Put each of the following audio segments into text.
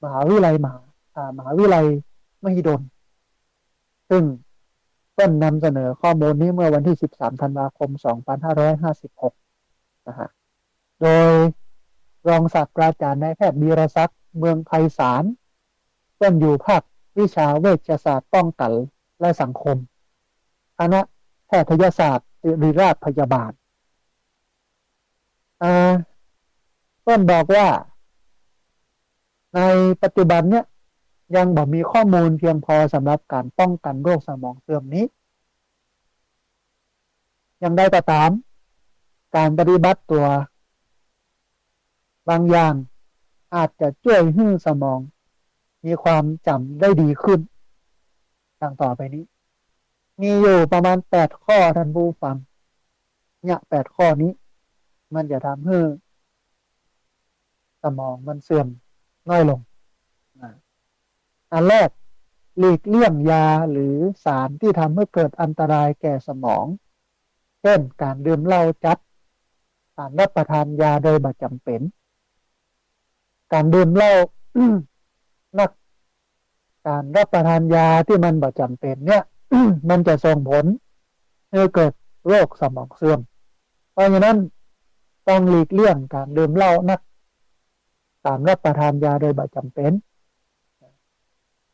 มหาวิทยาลัยมหาวิทยาลัยมหิดลซึ่งเพิ่นนำเสนอข้อมูลนี้เมื่อวันที่13ธันวาคม2556นะฮะโดยรองศาสตราจารย์นายแพทย์บีรศักดิ์เมืองไพศาลเพิ่นอยู่ภาควิชาเวชศาสตร์ป้องกันและสังคมคณะแพทยศาสตร์ศิริราชพยาบาลอ่าเพิ่นบอกว่าในปัจจุบันเนี่ยยังบ่มีข้อมูลเพียงพอสำหรับการป้องกันโรคสมองเสื่อมนี้อย่างใดก็ตามการปฏิบัติตัวบางอย่างอาจจะช่วยให้สมองมีความจำได้ดีขึ้นดังต่อไปนี้มีอยู่ประมาณ8 ข้อท่านผู้ฟังเนี่ย8 ข้อนี้มันจะทำให้สมองมันเสื่อมน้อยลงอันแรกหลีกเลี่ยงยาหรือสารที่ทำให้เกิดอันตรายแก่สมองเช่นการดื่มเหล้าจัดการรับประทานยาโดยไม่จำเป็นการดื่มเหล้านักการรับประทานยาที่มันไม่จำเป็นเนี่ยมันจะส่งผลให้เกิดโรคสมองเสื่อมเพราะฉะนั้นต้องหลีกเลี่ยงการดื่มเหล้านักการรับประทานยาโดยไม่จำเป็น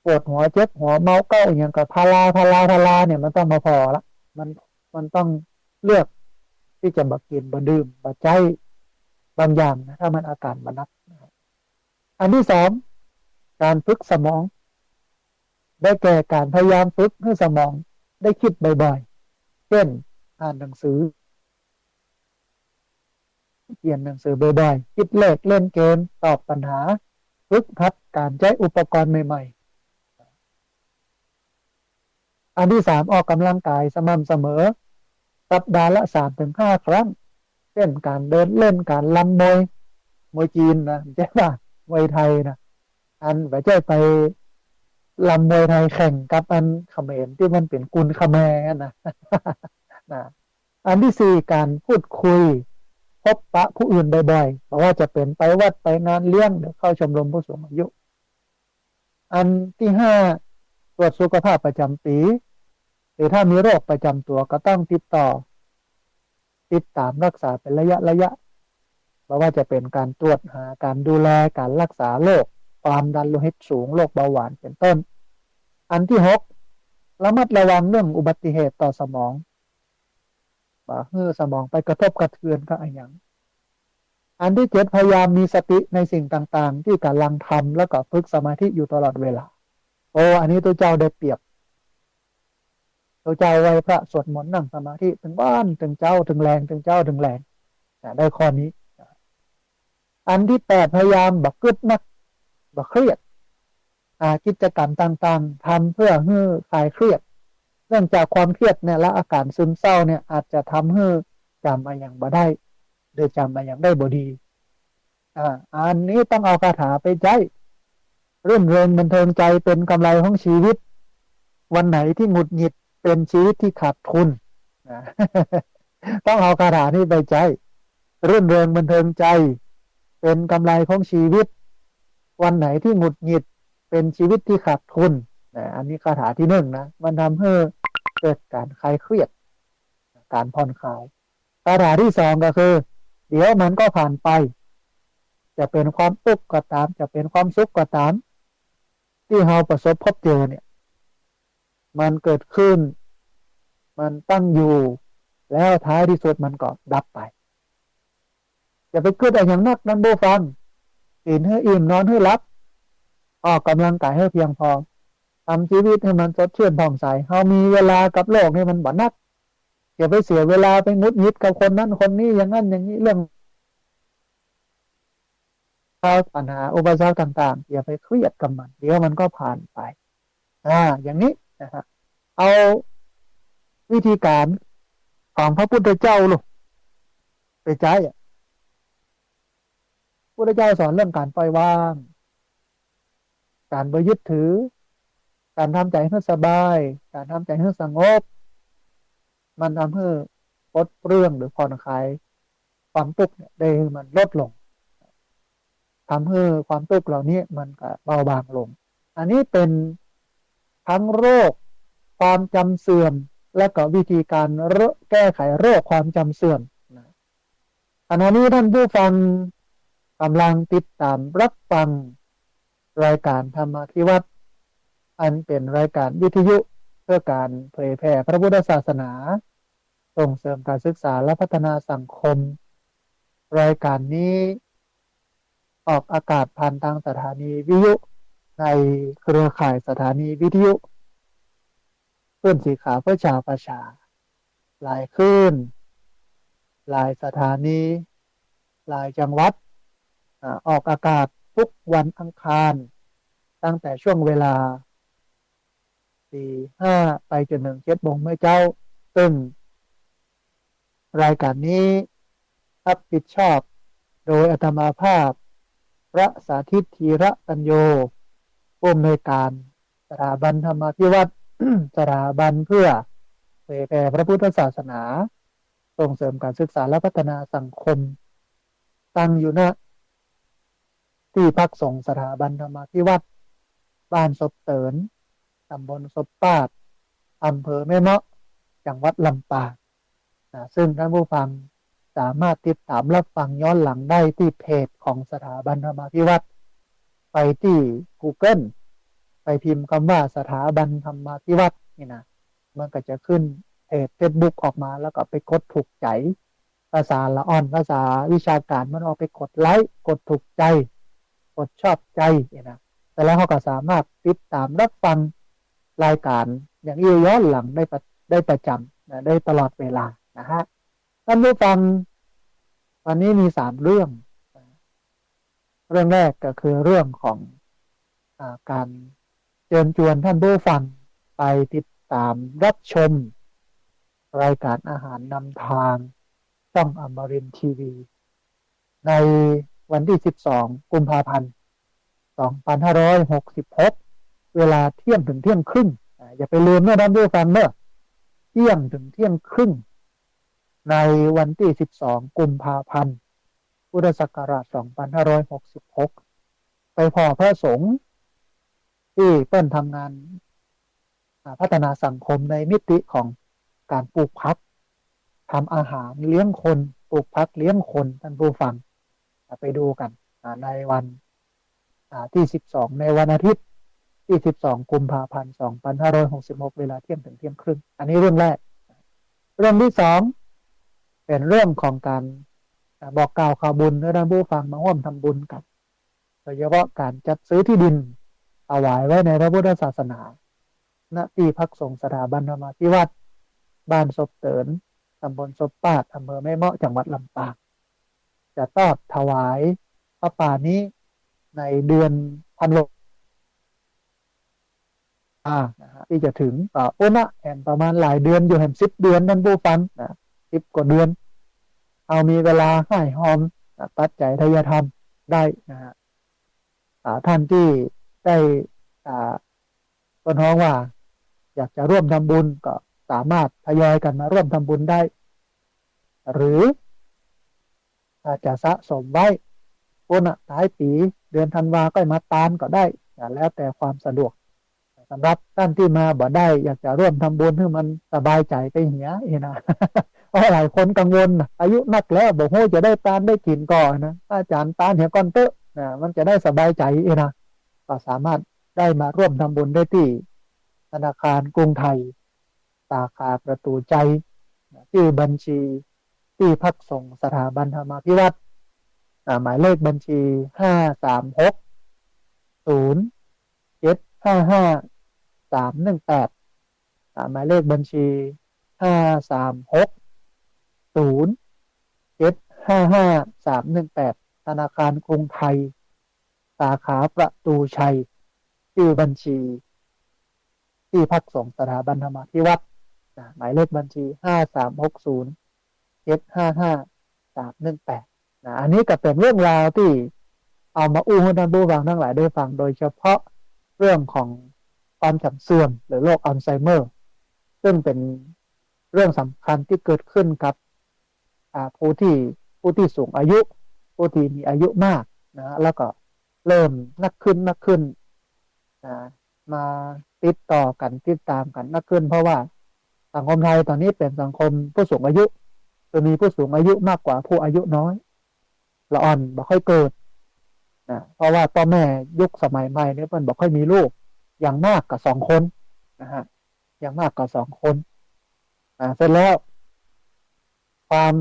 ปวดหัวเจ็บหัวเมาเก้าอย่างกับพาราเนี่ยมันต้องมาพอละมันมันต้องเลือกที่จะบักกินบัดื่มบัใจบางอย่างนะถ้ามันอาการมันนักอันที่สองการฝึกสมองได้แก่การพยายามฝึกให้สมองได้คิดบ่อยๆเช่นอ่านหนังสือเขียนหนังสือบ่อยๆคิดเลขเล่นเกมตอบปัญหาฝึกหัดการใช้อุปกรณ์ใหม่ๆอันที่สามออกกำลังกายสม่ำเสมอสัปดาห์ละ3 ถึง 5 ครั้งเช่นการเดินเล่นการลำมวยจีนนะใช่ป่ะมวยไทยนะอันไม่ใช่ไปลำมวยไทยแข่งกับอันเขมรที่มันเป็นกุนเขมรนะนะอันที่สี่การพูดคุยพบปะผู้อื่นบ่อยๆเพราะว่าจะเป็นไปวัดไปงานเลี้ยงหรือเข้าชมรมผู้สูงอายุอันที่ห้าตรวจสุขภาพประจำปีหรือถ้ามีโรคประจำตัวก็ต้องติดตามรักษาเป็นระยะเพราะว่าจะเป็นการตรวจหาการดูแลการรักษาโรคความดันโลหิตสูงโรคเบาหวานเป็นต้นอันที่หกระมัดระวังเรื่องอุบัติเหตุต่อสมองว่าเมื่อสมองไปกระทบกระเทือนก็อะไรอย่างอันที่เจ็ดพยายามมีสติในสิ่งต่างๆที่กำลังทำแล้วก็ฝึกสมาธิอยู่ตลอดเวลาโอ้อันนี้ตัวเจ้าได้เปรียบตัวเจ้าไว้พระสวดมนต์นั่งสมาธิถึงบ้านถึงเจ้าถึงแรงถึงเจ้าถึงแรงได้ข้อนี้อันที่แปดพยายามบักกึดนักบักเครียดกิจกรรมต่างๆทำเพื่อให้คลายเครียดเนื่องจากความเครียดเนี่ยและอาการซึมเศร้าเนี่ยอาจจะทำให้จำมาอย่างบ่ได้หรือจำมาอย่างได้บ่ดีอันนี้ต้องเอาคาถาไปใช้รื่นเริงบันเทิงใจเป็นกำไรของชีวิตวันไหนที่หงุดหงิดเป็นชีวิตที่ขาดทุนนะ ต้องเอาคาถานี้ไปใช้รื่นเริงบันเทิงใจเป็นกำไรของชีวิตวันไหนที่หงุดหงิดเป็นชีวิตที่ขาดทุนอันนี้คาถาที่หนึ่งนะมันทำให้เกิดการคลายเครียดการผ่อนคลายคาถาที่สองก็คือเดี๋ยวมันก็ผ่านไปจะเป็นความทุกข์ก็ตามจะเป็นความสุขก็ตามที่เราประสบพบเจอเนี่ยมันเกิดขึ้นมันตั้งอยู่แล้วท้ายที่สุดมันก็ดับไปอย่าไปคิดอะไรอย่างนักนั่นโบฟังกินให้อิ่มนอนให้หลับออกกำลังกายให้เพียงพอทำชีวิตให้มันสดชื่นผ่องใสเรามีเวลากับโลกนี่มันบ่นักอย่าไปเสียเวลาไปงุดหงิดกับคนนั้นคนนี้อย่างนั้นอย่างนี้เรื่องปัญหาอุปสรรคต่างๆอย่าไปเครียดกับมันเดี๋ยวมันก็ผ่านไปอย่างนี้นะครับเอาวิธีการของพระพุทธเจ้าลูกไปใช้พระพุทธเจ้าสอนเรื่องการปล่อยวางการไม่ยึดถือการทำใจให้สบายการทำใจให้สงบมันทำให้ลดเรื่องหรือผ่อนคลายความทุกข์เนี่ยได้มันลดลง ทำให้ความทุกข์เหล่านี้มันก็เบาบางลงอันนี้เป็นทั้งโรคความจำเสื่อมและก็วิธีการแก้ไขโรคความจำเสื่อมนะขณะนี้ท่านผู้ฟังกำลังติดตามรับฟังรายการธรรมธิวัตรอันเป็นรายการวิทยุเพื่อการเผยแผ่พระพุทธศาสนาส่งเสริมการศึกษาและพัฒนาสังคมรายการนี้ออกอากาศผ่านทางสถานีวิทยุในเครือข่ายสถานีวิทยุเพื่อนสีขาวเพื่อชาวประชาหลายคลื่นหลายสถานีหลายจังหวัดออกอากาศทุกวันอังคารตั้งแต่ช่วงเวลา4-5ไปจนถึง7 โมงเมื่อเจ้าซึ่งรายการนี้รับผิดชอบโดยอาตมาภาพพระสาธิตธีระปัญโยผู้อำนวยการสถาบันธรรมาภิวัตร สถาบันเพื่อเผยแผ่พระพุทธศาสนาส่งเสริมการศึกษาและพัฒนาสังคมตั้งอยู่ณที่พักสงฆ์สถาบันธรรมาภิวัตรบ้านศพเตินตำบลศพปาดอำเภอแม่เมาะจังหวัดลำปางซึ่งท่านผู้ฟังสามารถติดตามรับฟังย้อนหลังได้ที่เพจของสถาบันธรรมาภิวัตรไปที่ Google ไปพิมพ์คำว่าสถาบันธรรมาภิวัตรนี่นะมันก็จะขึ้นเพจ Facebook ออกมาแล้วก็ไปกดถูกใจภาษาละอ่อนภาษาวิชาการมันเอาไปกดไลค์กดถูกใจกดชอบใจนี่นะแต่แล้วเขาก็สามารถติดตามรับฟังรายการอย่างนี้ย้อนหลังได้ประจำนะได้ตลอดเวลานะฮะท่านผู้ฟังวันนี้มี3เรื่องเรื่องแรกก็คือเรื่องของการเชิญชวนท่านผู้ฟังไปติดตามรับชมรายการอาหารนำทางช่องอมรินทร์ทีวีในวันที่12 กุมภาพันธ์ 2566 เวลาเที่ยงถึงเที่ยงครึ่งอย่าไปลืมนะท่านผู้ฟังเนอะเที่ยงถึงเที่ยงครึ่งในวันที่12 กุมภาพันธ์ พุทธศักราช 2566 ไปพอพระสงฆ์ที่เปิ้นทำงานพัฒนาสังคมในมิติของการปลูกผักทำอาหารเลี้ยงคนปลูกผักเลี้ยงคนท่านผู้ฟังไปดูกันในวันที่12ในวันอาทิตย์ที่12 กุมภาพันธ์ 2566 เวลาเที่ยงถึงเที่ยงครึ่งอันนี้เรื่องแรกเรื่องที่2เป็นเรื่องของการบอกกล่าวข่าวบุญให้ท่านผู้ฟังมาร่วมทำบุญกันโดยเฉพาะการจัดซื้อที่ดินถวายไว้ในพระพุทธศาสนาณที่พักสงฆ์สถาบันธรรมาภิวัตรบ้านศพเตินตำบลศพปาดอำเภอแม่เมาะจังหวัดลำปางจะทอดถวายพระป่านี้ในเดือนธันวาที่จะถึงอุณะแห่งประมาณหลายเดือนอยู่แห่ง10 เดือนท่านผู้ฟัง10 กว่าเดือนเอามีเวลาให้หอมปัจจัยทายธรรมได้นะฮะท่านที่ได้ต้นฮ้องว่าอยากจะร่วมทำบุญก็สามารถทยอยกันมาร่วมทำบุญได้หรืออาจจะสะสมไว้ปุณท้ายปีเดือนธันวาก็มาตามก็ได้แล้วแต่ความสะดวกสำหรับท่านที่มาบ่ได้อยากจะร่วมทำบุญให้มันสบายใจไปเหียนะเพราะหลายคนกังวลอายุนักแล้วบอกโหจะได้ตานได้กินก่อนนะอาจารย์ตานเหียก่อนเตอะนะมันจะได้สบายใจนะก็สามารถได้มาร่วมทำบุญได้ที่ธนาคารกรุงไทยสาขาประตูใจชื่อบัญชีที่พักส่งสถาบันธรรมาภิวัตรหมายเลขบัญชี5360755 318หมายเลขบัญชี5360755 318ธนาคารกรุงไทยสาขาประตูชัยชื่อบัญชีที่พักส่งสถาบันธรรมาภิวัตรหมายเลขบัญชี5360755 318อันนี้ก็เป็นเรื่องราวที่เอามาอู้ให้ท่านผู้ฟังทั้งหลายได้ฟังโดยเฉพาะเรื่องของความจำเสื่อมหรือโรคอัลไซเมอร์ซึ่งเป็นเรื่องสำคัญที่เกิดขึ้นกับผู้ที่สูงอายุผู้ที่มีอายุมาก นะแล้วก็เริ่มนักขึ้นนะมาติดต่อกันติดตามกันนักขึ้นเพราะว่าสังคมไทยตอนนี้เป็นสังคมผู้สูงอายุจะมีผู้สูงอายุมากกว่าผู้อายุน้อยละอ่อนบ่ค่อยเกิดนะเพราะว่าพ่อแม่ยุคสมัยใหม่เนี่ยมันบ่ค่อยมีลูกอย่างมากกับ2 คนนะฮะอย่างมากกับ2 คนเสร็จแล้วความ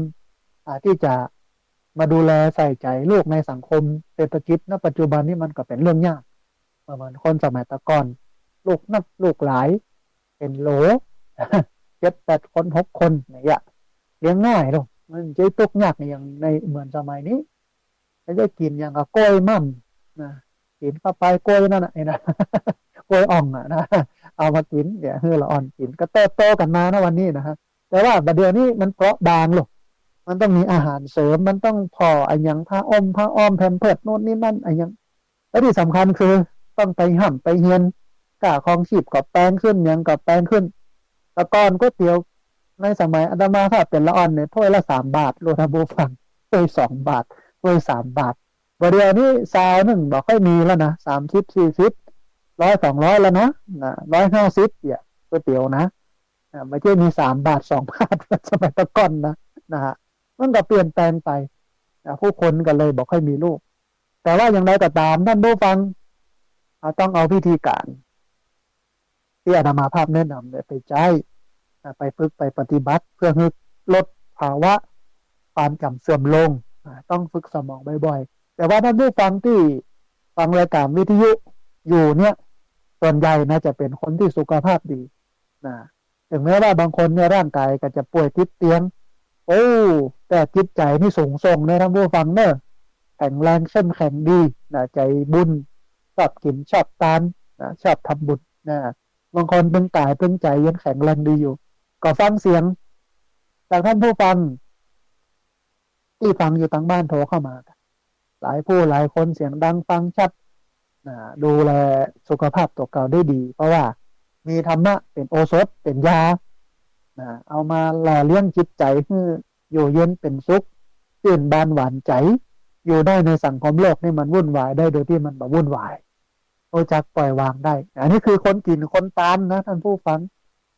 ที่จะมาดูแลใส่ใจลูกในสังคมเศรษฐกิจณปัจจุบันนี้มันก็เป็นเรื่องยากเหมือนคนสมัยตะก่อนลูกนักลูกหลายเป็นโหล 7-8 คน6 คนเนี่ยเลี้ยงง่ายหรอกมันจะตกยากอย่างในเหมือนสมัยนี้แล้วจะกินอย่างกับกล้วยมั่มนะกินเข้าไปกล้วยนั่นน่ะไอ้นะ กล้วยอ่องอ่ะนะเอามากินเดี๋ยวเฮือละอ่อนกินก็โตกันมานะวันนี้นะฮะแต่ว่าบัดเดี๋ยวนี้มันเปราะบางหรอกมันต้องมีอาหารเสริมมันต้องพอไอ้ยังผ้าอ้อมแพมเพิร์สโน่นนี่นั่นไอ้ยังและที่สำคัญคือต้องไปห่ำไปเฮียนกาคองชีพกับแปลงขึ้นยังกับแปลงขึ้นแตะกอนก๋วยเตี๋ยวในสมัยอาตมาถ้าเป็นละอ่อนเนี่ยถ้วยละ3 บาทโลทาบูฟังถ้วย2 บาทถ้วย3 บาทบัดเดี๋ยวนี้1 ซาวบอกค่อยมีแล้วนะ30-40100-200แล้วนะ150เนี่ยก๋วยเตี๋ยวนะไม่ใช่มี3 บาท2 บาทสมัยตะก่อนนะฮะมันก็เปลี่ยนแปลงไปผู้คนก็เลยบอกให้มีลูกแต่ว่าอย่างไรก็ตามท่านผู้ฟังต้องเอาพิธีการที่อาตมาภาพแนะนำเนี่ยไปใช้ไปฝึกไปปฏิบัติเพื่อให้ลดภาวะความจำเสื่อมลงต้องฝึกสมองบ่อยๆแต่ว่าท่านผู้ฟังที่ฟังรายการวิทยุอยู่เนี่ยส่วนใหญ่น่าจะเป็นคนที่สุขภาพดีนะถึงแม้ว่าบางคนเนี่ยร่างกายก็จะป่วยติดเตียงโอ้แต่จิตใจนี่สูงส่งนะท่านผู้ฟังเนอะแข็งแรงเข้มแข็งดีนะใจบุญชอบกินชอบทานนะชอบทำบุญนะบางคนเป็นกายเป็นใจยังแข็งแรงดีอยู่ก็ฟังเสียงจากท่านผู้ฟังที่ฟังอยู่ทางบ้านโทรเข้ามาหลายผู้หลายคนเสียงดังฟังชัดดูแลสุขภาพตัวเก่าได้ดีเพราะว่ามีธรรมะเป็นโอสถเป็นยาเอามาหล่อเลี้ยงจิตใจให้อยู่เย็นเป็นสุขชื่นบานหวานใจอยู่ได้ในสังคมโลกนี่มันวุ่นวายได้โดยที่มันแบบวุ่นวายรู้จักปล่อยวางได้อันนี้คือคนกินคนตามนะท่านผู้ฟัง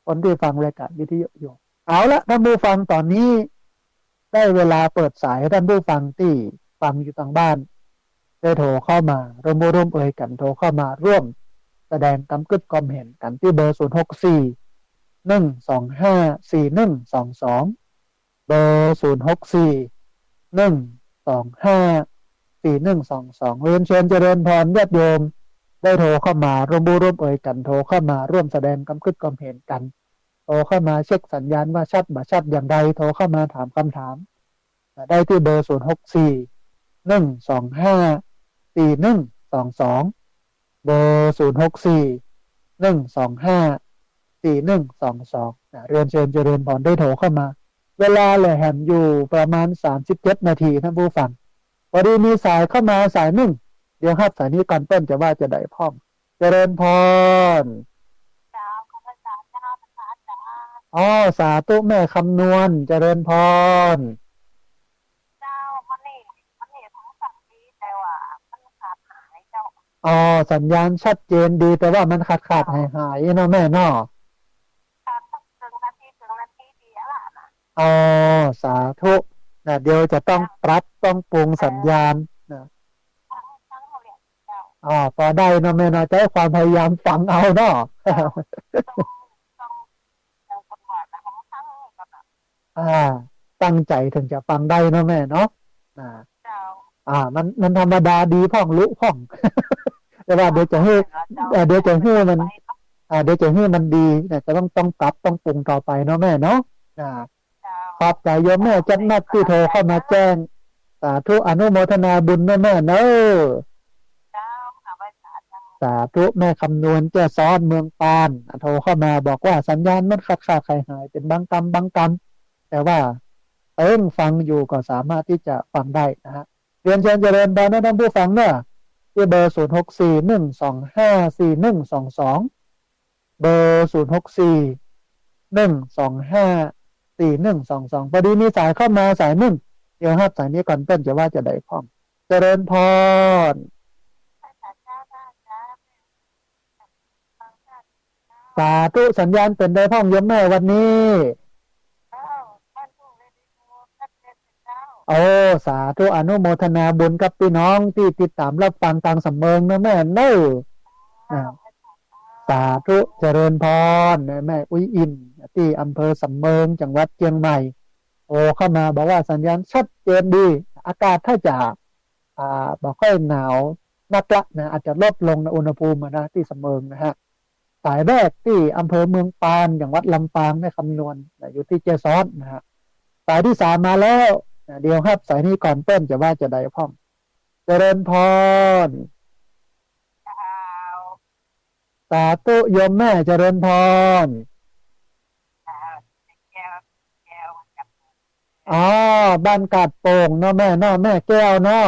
คนที่ฟังรายการวิทยุอยู่เอาละท่านผู้ฟังตอนนี้ได้เวลาเปิดสายให้ท่านผู้ฟังที่ฟังอยู่ทางบ้านได้โทรเข้ามาร่วมเอ่ยกันโทรเข้ามาร่วมแสดงความเห็นกันที่เบอร์064-125-4122เบอร์064-125-4122เรียนเชิญเจริญพรญาติโยมได้โทรเข้ามาร่วมเอ่ยกันโทรเข้ามาร่วมแสดงความเห็นกันโทรเข้ามาเช็คสัญญาณว่าชัดบ่ชัดอย่างไรโทรเข้ามาถามคำถามได้ที่เบอร์064-125-4122เบอร์064-125-4122เรียนเชิญเจริญพรได้โทรเข้ามาเวลาเลยแหมอยู่ประมาณ37 นาทีท่านผู้ฟังพอดีมีสายเข้ามาสายหนึ่งเดี๋ยวครับสายนี้ก่อนต้นจะว่าจะได้พ่องเจริญพรอ๋อสาธุแม่คำนวณเจริญพรอ๋อสัญญาณชัดเจนดีแต่ว่ามันขาดหายเนาะแม่เนาะอ๋อสาธุเดี๋ยวจะต้องปรับต้องปรุงสัญญาณนะพอได้เนาะแม่เนาะใช้ความพยายามฟังเอาเนาะอ่าตั้งใจถึงจะฟังได้เนาะแม่เนาะอ่ามันธรรมดาดีพ่องรู้พ่องแต่ว่าเดี๋ยวจะให้มันเดี๋ยวจะให้มันดีเนี่ยจะต้องปรับต้องปรุงต่อไปเนาะแม่เนาะอ่าขอบใจโยมแม่จันนัดที่โทรเข้ามาแจ้งสาธุอนุโมทนาบุญแม่แม่เนอะสาธุแม่คำนวณเจ้าซ้อนเมืองปานโทรเข้ามาบอกว่าสัญญาณมันขาดหายเป็นบางกำแต่ว่าฟังอยู่ก็สามารถที่จะฟังได้นะฮะเรียนเชิญเจริญพรนะท่านผู้ฟังเนี่ยที่เบอร์064-125-4122เบอร์064-125-4122พอดีมีสายเข้ามาสายหนึ่งเดี๋ยวครับสายนี้ก่อนต้นจะว่าจะได้พ้อง เจริญพรสาธุสัญญาณเป็นได้พ่องยมแม่วันนี้โอ้สาธุอนุโมทนาบุญกับพี่น้องที่ติดตามรับฟังทางสำเมิงนะแม่เน้อนะสาธุเจริญพรนะแม่อุ้ยอินที่อำเภอสำเมิงจังหวัดเชียงใหม่โอ้เข้ามาบอกว่าสัญญาณชัดเจนดีอากาศถ้าจะบอกค่อยหนาวนักละนะอาจจะลดลงในอุณหภูมินะที่สำเมิงนะฮะสายแรกที่อำเภอเมืองปานจังหวัดลำปางได้คำนวณอยู่ที่เจซอนนะฮะสายที่สามมาแล้วเดี๋ยวครับสายนี้ก่อนเต้นจะว่าจะได้พ่อมเจริญพรสาธุโยมแม่เจริญพรอ๋อบ้านกาดโป่งเนาะแม่เนาะแม่แก้วเนาะ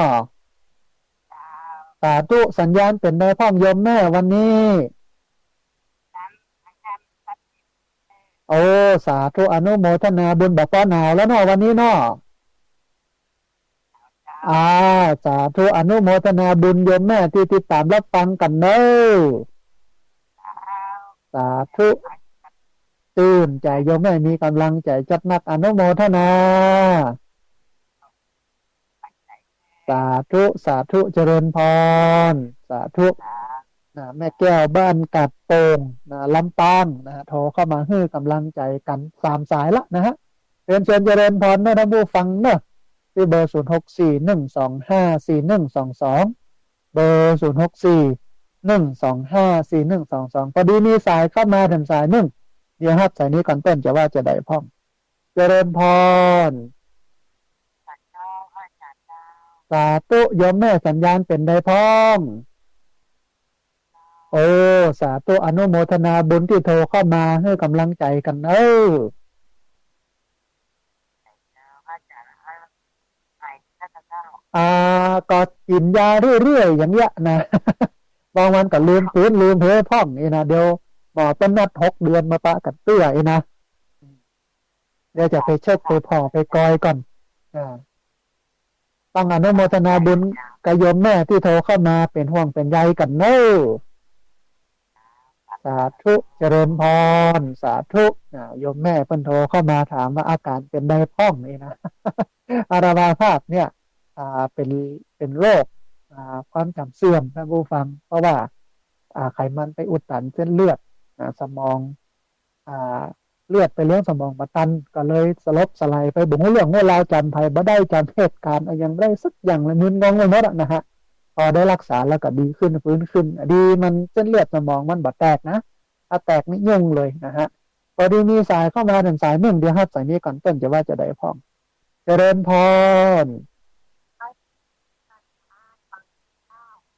สาธุสัญญาณเป็นได้พ่อมโยมแม่วันนี้โอ้สาธุอนุโมทนาบุญแบบป้าหนาวแล้วเนาะวันนี้เนาะอ่าสาธุอนุโมทนาบุญโยมแม่ที่ติดตามรับฟังกันเนอะสาธุตื่นใจโยมแม่มีกำลังใจจัดนักอนุโมทนาสาธุสาธุเจริญพรสาธุนะแม่แก้วบ้านกัดโป่งนะลำปางนะฮะโทรเข้ามาให้กำลังใจกัน3 สายละนะฮะเรียนเชิญเจริญพรนะท่านผู้ฟังเนอะที่เบอร์0641254122เบอร์0641254122พอดีมีสายเข้ามาถึงสายหนึ่งเดี๋ยวครับสายนี้ก่อนต้นจะว่าจะได้พ่อมเจริญพรสาธุโยมแม่สัญญาณเป็นได้พ้องโอ้สาธุอนุโมทนาบุญที่โทรเข้ามาให้กำลังใจกันอ่าก็กินยาเรื่อยๆอย่างเงี้ยนะบางวันก็ลืมฟื้นลืมเพลพ่องนี่นะเดี๋ยวหมอเป็นนัด6 เดือนมาปะกันเตื้อไอ้นะเดี๋ยวจะไปเช็คไปพอไปกอยก่อนอ่าต้องอนุโมทนาบุญกับโยมแม่ที่โทรเข้ามาเป็นห่วงเป็นใยกันเนอะสาธุเจริญพรสาธุโยมแม่เพิ่นโทรเข้ามาถามว่าอาการเป็นไดพ่องนี่นะอารามาภาพเนี่ยเป็นโรคความจำเสื่อมท่านผู้ฟังเพราะว่าไขมันไปอุดตันเส้นเลือดสมองอ่าเลือดไปเลี้ยงสมองมาตันก็เลยสลบสลายไปบุ๋งเรื่องเมื่อเราจำภัยบ่ได้จำเหตุการณ์ยังได้สักอย่างเลยมึนงงไปหมดนะฮะพอได้รักษาแล้วก็ดีขึ้นฟื้นขึ้นดีมันเส้นเลือดสมองมันบาดแตกนะถ้าแตกนี่ยุ่งเลยนะฮะพอดีมีสายเข้ามาถึงสายหนึ่งเดียวครับสายนี้ก่อนต้นจะว่าจะได้พ้องเจริญพร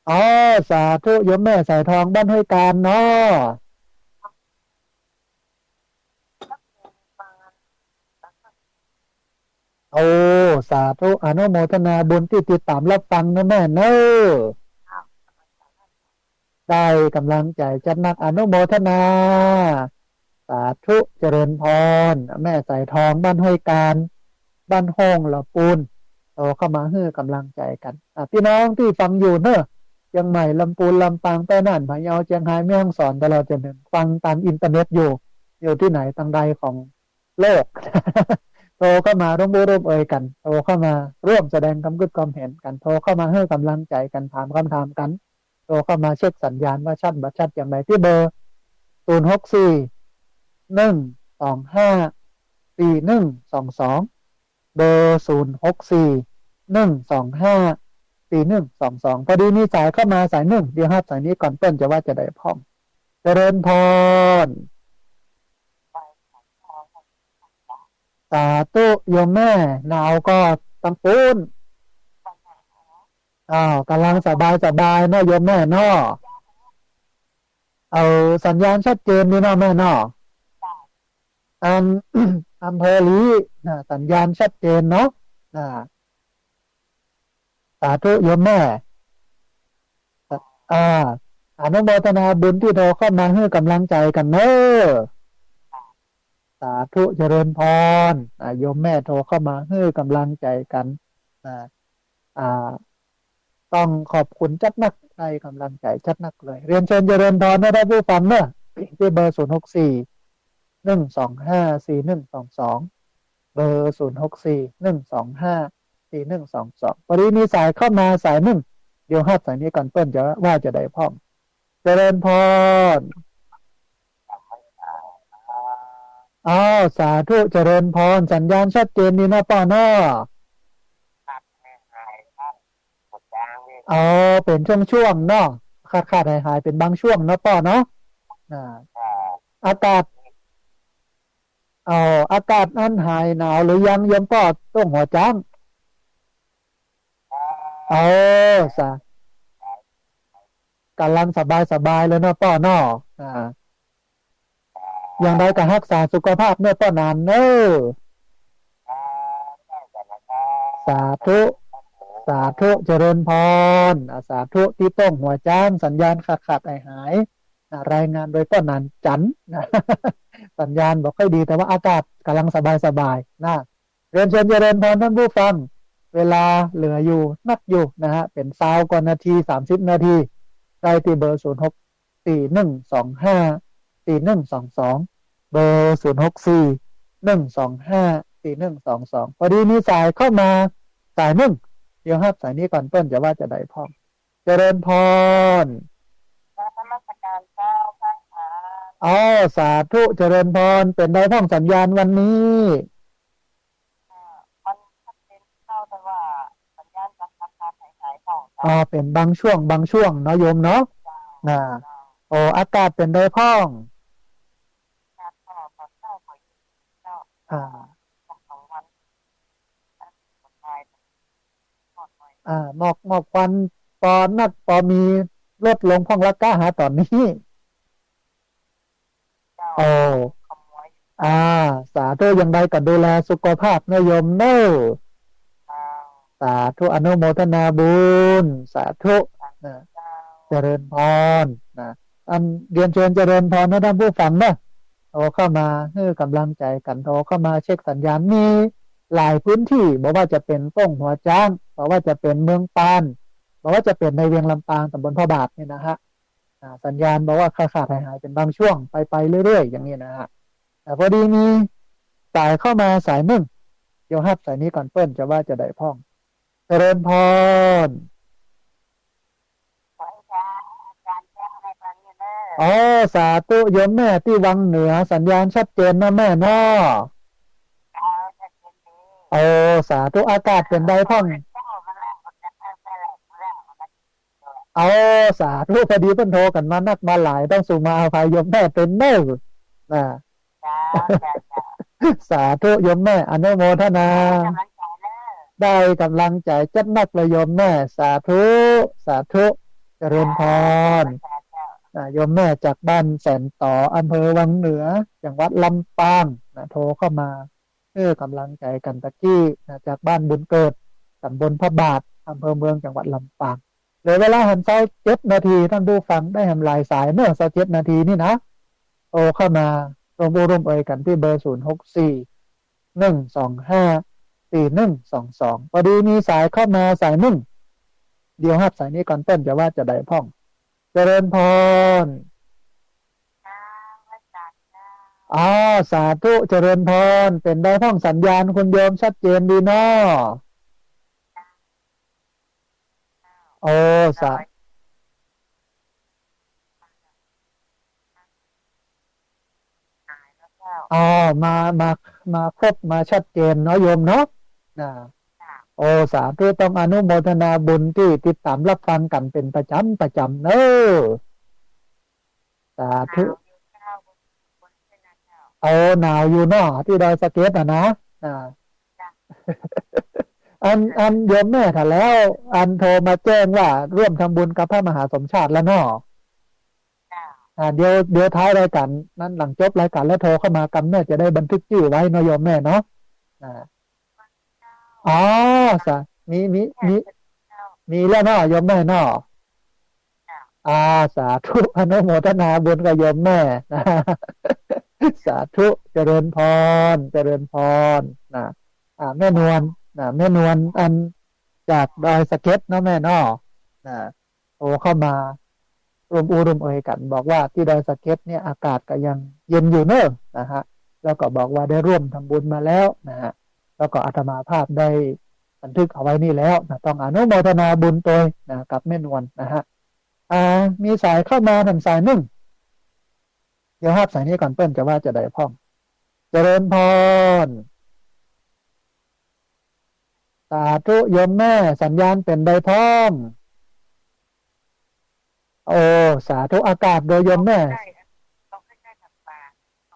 อ๋อสาธุโยมแม่สายทองบ้านห้วยการเนาะโอ้สาธุอนุโมทนาบุญที่ติดตามรับฟังนะแม่เนอะได้กำลังใจจัดหนักอนุโมทนาสาธุเจริญพรแม่สายทองบ้านห้วยการบ้านห้องละปูนโตเข้ามาให้กำลังใจกันพี่น้องที่ฟังอยู่เนอะเชียงใหม่ลำปูนลำปางใต้น่านพะเยาเชียงรายแม่ฮ่องสอนตลอดจนถึงฟังตามอินเทอร์เน็ตอยู่ที่ไหนทางใดของโลกโทรเข้ามาร่วมบูร่วมเอ่ยกันโทรเข้ามาร่วมแสดงความคิดความเห็นกันโทรเข้ามาให้กำลังใจกันถามคำถามกันโทรเข้ามาเช็คสัญญาณว่าชัดบัดชัดอย่างไรที่เบอร์064 125 4122เบอร์064 125 4122พอดีมีสายเข้ามาสายหนึ่งเดี๋ยวครับสายนี้ก่อนเต้นจะว่าจะได้พ้องเจริญพรสาธุโยมแม่หนาวก็ตังปูนกำลังสบายเนาะโยมแม่เนาะเอาสัญญาณชัดเจนนี่เนาะแม่เนาะอันอำเภอลีสัญญาณชัดเจนเนาะอ่าสาธุโยมแม่อ่าอนุโมทนาบุญที่เราเข้ามาให้กำลังใจกันเนอะสาธุเจริญพรโยมแม่โทรเข้ามาให้กำลังใจกันอ่าอ่า ต้องขอบคุณจัดนักให้กำลังใจจัดนักเลยเรียนเชิญเจริญพรนะได้ผู้ฟังเนอะที่เบอร์0641254122เบอร์0641254122พอดีมีสายเข้ามาสายหนึ่งเดี๋ยวห้าสายนี้ก่อนเปิ้ลจะว่าจะได้พ่อมเจริญพรอ้าวสาธุเจริญพรสัญญาณชัดเจนดีนะป้าเนาะอ๋อเป็นช่วงๆเนาะขาดหายเป็นบางช่วงเนาะป้าเนาะอ่าอากาศอ๋ออากาศนั้นหายหนาวหรือยังยังป้าต้องหัวจ้างอ๋อสากำลังสบายเลยเนาะป้าเนาะอ่าอย่างไรก็รักษาสุขภาพเนื้อป้านานเนอะสาธุสาธุเจริญพรสาธุที่ต้องหัวจ้างสัญญาณขาดหายรายงานโดยป้านานจันนะสัญญาณบอกค่อยดีแต่ว่าอากาศกำลังสบายนะเรียนเชิญเจริญพรท่านผู้ฟังเวลาเหลืออยู่นักอยู่นะฮะเป็น20 กว่านาที30 นาทีได้ที่เบอร์0641254122เบอร์0641254122พอดีมีสายเข้ามาสายหนึ่งเดี๋ยวครับสายนี้ก่อนเปิ้ลจะว่าจะได้พร้อมเจริญพรนมัสการเจ้าค่ะอ๋อสาธุเจริญพรเป็นได้พ้องสัญญาณวันนี้มันชัดเจนเข้าแต่ว่าสัญญาณจะขาดหายของอ๋อเป็นบางช่วงเนาะโยมเนาะนะโอ้อากาศเป็นได้พ้องอ่าหมอกควันปอนักปอมีลดลงพ้องละก้าหาตอนนี้โอ้อ่าสาธุยังไงก็ดูแลสุขภาพนะโยมเนอะสาธุอนุโมทนาบุญสาธุนะเจริญพรนะอันเรียนเชิญเจริญพรนะท่านผู้ฟังนะโทรเข้ามาให้กำลังใจกันโทรเข้ามาเช็คสัญญาณมีหลายพื้นที่บอกว่าจะเป็นต้งหัวจ้างบอกว่าจะเป็นเมืองปานบอกว่าจะเป็นในเวียงลำปางตำบลพ่อบาทเนี่ยนะฮะสัญญาณบอกว่าขาดหายเป็นบางช่วงไปเรื่อยๆอย่างนี้นะฮะแต่พอดีมีสายเข้ามาสายหนึ่งเดี๋ยวฮับสายนี้ก่อนเปิ้ลจะว่าจะได้พ่องเจริญพรอ๋อสาธุโยมแม่ที่วังเหนือสัญญาณชัดเจนนะแม่เนาะโอ้สาธุอากาศเป็นไดพ่องเอาสาธุพอดีเพิ่นโทรกันมานักมาหลายต้องสู่มาอภัยโยมแม่เป็นเน้อนะสาธุโยมแม่อนุโมทนาได้กำลังใจจัดนักเลยโยมแม่สาธุเจริญพรโยมแม่จากบ้านแสนต่ออำเภอวังเหนือจังหวัดลำปางโทรเข้ามาเพื่อกำลังใจกันตะกี้จากบ้านบุญเกิดตำบลพระบาทอำเภอเมืองจังหวัดลำปางเหลือเวลาหันเช้า7 นาทีท่านผู้ฟังได้ทำลายสายเมื่อ7 นาทีนี่นะโทรเข้ามาร่วมเอ่ยกันที่เบอร์0641254122พอดีมีสายเข้ามาสายหนึ่งเดี๋ยวครับสายนี้ก่อนต้นจะว่าจะได้พ่องเจริญพรอ๋อสาธุเจริญพรเป็นได้พ้องสัญญาณคุณโยมชัดเจนดีเนาะโอ้สาอ๋อมามามาครบมาชัดเจนเนาะโยมเนาะนะโอ้สาธุต้องอนุโมทนาบุญที่ติดตามรับฟังกันเป็นประจำเนอะสาธุเอาหนาวอยู่เนาะที่ดอยสะเก็ดนะอ่าอันโยมแม่ถ้าแล้วอันโทรมาแจ้งว่าร่วมทำบุญกับพระมหาสมชาติแล้วเนาะเดี๋ยวท้ายรายการนั้นหลังจบรายการแล้วโทรเข้ามากำเนิดจะได้บันทึกชื่อไว้เนาะโยมแม่เนาะอ่าอ๋อสามีแล้วเนาะโยมแม่เนาะอ่าสาธุอนุโมทนาบุญกับโยมแม่นะสาธุเจริญพรนะแม่นวลแม่นวลอันจากดอยสะเก็ดเนาะแม่เนาะ นะโทรเข้ามารวมอูรวมเอ่ยกันบอกว่าที่ดอยสะเก็ดเนี่ยอากาศก็ยังเย็นอยู่เนอะนะฮะแล้วก็บอกว่าได้ร่วมทำบุญมาแล้วนะฮะแล้วก็อาตมาภาพได้บันทึกเอาไว้นี่แล้วนะต้องอนุโมทนาบุญตัวนะกับแม่นวลนะฮะมีสายเข้ามาทางสายหนึ่งเดี๋ยวภาพสายนี้ก่อนเปิ้ลจะว่าจะได้พ้องเจริญพรสาธุโยมแม่สัญญาณเป็นไดพ้องโอ้สาธุอากาศโดยโยมแม่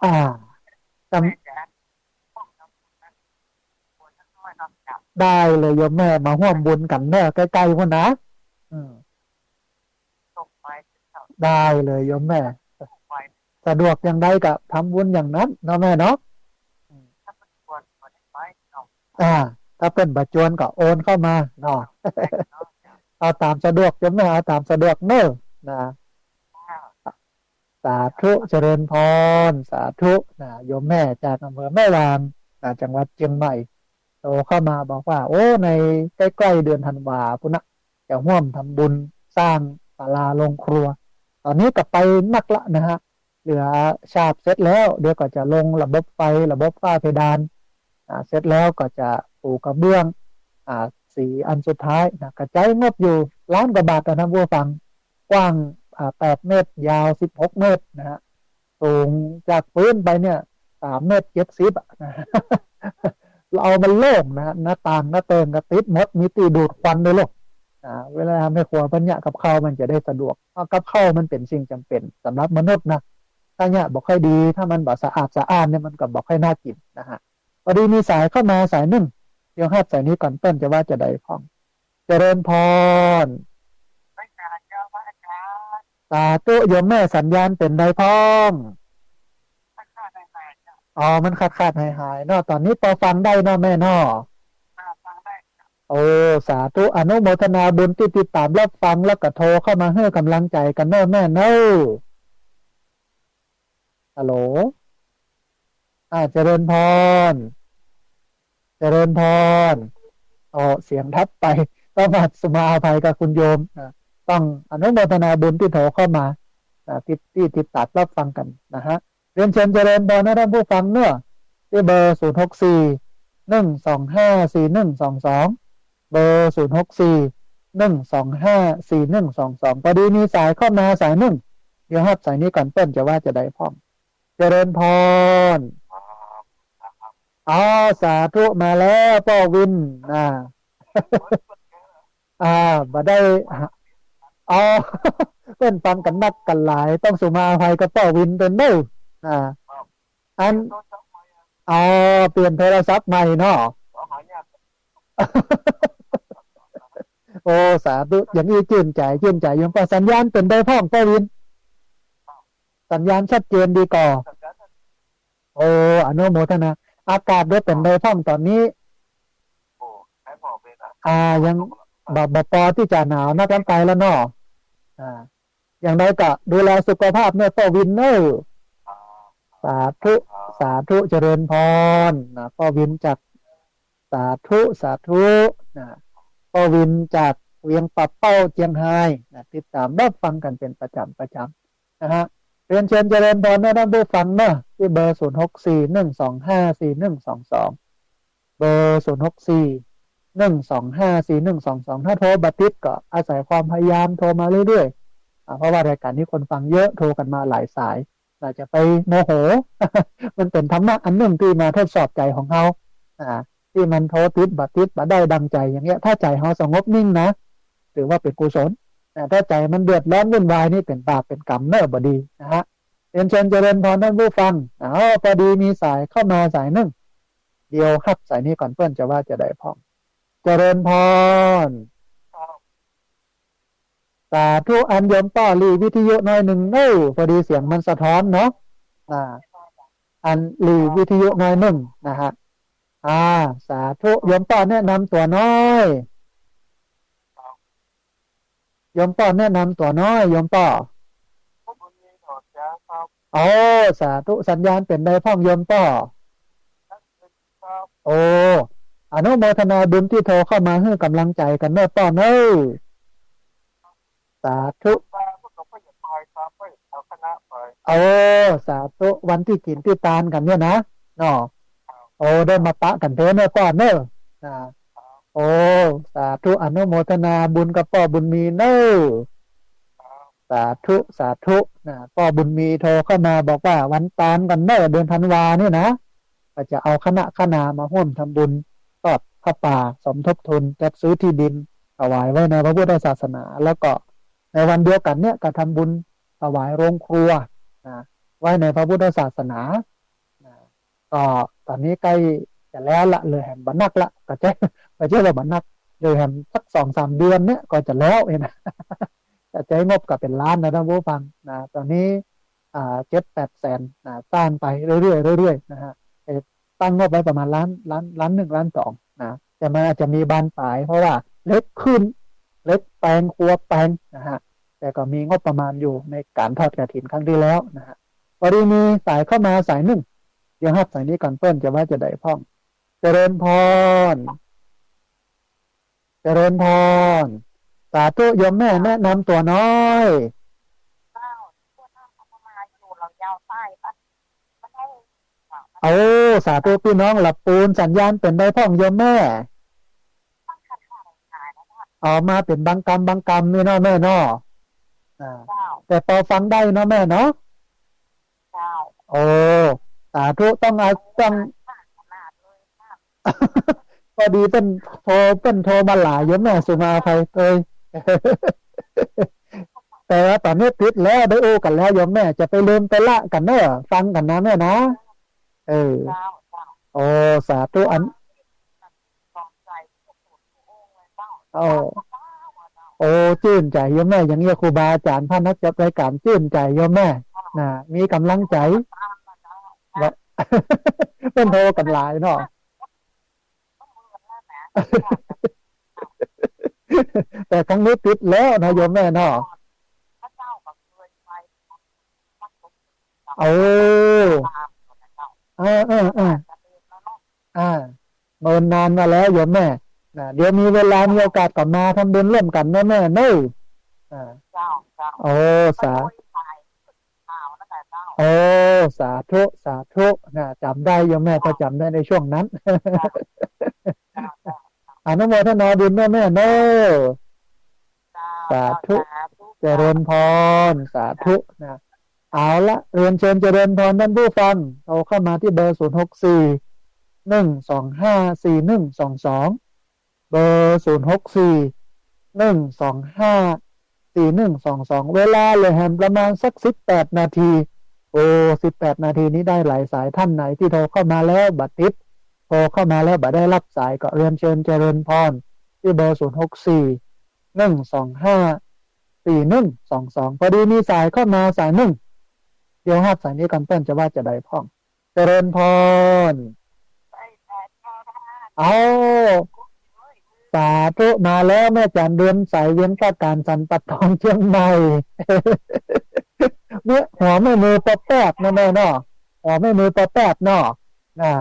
อ่าจำได้เลยโยมแม่มาร่วมบุญกันเนอะใกล้ๆคนนะอืมได้เลยโยมแม่สะดวกอย่างใดกับทำบุญอย่างนั้นเนาะแม่เนาะอืมอ่าถ้าเป็นบัตรจวนก็โอนเข้ามาเนาะเอาตามสะดวกโยมแม่เอาตามสะดวกเนอะนะสาธุเจริญพรสาธุนะโยมแม่จากอำเภอแม่วางนะจังหวัดเชียงใหม่โตเข้ามาบอกว่าโอ้ในใกล้ๆเดือนธันวาพุ่นนะจะร่วมทำบุญสร้างศาลาโรงครัวตอนนี้ก็ไปนักละนะฮะเหลือฉาบเสร็จแล้วเดี๋ยวก็จะลงระบบไฟระบบฝ้าเพดานเสร็จแล้วก็จะปูกระเบื้องสีอันสุดท้ายนะกระจายงบอยู่1 ล้าน กว่าบาทนะผู้ฟังกว้าง8 เมตรยาว16 เมตรนะฮะสูงจากพื้นไปเนี่ย3 เมตร 70นะเราเอามันโล่งนะหน้าต่างหน้าเติงกระติดมดมีตีดูดควันด้วยลูกเวลาไม่ครัวปัญญากับข้าวมันจะได้สะดวกเพราะกับข้าวมันเป็นสิ่งจำเป็นสำหรับมนุษย์นะถ้าเนี่ยบอกค่อยดีถ้ามันบอกสะอาดสะอ้านเนี่ยมันก็บอกค่อยน่ากินนะฮะพอดีมีสายเข้ามาสายหนึ่งเดี๋ยวห้าสายนี้ก่อนเปิ้ลจะว่าจะได้พ้องเจริญพรสาธุโยมแม่สัญญาณเป็นไดพ้องอ๋อมันขาดหายเนาะตอนนี้พอฟังได้เนาะแม่เนาะโอ้สาธุอนุโมทนาบุญที่ติดตามรับฟังแล้วก็โทรเข้ามาให้กำลังใจกันเนาะแม่เนาะฮัลโหลเจริญพรเจริญพรอ๋อเสียงทับไปต้องมาอภัยกับคุณโยมต้องอนุโมทนาบุญที่โทรเข้ามาที่ติดตามรับฟังกันนะฮะเรียนเชิญเจริญพรนะท่านผู้ฟังเนอะที่เบอร์064 125 4122เบอร์064 125 4122พอดีมีสายเข้ามาสายหนึ่งเดี๋ยวครับสายนี้ก่อนเปิ้ลจะว่าจะได้พ้องเจริญพรอ๋อสาธุมาแล้วป้อวินอ่ามาได้อ๋อเพื่อนฟังกันนักกันหลายต้องสุมาภัยกับป้อวินเป็นเด้ออ่าอันอ๋อเปลี่ยนโทรศัพท์ใหม่เนาะโอ้สาธุอย่างนี้ชื่นใจยังพอสัญญาณเป็นได้พ้องป้อวินสัญญาณชัดเจนดีก่อโอ้อนุโมทนาอากาศด้วยเป็นได้พ้องตอนนี้ยังแบบปอที่จะหนาวนักลำไยแล้วเนาะอ่าอย่างไรก็ดูแลสุขภาพเนี่ยป้อวินเนอร์สาธุสาธุเจริญพรนะป้อวินจากสาธุนะป้อวินจากเวียงปับเป้าเจียงไฮ้นะติดตามรับฟังกันเป็นประจำนะฮะเรียนเชิญเจริญพรนะท่านผู้ฟังเนอะที่เบอร์064 125 4122เบอร์064 125 4122ถ้าโทรบัตรติดก็อาศัยความพยายามโทรมาเรื่อยๆเพราะว่ารายการนี้คนฟังเยอะโทรกันมาหลายสายอาจจะไปโมโห มันเป็นธรรมะอันหนึ่งที่มาทดสอบใจของเขาที่มันโทรติดบัตรติดบัตรได้ดังใจอย่างเงี้ยถ้าใจเขาสงบนิ่งนะถือว่าเป็นกุศลแต่ถ้าใจมันเดือดร้อนวุ่นวายนี่เป็นบาปเป็นกรรมเนอะบดีนะฮะเรียนเชิญเจริญพรท่านผู้ฟังพอดีมีสายเข้ามาสายหนึ่งเดียวครับสายนี้ก่อนเพื่อนจะว่าจะได้พ้องเจริญพรสาธุอันยมป้อรีวิทยุหน่อยหนึ่งเน้อพอดีเสียงมันสะท้อนเนาะอ่าอันรีวิทยุหน่อยหนึ่งนะฮะสาธุยมป้อแนะนำตัวน้อยยมป้อแนะนำตัวน้อยยมป้อโอ้สาธุสัญญาณเป็นได้พ้องยมป้อโอ้อนุโมทนาบุญที่โทรเข้ามาให้กำลังใจกันเนอะป้อเนอะ สาธุโอ้สาธุวันที่กินที่ตานกันเนี่ยนะเนาะโอ้ได้มาปะกันเถอะเนอะป้อเนอะนะโอ้สาธุอนุโมทนาบุญกับป้อบุญมีเนอะสาธุสาธุนะป้อบุญมีโทรเข้ามาบอกว่าวันตานกันเนอะเดือนธันวาเนี่ยนะก็จะเอาคณะมาร่วมทำบุญทอดผ้าป่าสมทบทุนจัดซื้อที่ดินถวายไว้ในพระพุทธศาสนาแล้วก็ในวันเดียวกันเนี่ยก็ทำบุญถวายโรงครัวนะไว้ในพระพุทธศาสนานะก็ตอนนี้ใกล้จะแล้วละเลยแหมบันนักละก็จะก็จะแบบบันนักเลยแหมสัก2-3 เดือนเนี่ยก็จะแล้วเองนะจะใช้งบกับเป็นล้านนะท่านผู้ฟังนะตอนนี้7-8 แสนนะสร้างไปเรื่อยๆเรื่อยๆนะฮะตั้งงบไว้ประมาณล้าน 1 ล้าน 2นะแต่มันอาจจะมีบานปลายเพราะว่าเล็กขึ้นเล็กแปลงครัวแปลงนะฮะแต่ก็มีงบประมาณอยู่ในการทอดกฐินครั้งที่แล้วนะฮะพอดีมีสายเข้ามาสายหนึ่งเดี๋ยวครับสายนี้ก่อนเปิ้ลจะว่าจะได้พ่องเจริญพรเจริญพรสาธุโยมแม่แนะนำตัวน้อยโอ้สาธุพี่น้องหลับปูนสัญญาณเป็นได้พ่องโยมแม่ออกมาเป็นบางกรรมนี่เนาะแม่เนาะแต่พอฟังได้เนาะแม่เนาะโอ้สาธุต้องพอดีเป็นโทรมาหลายโยมแม่สุมาภัยเย แต่ว่าตอนนี้ติดแล้วได้โอกันแล้วโยมแม่จะไปลืมไปละกันเนอะฟังกันนะแม่นะเออโอ้สาธุอันโอ้โอ้ชื่นใจโยมแม่อย่างเงี้ยครูบาอาจารย์ท่านนักจัดรายการชื่นใจโยมแม่นะมีกำลังใจว่าเป็นโทรกันหลายเนาะแต่ครั้งนี้ติดแล้วนะโยมแม่เนาะเอาอ่าเมินนานมาแล้วโยมแม่นะเดี๋ยวมีเวลามีโอกาสกลับมาทำบุญร่วมกันนะแม่เนอะอ่าโอ้สาโอ้สาธุสาธุนะจำได้โยมแม่ก็จำได้ในช่วงนั้นอนุโมทนาบุญแม่แม่เนอะสาธุเจริญพรสาธุนะเอาละเรียนเชิญเจริญพรท่านผู้ฟังโทรเข้ามาที่เบอร์064 125 4122เบอร์064 125 4122เวลาเลยแฮมประมาณสัก18 นาทีโอ้18 นาทีนี้ได้หลายสายท่านไหนที่โทรเข้ามาแล้วบัตรติดโทรเข้ามาแล้วบัตรได้รับสายก็เรียนเชิญเจริญพรที่เบอร์064 125 4122พอดีมีสายเข้ามาสายหนึ่งเดี๋ยวครับสายนี้กันเปิ้ลจะว่าจะได้พ่องเจริญพรเอาสาธุมาแล้วแม่จันเดือนสายเวียนก้าการสันปัดทองเชียงใหม่เนี่ยหัวไม่มือปอแป๊บนะแม่เนาะหัวไม่มือปอแป๊บเนาะนะ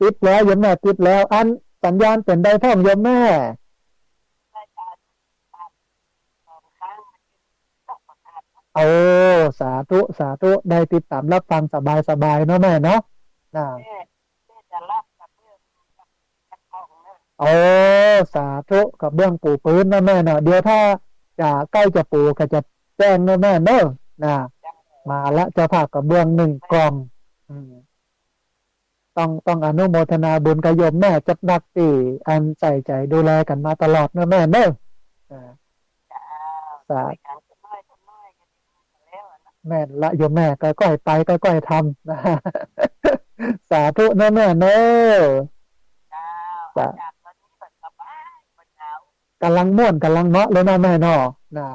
ติดแล้วโยมแม่ติดแล้วอันสัญญาณเป็นได้พ่องโยมแม่โอ้สาธุสาธุได้ติดตามรับฟังสบายเนาะแม่เนาะนะโอ้สาธุกับเบื้องปูพื้นนะแม่เนาะเดี๋ยวถ้าจะใกล้จะปูก็จะแจ้งนะแม่เนาะนะมาละเจ้าภาพกับเบื้อง1 กล่องอืมต้องอนุโมทนาบุญกับโยมแม่จัดหนักที่อันใส่ใจดูแลกันมาตลอดนะแม่เนาะอ่าสา แม่ละโยมแม่ก้อยๆไปก้อยๆทำนะสาธุนะแม่เนอะสากำลังม่วนกำลังเนาะเลยนะแม่เนาะนะ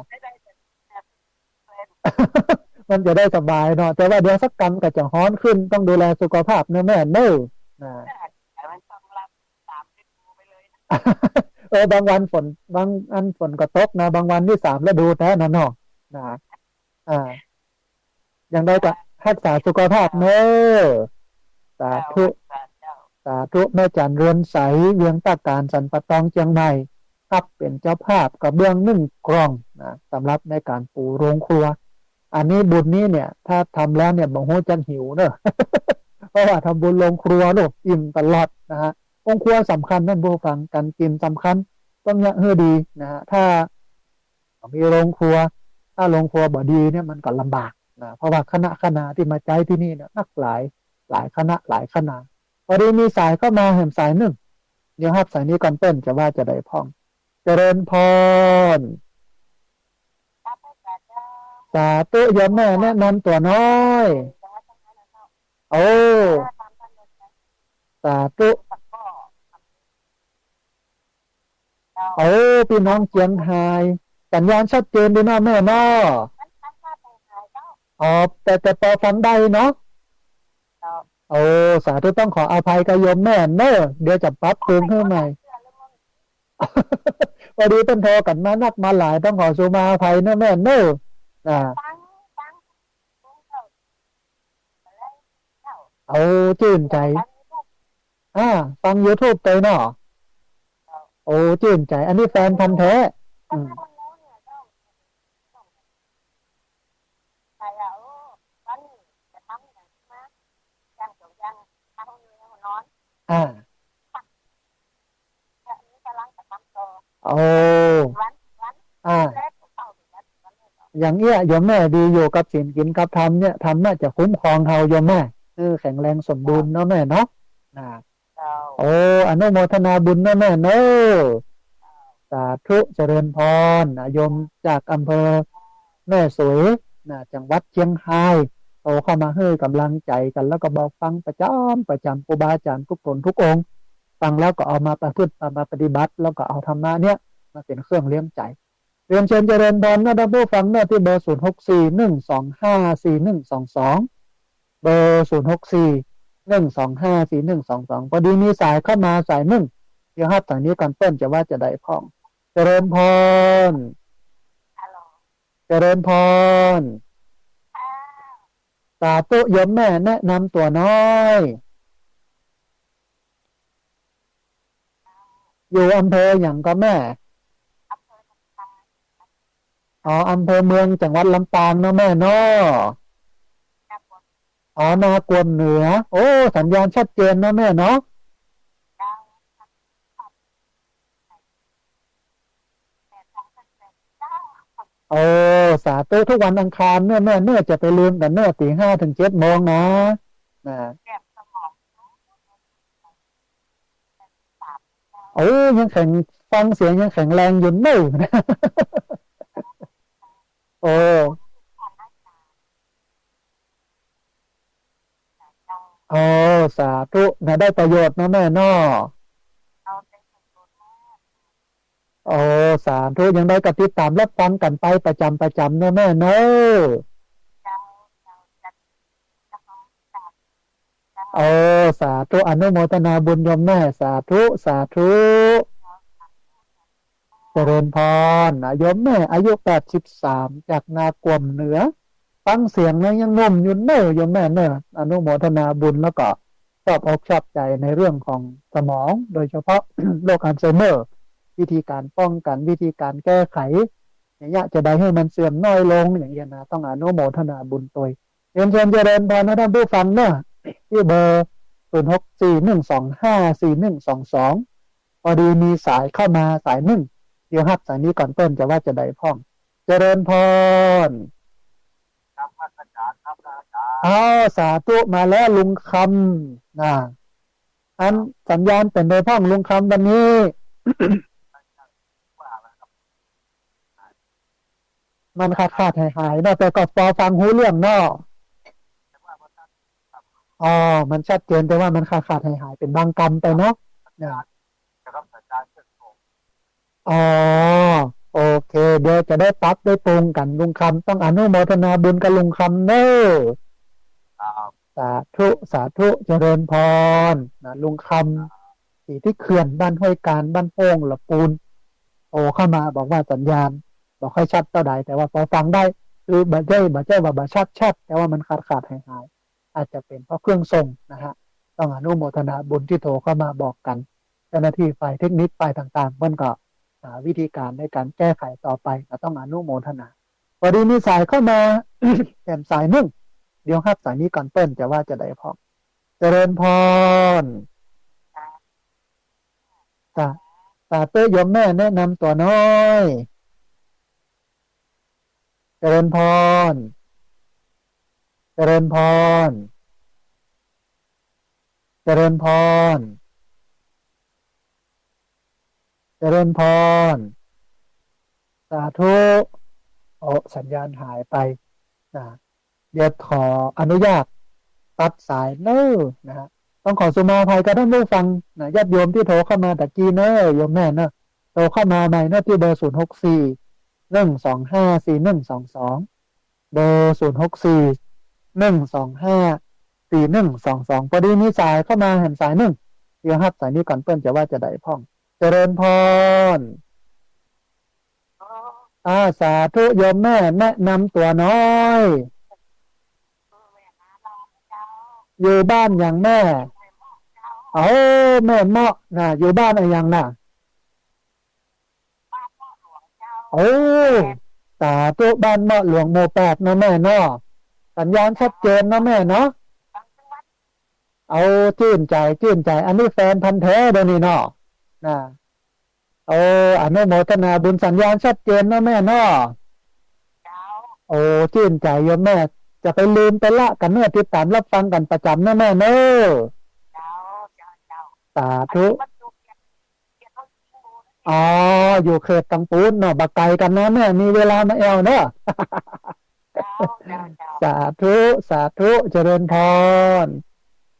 มันจะได้สบายเนาะแต่ว่าเดี๋ยวสักกรรมก็จะฮ้อนขึ้นต้องดูแลสุขภาพนะแม่เนอะนะบางวันฝนก็ตกนะบางวันที่3 ฤดูแท้นะเนาะนะอ่าอย่างไรก็รักษาสุขภาพเนอะสาธุ สาธุแม่จันเรือนใสเวียงตาการสันปะตองเชียงใหม่ รับเป็นเจ้าภาพกระเบื้อง1 กล่องนะสำหรับในการปูโรงครัวอันนี้บุญนี้เนี่ยถ้าทำแล้วเนี่ยบ่ฮู้จักหิวเนอะ เพราะว่าทำบุญโรงครัวลูกอิ่มตลอดนะฮะโรงครัวสำคัญท่านผู้ฟังการกินสำคัญต้องยะให้ดีนะฮะถ้ามีโรงครัวถ้าโรงครัวบ่ดีเนี่ยมันก็ลำบากนะเพราะว่าคณะที่มาใจที่นี่เนี่ยนักหลายคณะหลายคณะพอดีมีสายเข้ามาแห่งสายหนึ่งเดี๋ยวครับสายนี้ก่อนเปิ้นจะว่าจะได้พ้องเจริญพรสาธุโยมแม่แนะนำตัวน้อยโอ้สาธุโอ้พี่น้องเจียงไฮ้สัญญาณชัดเจนดีเนาะแม่เนาะอ๋อแต่พอฟังได้เนาะโอ้สาธุต้องขออภัยกับโยมแม่เนอะเดี๋ยวจะปรับปรุงให้ใหม่ พอดีเป็นโทรกันมานักมาหลายต้องขอสุมาอภัยนะแม่เนอะอ่าเอาชื่นใจฟัง YouTube ไปเนาะโอ้ชื่นใจอันนี้แฟนพันธุ์แท้อืมอ่าโอ้อ่าอย่างเงี้ยโยมแม่ดีอยู่กับศีลกินกับธรรมเนี่ยธรรมน่าจะคุ้มครองเฮาโยมแม่แข็งแรงสมบูรณ์เนาะแม่เนาะอ่าโอ้อนุโมทนาบุญนะแม่เนอะสาธุเจริญพรโยมจากอำเภอแม่สวยจังหวัดเชียงรายโตเข้ามาให้กำลังใจกันแล้วก็บอกฟังประจำครูบาอาจารย์ทุกคนทุกองค์ฟังแล้วก็เอามาประพฤติมาปฏิบัติแล้วก็เอาธรรมะเนี่ยมาเป็นเครื่องเลี้ยงใจเรียนเชิญเจริญพรนะท่านผู้ฟังนะที่เบอร์0641254122เบอร์0641254122พอดีมีสายเข้ามาสายหนึ่งเดี๋ยวครับสายนี้ก่อนเปิ้นจะว่าจะได้พ้องเจริญพรเจริญพรสาธุโยมแม่แนะนำตัวน้อยอยู่อำเภออย่างก็แม่อ๋ออำเภอเมืองจังหวัดลำปางเนาะแม่เนาะอ๋อนากวนเหนือโอ้สัญญาณชัดเจนนะแม่เนาะโอ้สาธุทุกวันอังคารเนี่ยแม่เนื่อจะไปลืมกันเนื่อตี 5 ถึง 7 โมงนะโอ้ยังแข็งฟังเสียงยังแข็งแรงอยู่เนอะโอ้โอ้สาธุนะได้ประโยชน์นะแม่เนาะโอ้สาธุยังได้กระติดตามรับฟังกันไปประจำนะแม่เนอะโอ้สาธุอนุโมทนาบุญโยมแม่สาธุเจริญพรโยมแม่อายุ83จากนากวมเหนือฟังเสียงแล้วยังหนุ่มอยู่เนอะโยมแม่เนอะอนุโมทนาบุญแล้วก็ชอบอกชอบใจในเรื่องของสมองโดยเฉพาะ โรคอัลไซเมอร์วิธีการป้องกันวิธีการแก้ไขอย่างเงี้ยจะได้ให้มันเสื่อมน้อยลงอย่างเงี้ยนะต้องอนุโมทนาบุญตัวเรียนเชิญเจริญพรนะท่านผู้ฟังเนอะที่เบอร์0641254122พอดีมีสายเข้ามาสายหนึ่งเดี๋ยวครับสายนี้ก่อนเต้นจะว่าจะได้พ้องเจริญพรอ้าวสาธุมาแล้วลุงคำอันสัญญาณเป็นโดยพ้องลุงคำวันนี้ มันขาดหายเนาะแต่ก็พอฟังหูเรื่องเนาะอ๋อมันชัดเจนแต่ว่ามันขาดหายเป็นบางกรรมไปเนาะนะอ๋อโอเคเดี๋ยวจะได้ปรับได้ปรุงกันลุงคำต้องอนุโมทนาบุญกับลุงคำเนอะสาธุเจริญพรลุงคำที่เขื่อนบ้านห้วยการบ้านโป่งละปูนโทรเข้ามาบอกว่าสัญญาณบอกให้ชัดเท่าใดแต่ว่าพอฟังได้คือบ่ใช่ว่าบ่ชัดแต่ว่ามันขาดหายอาจจะเป็นเพราะเครื่องส่งนะฮะต้องอนุโมทนาบุญที่โทรเข้ามาบอกกันเจ้าหน้าที่ฝ่ายเทคนิคฝ่ายต่างๆเพิ่นก็ าวิธีการในการแก้ไขต่อไปก็ต้องอนุโมทนาพอดีมีสายเข้ามา แถมสายหนึ่งเดี๋ยวครับสายนี้ก่อนเปิ้ลจะว่าจะได้พอเจริญพรสาสาเต้ยมแม่แนะนำตัวน้อยเจริญพรเจริญพรเจริญพรเจริญพรสาธุโอ้สัญญาณหายไปนะเดี๋ยวขออนุญาตตัดสายเนอนะฮะต้องขอสุมาภัยกับท่านผู้ฟังนะญาติโยมที่โทรเข้ามาตะกี้เนอโยมแม่เนอะโทรเข้ามาใหม่เนอะที่เบอร์064 125 4122เบอร์064 125 4122พอดีมีสายเข้ามาแห่งสายหนึ่งเดี๋ยวครับสายนี้ก่อนเปิ้ลจะว่าจะได้พ่องเจริญพรสาธุโยมแม่แนะนำตัวน้อยอยู่บ้านอย่างแม่เอาแม่เมาะนะอยู่บ้านอะไรอย่างน่ะโอ้สาธุบ้านเมาะหลวงโมแปดนะแม่เนาะสัญญาณชัดเจนนะแม่เนาะเอาชื่นใจชื่นใจอันนี้แฟนพันธุ์แท้เดี๋ยวนี้เนาะนะโอ้อนุโมทนาบุญสัญญาณชัดเจนนะแม่เนาะโอ้ชื่นใจโยมแม่จะไปลืมไปละกันเนื้อติดตามรับฟังกันประจำนะแม่เนอะสาธุอ๋ออยู่เขตตังปูนเนาะบักไกลกันนะแม่มีเวลามาแอลเนอะสาธุสาธุเจริญพร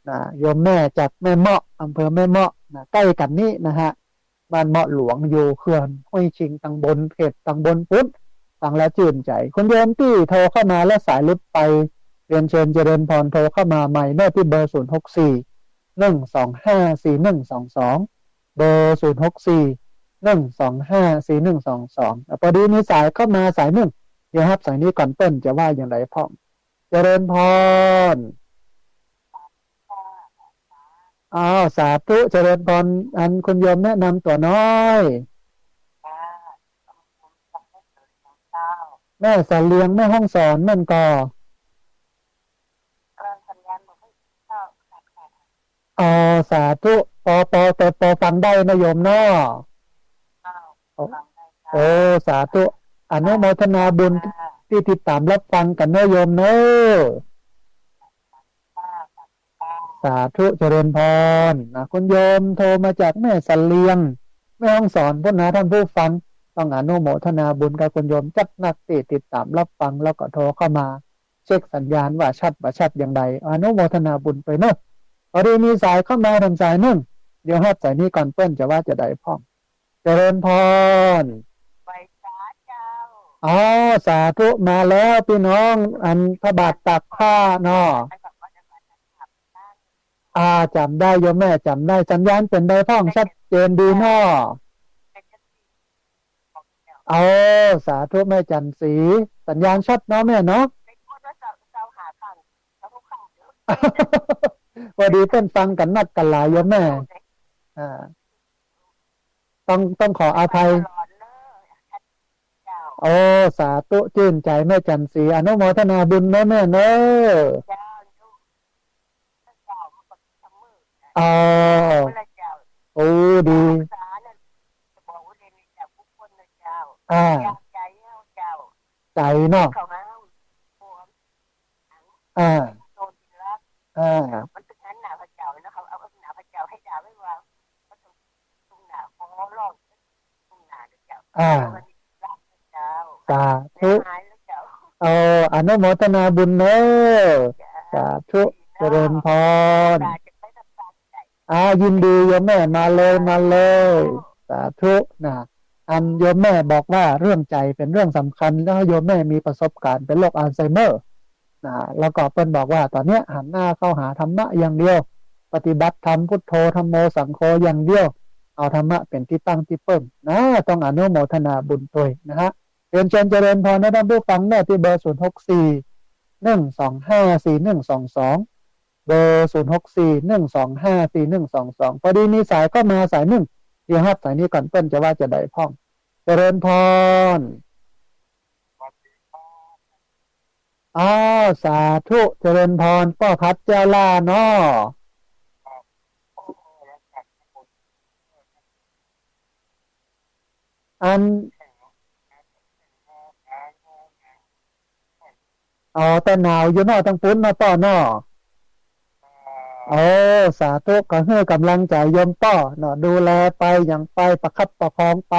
นะโยมแม่จากแม่เมาะอำเภอแม่เมาะนะใกล้กันนี่นะฮะบ้านเมาะหลวงอยู่เขื่อนห้วยชิงตังบนเขตตังบนปุ๊บฟังแล้วชื่นใจคุณโยมที่โทรเข้ามาและสายลุดไปเรียนเชิญเจริญพรโทรเข้ามาใหม่เนอะที่เบอร์064 125 4122เบอร์064 125 4122พอดีมีสายเข้ามาสายหนึ่งเดี๋ยวครับสายนี้ก่อนเปิ้ลจะว่าอย่างไรพ่อเจริญพรสาธุเจริญพรอันคุณโยมแนะนำตัวน้อยแม่สาเลียงแม่ห้องสอนแม่นกอสาธุปอฟังได้นะโยมเนาะโอ้สาธุอนุโมทนาบุญที่ติดตามรับฟังกันนะโยมเนอะสาธุเจริญพรนะคุณโยมโทรมาจากแม่สาเลียงแม่ห้องสอนพุทธนะท่านผู้ฟังต้องอนุโมทนาบุญกับคุณโยมจักนักติดตามรับฟังแล้วก็โทรเข้ามาเช็คสัญญาณว่าชัดบ่ชัดอย่างไรอนุโมทนาบุญไปเนอะพอดีมีสายเข้ามาทางสายนึ่งเดี๋ยวฮัดสายนี้ก่อนเปิ้ลจะว่าจะได้พ่องเจริญพรสาธุมาแล้วพี่น้องอันพระบาทตักข้าเนาะจำได้โยมแม่จำได้สัญญาณเป็นได้พ่องชัดเจนดีเนาะสาธุแม่จันสีสัญญาณชัดเนาะแม่เนาะพอดีเพิ่นฟังกันนัดกันหลายโยมแม่ต้องขออภัยสาธุชื่นใจแม่จันสีอนุโมทนาบุญนะแม่เนอะโอ้ดีใจเนาะสาธุอนุโมทนาบุญเนอะสาธุเจริญพรยินดีโยมแม่มาเลยสาธุนะอันโยมแม่บอกว่าเรื่องใจเป็นเรื่องสำคัญแล้วโยมแม่มีประสบการณ์เป็นโรคอัลไซเมอร์แล้วก็เปิ้ลบอกว่าตอนนี้หันหน้าเข้าหาธรรมะอย่างเดียวปฏิบัติธรรมพุทโธธัมโมสังโฆอย่างเดียวเอาธรรมะเป็นที่ตั้งที่เปิ้ลนะต้องอนุโมทนาบุญด้วยนะฮะเรียนเชิญเจริญพรนะท่านผู้ฟังเนี่ยที่เบอร์064 125 4122เบอร์064 125 4122พอดีมีสายก็มาสายหนึ่งเดี๋ยวครับสายนี้ก่อนเปิ้ลจะว่าจะได้พ่อง เจริญพรอ๋อสาธุเจริญพรป้อพัดเจ้าล่าน้ออันอ๋อแต่หนาวอยู่นอตั้งปุ้นมาป้อนอโอ้สาธุก็ให้กำลังใจโยมป้อเนาะดูแลไปอย่างไปประคับประคองไป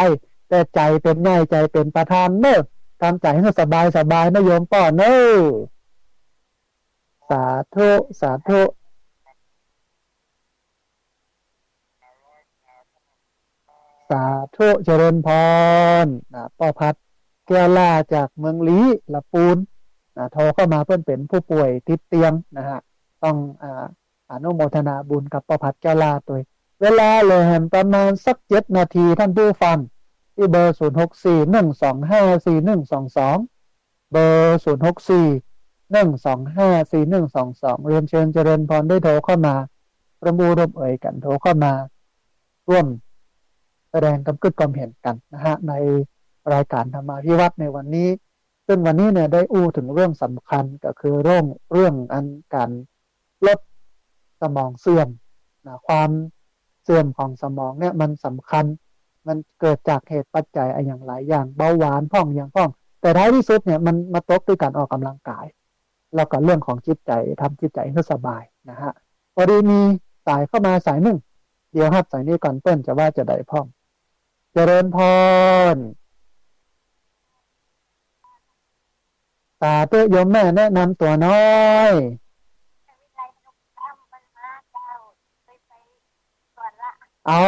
แต่ใจเป็นใหญ่ใจเป็นประธานเนอะทำใจให้สบายสบายนะโยมป้อเนอะสาธุสาธุ สาธุเจริญพรป้อพัดแก้วล่าจากเมืองลี้ละปูนโทรเข้ามาเพื่อนเป็นผู้ป่วยติดเตียงนะฮะต้องอนุโมทนาบุญกับป้อพัดแก้วล่าตัวเวลาเลยแหมประมาณสัก7 นาทีท่านผู้ฟังที่เบอร์0641254122เบอร์0641254122เรียนเชิญเจริญพรได้โทรเข้ามาประมูรบเอ่ยกันโทรเข้ามาร่วม แสดงความคิดความเห็นกันนะฮะในรายการธรรมาภิวัตน์ในวันนี้ซึ่งวันนี้เนี่ยได้อู้ถึงเรื่องสำคัญก็คือเรื่องอันการลดสมองเสื่อมนะความเสื่อมของสมองเนี่ยมันสำคัญมันเกิดจากเหตุปัจจัยอย่างหลายอย่างเบาหวานพ่องอย่างพ่องแต่ท้ายที่สุดเนี่ยมันมาตกด้วยการออกกำลังกายแล้วก็เรื่องของจิตใจทำจิตใจให้สบายนะฮะพอดีมีสายเข้ามาสายหนึ่งเดี๋ยวครับสายนี้ก่อนเปิ้ลจะว่าจะได้พ่อง เจริญพรสาธุโยมแม่แนะนำตัวน้อยเอา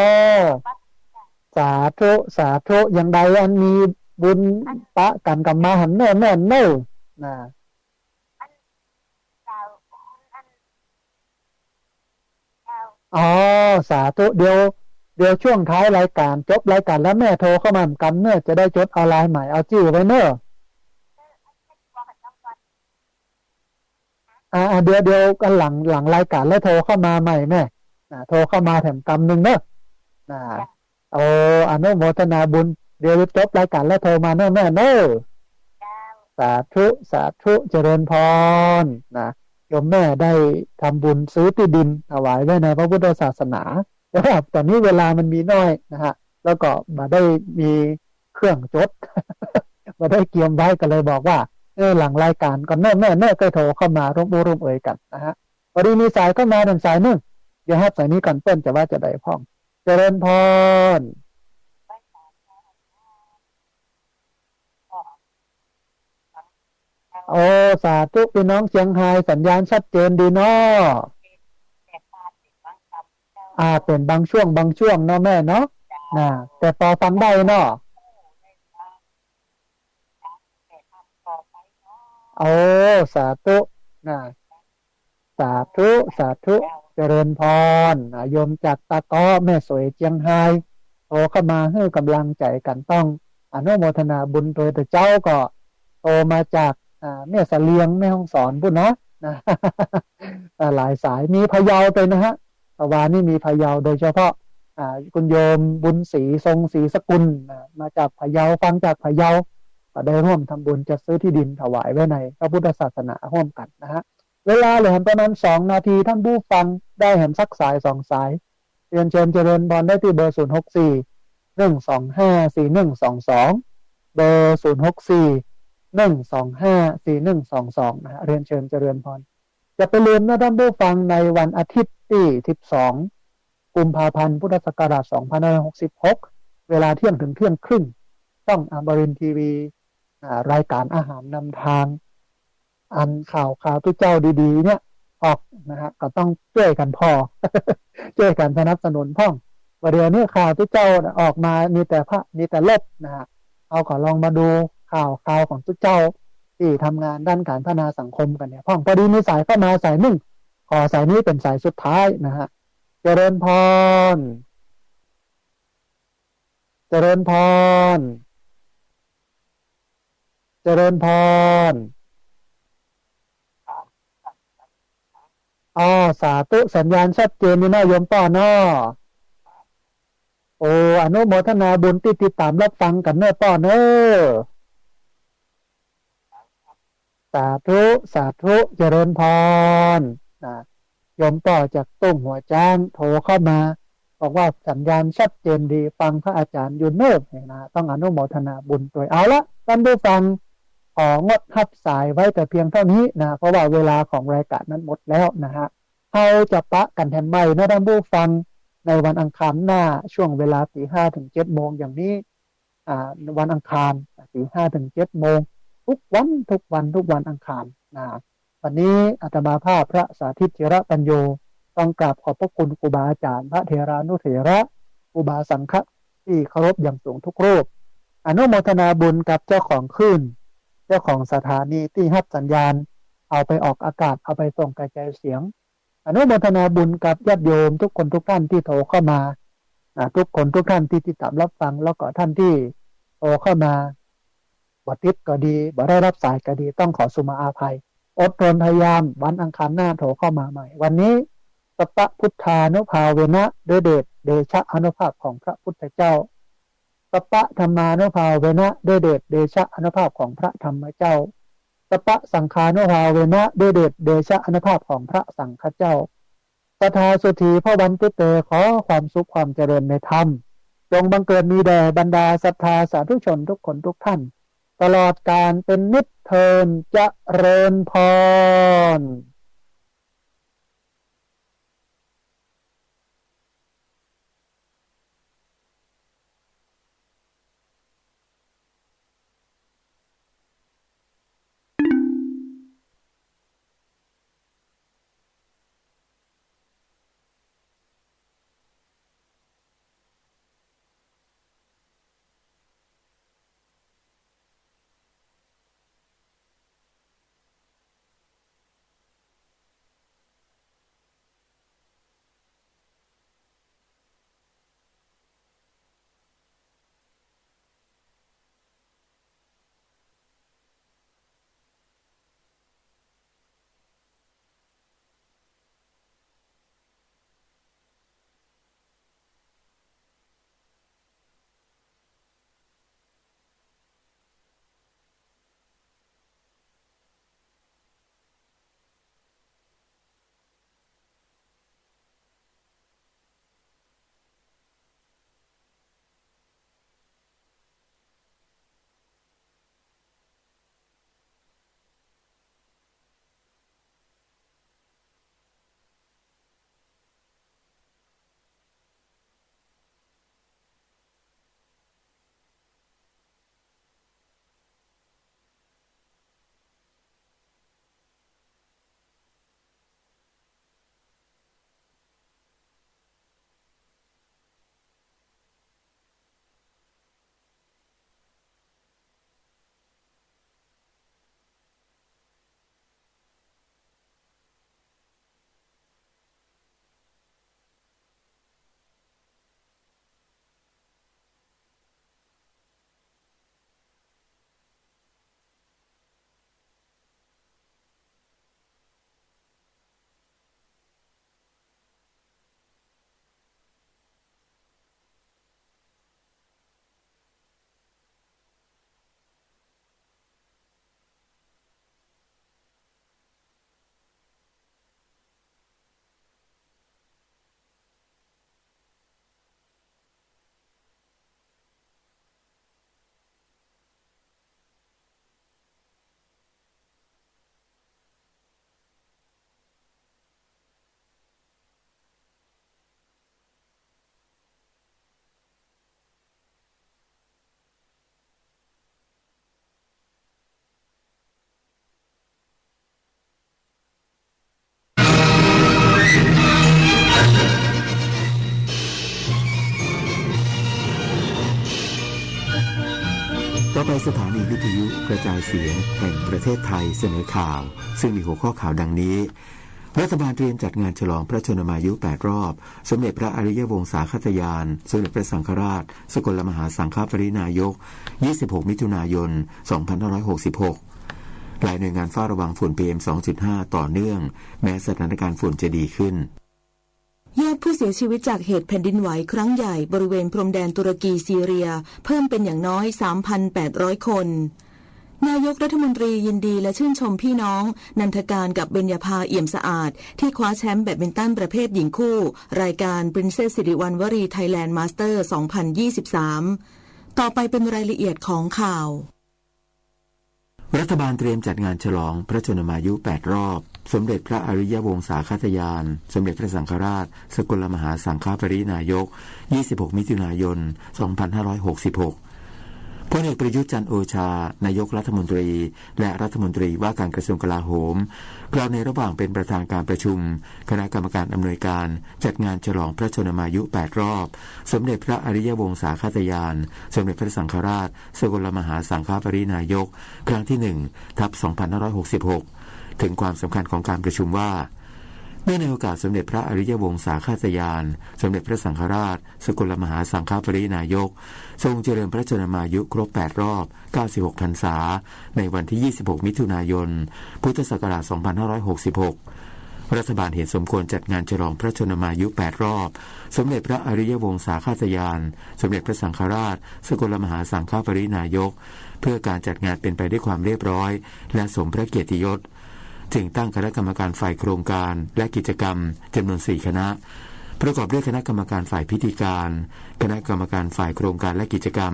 สาธุสาธุอย่างใดอันมีบุญปะกันกับมาหันเน่แม่เน่นะอ๋อสาธุเดี๋ยวช่วงท้ายรายการจบรายการแล้วแม่โทรเข้ามาเหมือนกันเนอะจะได้จดเอาไลน์ใหม่เอาชื่อไว้เนอะเดี๋ยวกันหลังรายการแล้วโทรเข้ามาใหม่แม่โทรเข้ามาแถมกำหนึ่งเนอะนะโอ้อนุโมทนาบุญเดี๋ยวจบรายการแล้วโทรมาเนอะแม่เนอะ สาธุสาธุเจริญพรนะโยมแม่ได้ทำบุญซื้อที่ดินถวายไว้ในพระพุทธศาสนานะครับตอนนี้เวลามันมีน้อยนะฮะแล้วก็มาได้มีเครื่องจดมาได้เกียมไว้ก็เลยบอกว่าหลังรายการก่อนแม่ก็โทรเข้ามาร่วมเอ่ยกันนะฮะพอดีมีสายเข้ามาหนึ่งสายหนึ่งเดี๋ยวครับสายนี้ก่อนเปิ้ลจะว่าจะได้พ้องเจริญพรโอ้สาธุพี่น้องเชียงไฮ้สัญญาณชัดเจนดีเนาะ เป็นบางช่วงเนาะแม่เนาะนะแต่พอฟังได้เนาะโอ้สาธุนะสาธุสาธุเจริญพรโยมจากตะก้อแม่สวยเจียงไฮ้โทรเข้ามาให้กำลังใจกันต้องอนุโมทนาบุญโดยแต่เจ้าก็โทรมาจากแม่เสลียงแม่ฮ่องสอนพุ่นเนาะนะหลายสายมีพะเยาไปนะฮะตะวันนี่มีพะเยาโดยเฉพาะคุณโยมบุญศรีทรงศรีสกุลมาจากพะเยาฟังจากพะเยาก็ได้ร่วมทำบุญจะซื้อที่ดินถวายไว้ในพระพุทธศาสนาร่วมกันนะฮะเวลาเหลือประมาณ2 นาทีท่านผู้ฟังได้เห็นสักสาย2 สายเรียนเชิญเจริญพรได้ที่เบอร์0641254122เบอร์0641254122นะฮะเรียนเชิญเจริญพรจะไปลืมนะท่านผู้ฟังในวันอาทิตย์ที่12กุมภาพันธ์พุทธศักราช2566เวลาเที่ยงถึงเที่ยงครึ่งช่องอมรินทร์ทีวีรายการอาหารนำทางอันข่าวทุกเจ้าดีๆเนี่ยออกนะฮะก็ต้องช่วยกันพอ ช่วยกันสนับสนุนพ่องประเดี๋ยวนี้ข่าวทุกเจ้าออกมามีแต่ลบนะฮะเอาก็ลองมาดูข่าวของทุกเจ้าที่ทำงานด้านการพัฒนาสังคมกันเนี่ยพ่องพอดีมีสายเข้ามาสายหนึ่งขอสายนี้เป็นสายสุดท้ายนะฮะเจริญพรเจริญพรเจริญพรอ๋อสาธุสัญญาณชัดเจนนี่นะโยมป้อเนาะ โอ้อนุโมทนาบุญที่ติดตามรับฟังกันเนอป้อเนอสาธุสาธุเจริญพรนะโยมต่อจากตุ้งหัวจ้างโทรเข้ามาบอกว่าสัญญาณชัดเจนดีฟังพระอาจารย์อยู่เนิบเนี่ยนะต้องอนุโมทนาบุญด้วยเอาละท่านผู้ฟังของดทับสายไว้แต่เพียงเท่านี้นะเพราะว่าเวลาของรายการนั้นหมดแล้วนะฮะเราจะปะกันแทนใหม่นะท่านผู้ฟังในวันอังคารหน้าช่วงเวลาตี 5 ถึง 7 โมงอย่างนี้วันอังคารตี 5 ถึง 7 โมงทุกวันอังคารนะวันนี้อาตมาภาพพระสาธิตเจระปัญโยต้องกราบขอบพระคุณครูบาอาจารย์พระเถรานุเถระครูบาสังฆะที่เคารพอย่างสูงทุกรูปอนุโมทนาบุญกับเจ้าของคลื่นเจ้าของสถานีที่รับสัญญาณเอาไปออกอากาศเอาไปส่งกระจายเสียงอนุโมทนาบุญกับญาติโยมทุกคนทุกท่านที่โทรเข้ามาทุกคนทุกท่านที่ติดตามรับฟังแล้วก็ท่านที่โทรเข้ามาบ่ติดก็ดีบ่ได้รับสายก็ดีต้องขอสุมาอาภัยอดทนพยายามวันอังคารหน้าโทรเข้ามาใหม่วันนี้สัพพพุทธานุภาเวนะด้วยเดชะอนุภาพของพระพุทธเจ้าสัพพธรรมานุภาเวนะด้วยเดชะอนุภาพของพระธรรมเจ้าสัพพสังฆานุภาเวนะด้วยเดชะอนุภาพของพระสังฆเจ้าสัทธาสุธีพระวันตุเตขอความสุขความเจริญในธรรมจงบังเกิดมีแด่บรรดาศรัทธาสาธุชนทุกคนทุกท่านตลอดการเป็นนิจเทินเจริญพรต่อไปสถานีวิทยุกระจายเสียงแห่งประเทศไทยเสนอข่าวซึ่งมีหัวข้อข่าวดังนี้รัฐบาลเตรียมจัดงานฉลองพระชนมายุ8รอบสมเด็จพระอริยวงศาคตยานสมเด็จพระสังฆราชสกลมหาสังฆปรินายก26มิถุนายน2566หลายหน่วยงานเฝ้าระวังฝุ่น PM 2.5 ต่อเนื่องแม้สถานการณ์ฝุ่นจะดีขึ้น ยอดผู้เสียชีวิตจากเหตุแผ่นดินไหวครั้งใหญ่บริเวณพรมแดนตุรกีซีเรียเพิ่มเป็นอย่างน้อย 3,800 คนนายกรัฐมนตรียินดีและชื่นชมพี่น้องนันทการกับเบญญาภาเอี่ยมสะอาดที่คว้าแชมป์แบดมินตันประเภทหญิงคู่รายการ Princess สิริวัณวรีไทยแลนด์มาสเตอร์ 2023 ต่อไปเป็นรายละเอียดของข่าวรัฐบาลเตรียมจัดงานฉลองพระชนมายุ 8 รอบสมเด็จพระอริยวงศาคตยานสมเด็จพระสังฆราชสกลมหาสังฆปรินายก 26 มิถุนายน 2566พลเอกประยุทธ์จันทร์โอชานายกรัฐมนตรีและรัฐมนตรีว่าการกระทรวงกลาโหมกล่าวในระหว่างเป็นประธานการประชุมคณะกรรมการอำนวยการจัดงานฉลองพระชนมายุ 8 รอบสมเด็จพระอริยวงศาคตยานสมเด็จพระสังฆราชสกลมหาสังฆปรินายกครั้งที่ 1/2566 ถึงความสำคัญของการประชุมว่าเนื่องในโอกาสสมเด็จพระอริยวงศาคตยานสมเด็จพระสังฆราชสกลมหาสังฆปรินายกทรงเจริญพระชนมายุครบ 8 รอบ 96 พรรษาในวันที่ 26 มิถุนายน พุทธศักราช 2566 รัฐบาลเห็นสมควรจัดงานฉลองพระชนมายุ 8 รอบสมเด็จพระอริยวงศาคตยานสมเด็จพระสังฆราชสกลมหาสังฆปรินายกเพื่อการจัดงานเป็นไปด้วยความเรียบร้อยและสมพระเกียรติยศจึงตั้งคณะกรรมการฝ่ายโครงการและกิจกรรมจำนวน 4 คณะประกอบด้วยคณะกรรมการฝ่ายพิธีการคณะกรรมการฝ่ายโครงการและกิจกรรม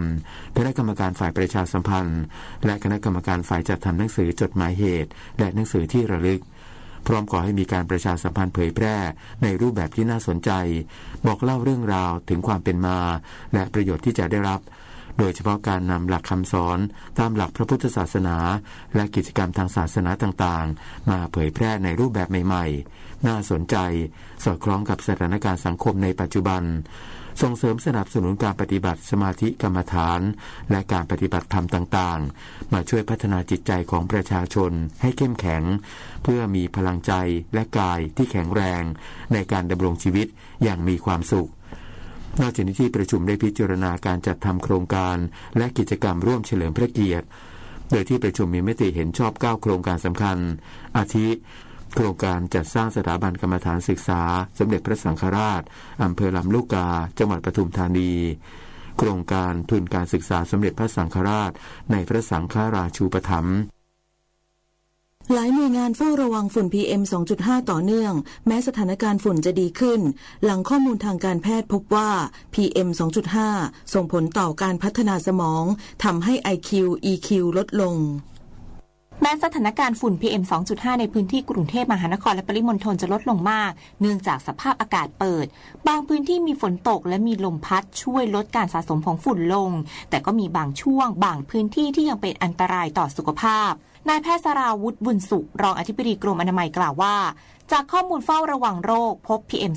คณะกรรมการฝ่ายประชาสัมพันธ์และคณะกรรมการฝ่ายจัดทำหนังสือจดหมายเหตุและหนังสือที่ระลึกพร้อมขอให้มีการประชาสัมพันธ์เผยแพร่ในรูปแบบที่น่าสนใจบอกเล่าเรื่องราวถึงความเป็นมาและประโยชน์ที่จะได้รับโดยเฉพาะการนำหลักคำสอนตามหลักพระพุทธศาสนาและกิจกรรมทางศาสนาต่างๆมาเผยแพร่ในรูปแบบใหม่ๆน่าสนใจสอดคล้องกับสถานการณ์สังคมในปัจจุบันส่งเสริมสนับสนุนการปฏิบัติสมาธิกรรมฐานและการปฏิบัติธรรมต่างๆมาช่วยพัฒนาจิตใจของประชาชนให้เข้มแข็งเพื่อมีพลังใจและกายที่แข็งแรงในการดำรงชีวิตอย่างมีความสุขนอกจากนี้ที่ประชุมได้พิจารณาการจัดทำโครงการและกิจกรรมร่วมเฉลิมพระเกียรติโดยที่ประชุมมีมติเห็นชอบ9โครงการสำคัญอาทิโครงการจัดสร้างสถาบันกรรมฐานศึกษาสมเด็จพระสังฆราชอำเภอลำลูกกาจังหวัดปทุมธานีโครงการทุนการศึกษาสมเด็จพระสังฆราชในพระสังฆราชูปถัมภ์หลายหน่วยงานเฝ้าระวังฝุ่น PM 2.5 ต่อเนื่องแม้สถานการณ์ฝุ่นจะดีขึ้นหลังข้อมูลทางการแพทย์พบว่า PM 2.5 ส่งผลต่อการพัฒนาสมองทำให้ IQ EQ ลดลงแม้สถานการณ์ฝุ่น PM 2.5 ในพื้นที่กรุงเทพมหานครและปริมณฑลจะลดลงมากเนื่องจากสภาพอากาศเปิดบางพื้นที่มีฝนตกและมีลมพัดช่วยลดการสะสมของฝุ่นลงแต่ก็มีบางช่วงบางพื้นที่ที่ยังเป็นอันตรายต่อสุขภาพนายแพทย์สราวุฒิบุญสุขรองอธิบดีกรมอนามัยกล่าวว่าจากข้อมูลเฝ้าระวังโรคพบ PM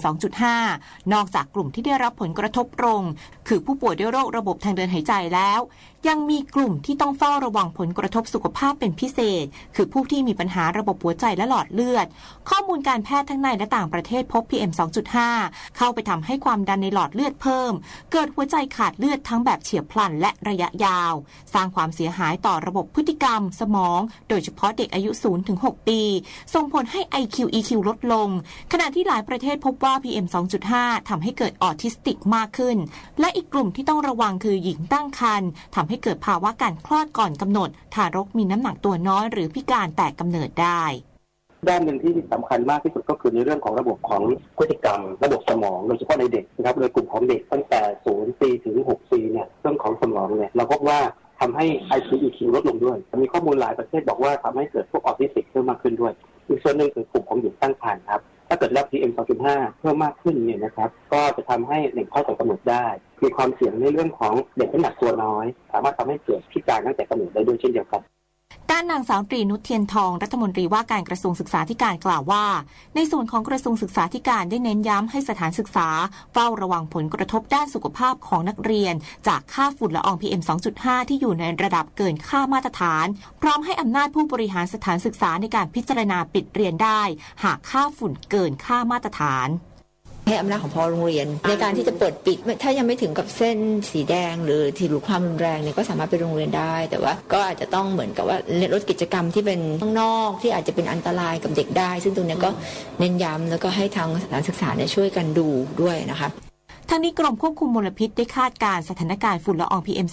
2.5 นอกจากกลุ่มที่ได้รับผลกระทบตรงคือผู้ป่วยด้วยโรคระบบทางเดินหายใจแล้วยังมีกลุ่มที่ต้องเฝ้าระวังผลกระทบสุขภาพเป็นพิเศษคือผู้ที่มีปัญหาระบบหัวใจและหลอดเลือดข้อมูลการแพทย์ทั้งในและต่างประเทศพบ PM 2.5 เข้าไปทำให้ความดันในหลอดเลือดเพิ่มเกิดหัวใจขาดเลือดทั้งแบบเฉียบพลันและระยะยาวสร้างความเสียหายต่อระบบพฤติกรรมสมองโดยเฉพาะเด็กอายุ 0-6 ปีส่งผลให้ IQ EQ ลดลงขณะที่หลายประเทศพบว่า PM 2.5 ทำให้เกิดออทิสติกมากขึ้นและอีกกลุ่มที่ต้องระวังคือหญิงตั้งครรภ์ทำให้เกิดภาวะการคลอดก่อนกำหนดทารกมีน้ำหนักตัวน้อยหรือพิการแต่กำเนิดได้ด้านหนึ่งที่สำคัญมากที่สุดก็คือในเรื่องของระบบของพฤติกรรมระบบสมองโดยเฉพาะในเด็กนะครับโดยกลุ่มของเด็กตั้งแต่0 ปีถึง6 ปีเนี่ยเรื่องของสมองเนี่ยเราพบว่าทำให้ IQ EQ ลดลงด้วยมีข้อมูลหลายประเทศบอกว่าทำให้เกิดพวกออทิสติกเพิ่มมากขึ้นด้วยอีกส่วนหนึ่งคือกลุ่มของหญิงตั้งครรภ์ครับถ้าเกิดรับ PM 2.5 เพิ่มมากขึ้นเนี่ยนะครับก็จะทำให้เด็กคลอดก่อนกำหนดได้มีความเสี่ยงในเรื่องของเด็กน้ำหนักตัวน้อยสามารถทำให้เกิดพิการตั้งแต่กำเนิดได้ด้วยเช่นเดียวกันด้านนางสาวตรีนุชเทียนทองรัฐมนตรีว่าการกระทรวงศึกษาธิการกล่าวว่าในส่วนของกระทรวงศึกษาธิการได้เน้นย้ำให้สถานศึกษาเฝ้าระวังผลกระทบด้านสุขภาพของนักเรียนจากค่าฝุ่นละออง PM 2.5 ที่อยู่ในระดับเกินค่ามาตรฐานพร้อมให้อำนาจผู้บริหารสถานศึกษาในการพิจารณาปิดเรียนได้หากค่าฝุ่นเกินค่ามาตรฐาน ให้อำนาจของพอโรงเรียนในการที่จะเปิดปิดถ้ายังไม่ถึงกับเส้นสีแดงหรือถือความรุนแรงเนี่ยก็สามารถไปโรงเรียนได้แต่ว่าก็อาจจะต้องเหมือนกับว่าลดกิจกรรมที่เป็นข้างนอกที่อาจจะเป็นอันตรายกับเด็กได้ซึ่งตรงนี้ก็เน้นย้ำแล้วก็ให้ทางสถานศึกษาเนี่ยช่วยกันดูด้วยนะคะทางนี้กรมควบคุมมลพิษได้คาดการณ์สถานการณ์ฝุ่นละออง PM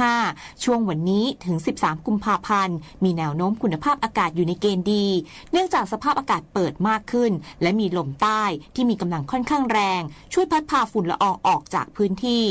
2.5 ช่วงวันนี้ถึง 13 กุมภาพันธ์มีแนวโน้มคุณภาพอากาศอยู่ในเกณฑ์ดีเนื่องจากสภาพอากาศเปิดมากขึ้นและมีลมใต้ที่มีกำลังค่อนข้างแรงช่วยพัดพาฝุ่นละอองออกจากพื้นที่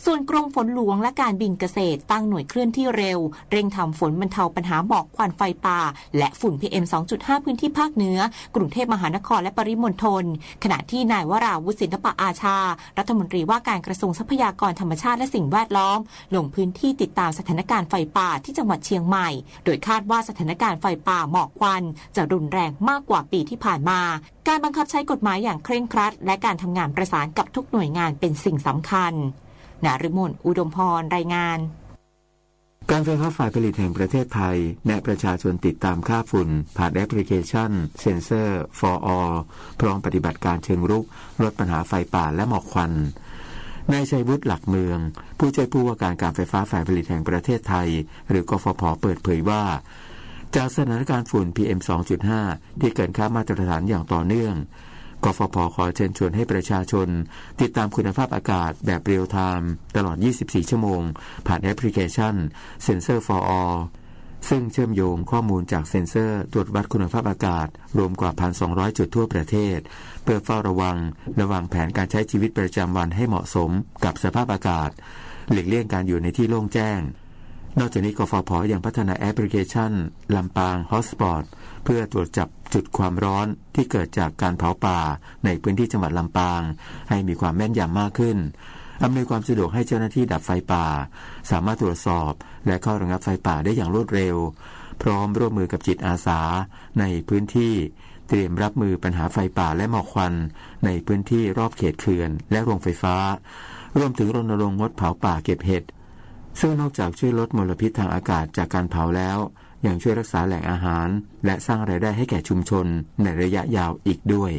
ส่วนกรมฝนหลวงและการบินเกษตรตั้งหน่วยเคลื่อนที่เร็วเร่งทำฝนบรรเทาปัญหาหมอกควันไฟป่าและฝุ่น PM 2.5 พื้นที่ภาคเหนือกรุงเทพมหานครและปริมณฑลขณะที่นายวราวุฒิศิลปอาชารัฐมนตรีว่าการกระทรวงทรัพยากรธรรมชาติและสิ่งแวดล้อมลงพื้นที่ติดตามสถานการณ์ไฟป่าที่จังหวัดเชียงใหม่โดยคาดว่าสถานการณ์ไฟป่าหมอกควันจะรุนแรงมากกว่าปีที่ผ่านมาการบังคับใช้กฎหมายอย่างเคร่งครัดและการทำงานประสานกับทุกหน่วยงานเป็นสิ่งสำคัญนฤมล อุดมพรรายงานการไฟฟ้าฝ่ายผลิตแห่งประเทศไทยแนะประชาชนติดตามค่าฝุ่นผ่านแอปพลิเคชัน Sensor for All พร้อมปฏิบัติการเชิงรุกลดปัญหาไฟป่าและหมอกควันนายชัยวุฒิหลักเมืองผู้ช่วยผู้ว่าการไฟฟ้าฝ่ายผลิตแห่งประเทศไทยหรือกฟผ.เปิดเผยว่าจากสถานการณ์ฝุ่น PM 2.5 ที่เกินค่ามาตรฐานอย่างต่อเนื่องกฟผ.ขอเชิญชวนให้ประชาชนติดตามคุณภาพอากาศแบบเรียลไทม์ตลอด 24 ชั่วโมงผ่านแอปพลิเคชัน Sensor for All ซึ่งเชื่อมโยงข้อมูลจากเซ็นเซอร์ตรวจวัดคุณภาพอากาศรวมกว่า 1,200 จุดทั่วประเทศเพื่อเฝ้าระวังแผนการใช้ชีวิตประจำวันให้เหมาะสมกับสภาพอากาศหลีกเลี่ยงการอยู่ในที่โล่งแจ้งนอกจากนี้กฟผ.ยังพัฒนาแอปพลิเคชันลำปางฮอตสปอตเพื่อตรวจจับจุดความร้อนที่เกิดจากการเผาป่าในพื้นที่จังหวัดลำปางให้มีความแม่นยำมากขึ้นอำนวยความสะดวกให้เจ้าหน้าที่ดับไฟป่าสามารถตรวจสอบและเข้าระงับไฟป่าได้อย่างรวดเร็วพร้อมร่วมมือกับจิตอาสาในพื้นที่เตรียมรับมือปัญหาไฟป่าและหมอกควันในพื้นที่รอบเขตเขื่อนและโรงไฟฟ้ารวมถึงรณรงค์งดเผาป่าเก็บเห็ดซึ่งนอกจากช่วยลดมลพิษทางอากาศจากการเผาแล้วยังช่วยรักษาแหล่งอาหารและสร้างรายได้ให้แก่ชุมชนในระยะยาวอีกด้วย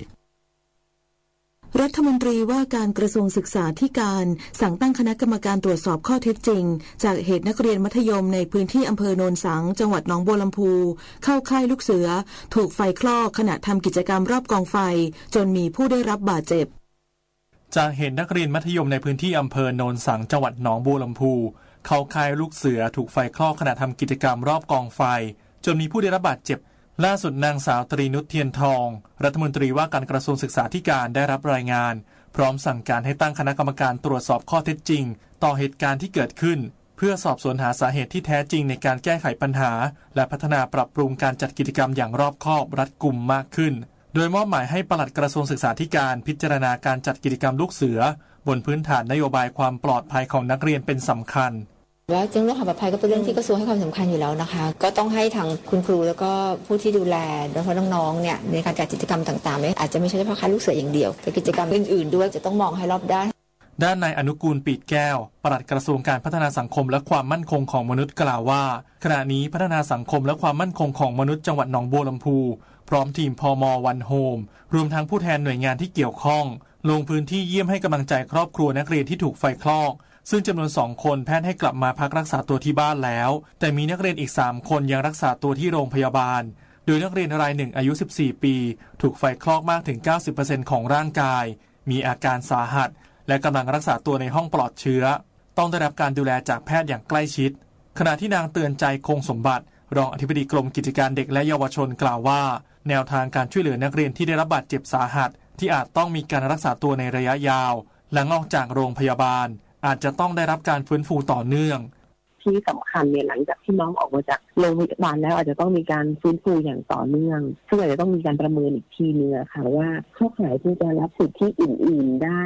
รัฐมนตรีว่าการกระทรวงศึกษาธิการสั่งตั้งคณะกรรมการตรวจสอบข้อเท็จจริงจากเหตุนักเรียนมัธยมในพื้นที่อำเภอโนนสังจังหวัดหนองบัวลำพูเข้าค่ายลูกเสือถูกไฟคลอกขณะทำกิจกรรมรอบกองไฟจนมีผู้ได้รับบาดเจ็บจากเหตุนักเรียนมัธยมในพื้นที่อำเภอโนนสังจังหวัดหนองบัวลำพูเข้าค่ายลูกเสือถูกไฟคลอกขณะทำกิจกรรมรอบกองไฟจนมีผู้ได้รับบาดเจ็บล่าสุดนางสาวตรีนุชเทียนทองรัฐมนตรีว่าการกระทรวงศึกษาธิการได้รับรายงานพร้อมสั่งการให้ตั้งคณะกรรมการตรวจสอบข้อเท็จจริงต่อเหตุการณ์ที่เกิดขึ้นเพื่อสอบสวนหาสาเหตุที่แท้จริงในการแก้ไขปัญหาและพัฒนาปรับปรุงการจัดกิจกรรมอย่างรอบคอบรัดกุมมากขึ้นโดยมอบหมายให้ปลัดกระทรวงศึกษาธิการพิจารณาการจัดกิจกรรมลูกเสือบนพื้นฐานนโยบายความปลอดภัยของนักเรียนเป็นสำคัญว่าเรื่องความปลอดภัยก็เป็นเรื่องที่กระทรวงให้ความสำคัญอยู่แล้วนะคะก็ต้องให้ทางคุณครูแล้วก็ผู้ที่ดูแลโดยเฉพาะน้องๆเนี่ยในการจัดกิจกรรมต่างๆอาจจะไม่ใช่เฉพาะค่ายลูกเสืออย่างเดียวแต่กิจกรรมอื่นๆด้วยจะต้องมองให้รอบด้านด้านนายอนุกูลปีดแก้วปลัดกระทรวงการพัฒนาสังคมและความมั่นคงของมนุษย์กล่าวว่าขณะนี้พัฒนาสังคมและความมั่นคงของมนุษย์จังหวัดหนองบัวลำพูพร้อมทีมพม.วันโฮมรวมทั้งผู้แทนหน่วยงานที่เกี่ยวข้องลงพื้นที่เยี่ยมให้กำลังใจครอบครัวนักเรียนที่ถูกไฟคลอกซึ่งจำนวน2 คนแพทย์ให้กลับมาพักรักษาตัวที่บ้านแล้วแต่มีนักเรียนอีก3 คนยังรักษาตัวที่โรงพยาบาลโดยนักเรียนรายหนึ่งอายุ 14 ปีถูกไฟคลอกมากถึง 90% ของร่างกายมีอาการสาหัสและกำลังรักษาตัวในห้องปลอดเชื้อต้องได้รับการดูแลจากแพทย์อย่างใกล้ชิดขณะที่นางเตือนใจคงสมบัติรองอธิบดีกรมกิจการเด็กและเยาวชนกล่าวว่าแนวทางการช่วยเหลือนักเรียนที่ได้รับบาดเจ็บสาหัสที่อาจต้องมีการรักษาตัวในระยะยาวหลังออกจากโรงพยาบาลอาจจะต้องได้รับการฟื้นฟูต่อเนื่องที่สำคัญเนี่ยหลังจากที่น้องออกมาจากโรงพยาบาลแล้วอาจจะต้องมีการฟื้นฟูอย่างต่อเนื่องซึ่งอาจจะต้องมีการประเมินอีกทีนึงค่ะว่าเข้าข่ายที่จะรับสิทธิอื่นๆได้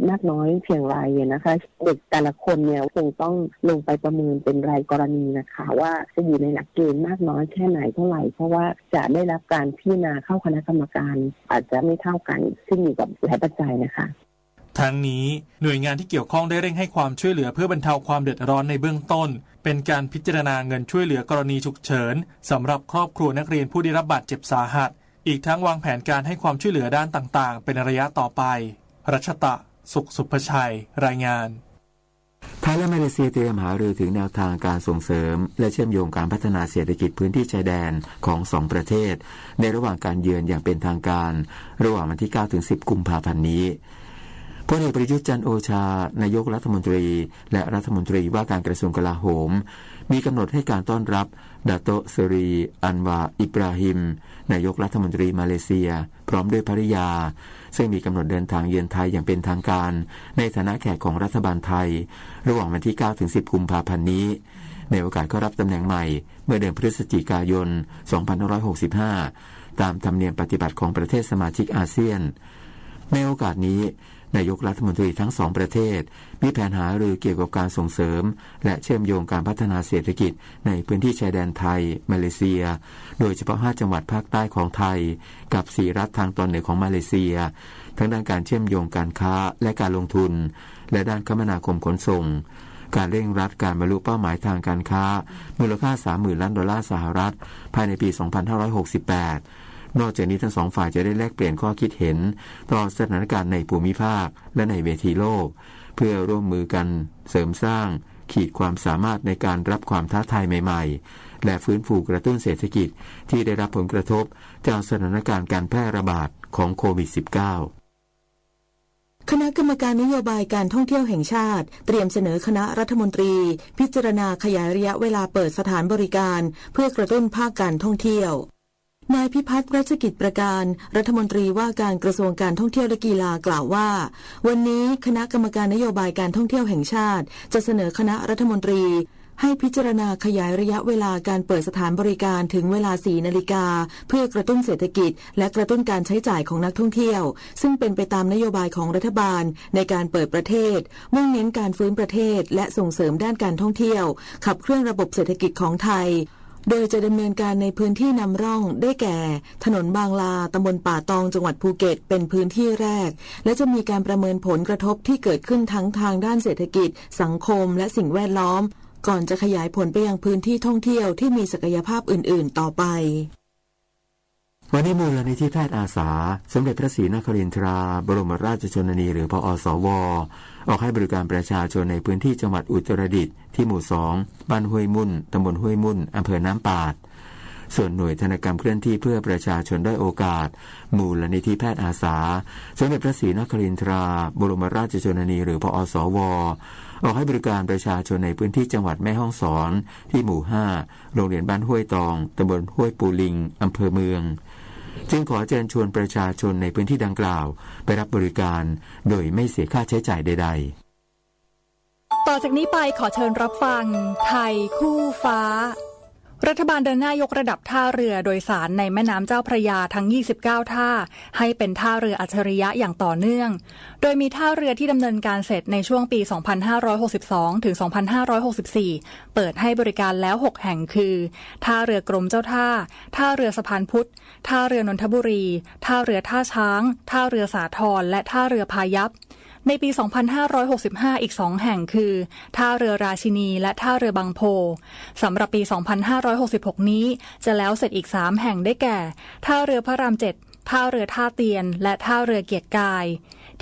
มากน้อยเพียงไรนะคะเด็กแต่ละคนเนี่ยคงต้องลงไปประเมินเป็นรายกรณีนะคะว่าจะอยู่ในหลักเกณฑ์มากน้อยแค่ไหนเท่าไหร่เพราะว่าจะได้รับการพิจารณาเข้าคณะกรรมการอาจจะไม่เท่ากันซึ่งอยู่กับหลายปัจจัยนะคะทั้งนี้หน่วยงานที่เกี่ยวข้องได้เร่งให้ความช่วยเหลือเพื่อบรรเทาความเดือดร้อนในเบื้องต้นเป็นการพิจารณาเงินช่วยเหลือกรณีฉุกเฉินสำหรับครอบครัวนักเรียนผู้ได้รับบาดเจ็บสาหัสอีกทั้งวางแผนการให้ความช่วยเหลือด้านต่างๆเป็นระยะต่อไป รัชตะ สุขสุภชัยรายงานไทยและมาเลเซียเตรียมหารือถึงแนวทางการส่งเสริมและเชื่อมโยงการพัฒนาเศรษฐกิจพื้นที่ชายแดนของสองประเทศในระหว่างการเยือนอย่างเป็นทางการระหว่างวันที่ 9-10 กุมภาพันธ์นี้พลเอกประยุทธ์จันทร์โอชานายกรัฐมนตรีและรัฐมนตรีว่าการกระทรวงกลาโหมมีกำหนดให้การต้อนรับดาโตะเซรีอันวาอิบราฮิมนายกรัฐมนตรีมาเลเซียพร้อมด้วยภริยาซึ่งมีกำหนดเดินทางเยือนไทยอย่างเป็นทางการในฐานะแขกของรัฐบาลไทยระหว่างวันที่ 9-10 กุมภาพันธ์นี้ในโอกาสเข้ารับตำแหน่งใหม่เมื่อเดือนพฤศจิกายน 2565 ตามธรรมเนียมปฏิบัติของประเทศสมาชิกอาเซียนในโอกาสนี้นายกรัฐมนตรีทั้งสองประเทศมีแผนหารือเกี่ยวกับการส่งเสริมและเชื่อมโยงการพัฒนาเศรษฐกิจในพื้นที่ชายแดนไทยมาเลเซียโดยเฉพาะ5จังหวัดภาคใต้ของไทยกับ4รัฐทางตอนเหนือของมาเลเซียทั้งด้านการเชื่อมโยงการค้าและการลงทุนและด้านคมนาคมขนส่งการเร่งรัดการบรรลุเป้าหมายทางการค้ามูลค่า 30,000 ล้านดอลลาร์สหรัฐภายในปี 2568นอกจากนี้ทั้งสองฝ่ายจะได้แลกเปลี่ยนข้อคิดเห็นต่อสถานการณ์ในภูมิภาคและในเวทีโลกเพื่อร่วมมือกันเสริมสร้างขีดความสามารถในการรับความท้าทายใหม่ๆและฟื้นฟูกระตุ้นเศรษฐกิจที่ได้รับผลกระทบจากสถานการณ์การแพร่ระบาดของโควิด -19คณะกรรมการนโยบายการท่องเที่ยวแห่งชาติเตรียมเสนอคณะรัฐมนตรีพิจารณาขยายระยะเวลาเปิดสถานบริการเพื่อกระตุ้นภาคการท่องเที่ยวนายพิพัฒน์รัชกิจประการรัฐมนตรีว่าการกระทรวงการท่องเที่ยวและกีฬากล่าวว่าวันนี้คณะกรรมการนโยบายการท่องเที่ยวแห่งชาติจะเสนอคณะรัฐมนตรีให้พิจารณาขยายระยะเวลาการเปิดสถานบริการถึงเวลา 4 นาฬิกาเพื่อกระตุ้นเศรษฐกิจและกระตุ้นการใช้จ่ายของนักท่องเที่ยวซึ่งเป็นไปตามนโยบายของรัฐบาลในการเปิดประเทศมุ่งเน้นการฟื้นประเทศและส่งเสริมด้านการท่องเที่ยวขับเคลื่อนระบบเศรษฐกิจของไทยโดยจะดำเนินการในพื้นที่นำร่องได้แก่ถนนบางลาตำบลป่าตองจังหวัดภูเก็ตเป็นพื้นที่แรกและจะมีการประเมินผลกระทบที่เกิดขึ้นทั้งทางด้านเศรษฐกิจสังคมและสิ่งแวดล้อมก่อนจะขยายผลไปยังพื้นที่ท่องเที่ยวที่มีศักยภาพอื่นๆต่อไปวันนี้มูลนิธิแพทย์อาสาสมเด็จพระศรีนครินทราบรมราชชนนีหรือพอสวออกให้บริการประชาชนในพื้นที่จังหวัดอุตรดิตถ์ที่หมู่ 2 บ้านห้วยมุ่นตำบลห้วยมุ่นอำเภอน้ำปาดส่วนหน่วยธนกรรมเคลื่อนที่เพื่อประชาชนได้โอกาสมูลนิธิแพทย์อาสาสมเด็จพระศรีนครินทราบรมราชชนนีหรือพอสวออกให้บริการประชาชนในพื้นที่จังหวัดแม่ฮ่องสอนที่หมู่ 5 โรงเรียนบ้านห้วยตองตำบลห้วยปูลิงอำเภอเมืองจึงขอเชิญชวนประชาชนในพื้นที่ดังกล่าวไปรับบริการโดยไม่เสียค่าใช้จ่ายใดๆต่อจากนี้ไปขอเชิญรับฟังไทยคู่ฟ้ารัฐบาลเดินหน้ายกระดับท่าเรือโดยสารในแม่น้ำเจ้าพระยาทั้ง29ท่าให้เป็นท่าเรืออัจฉริยะอย่างต่อเนื่องโดยมีท่าเรือที่ดำเนินการเสร็จในช่วงปี 2562 ถึง 2564 เปิดให้บริการแล้ว6แห่งคือท่าเรือกรมเจ้าท่าท่าเรือสะพานพุทธท่าเรือนนทบุรีท่าเรือท่าช้างท่าเรือสาทรและท่าเรือพายัพในปี 2565 อีก2แห่งคือท่าเรือราชินีและท่าเรือบางโพสำหรับปี 2566 นี้จะแล้วเสร็จอีก3แห่งได้แก่ท่าเรือพระราม 7 ท่าเรือท่าเตียนและท่าเรือเกียรติกาย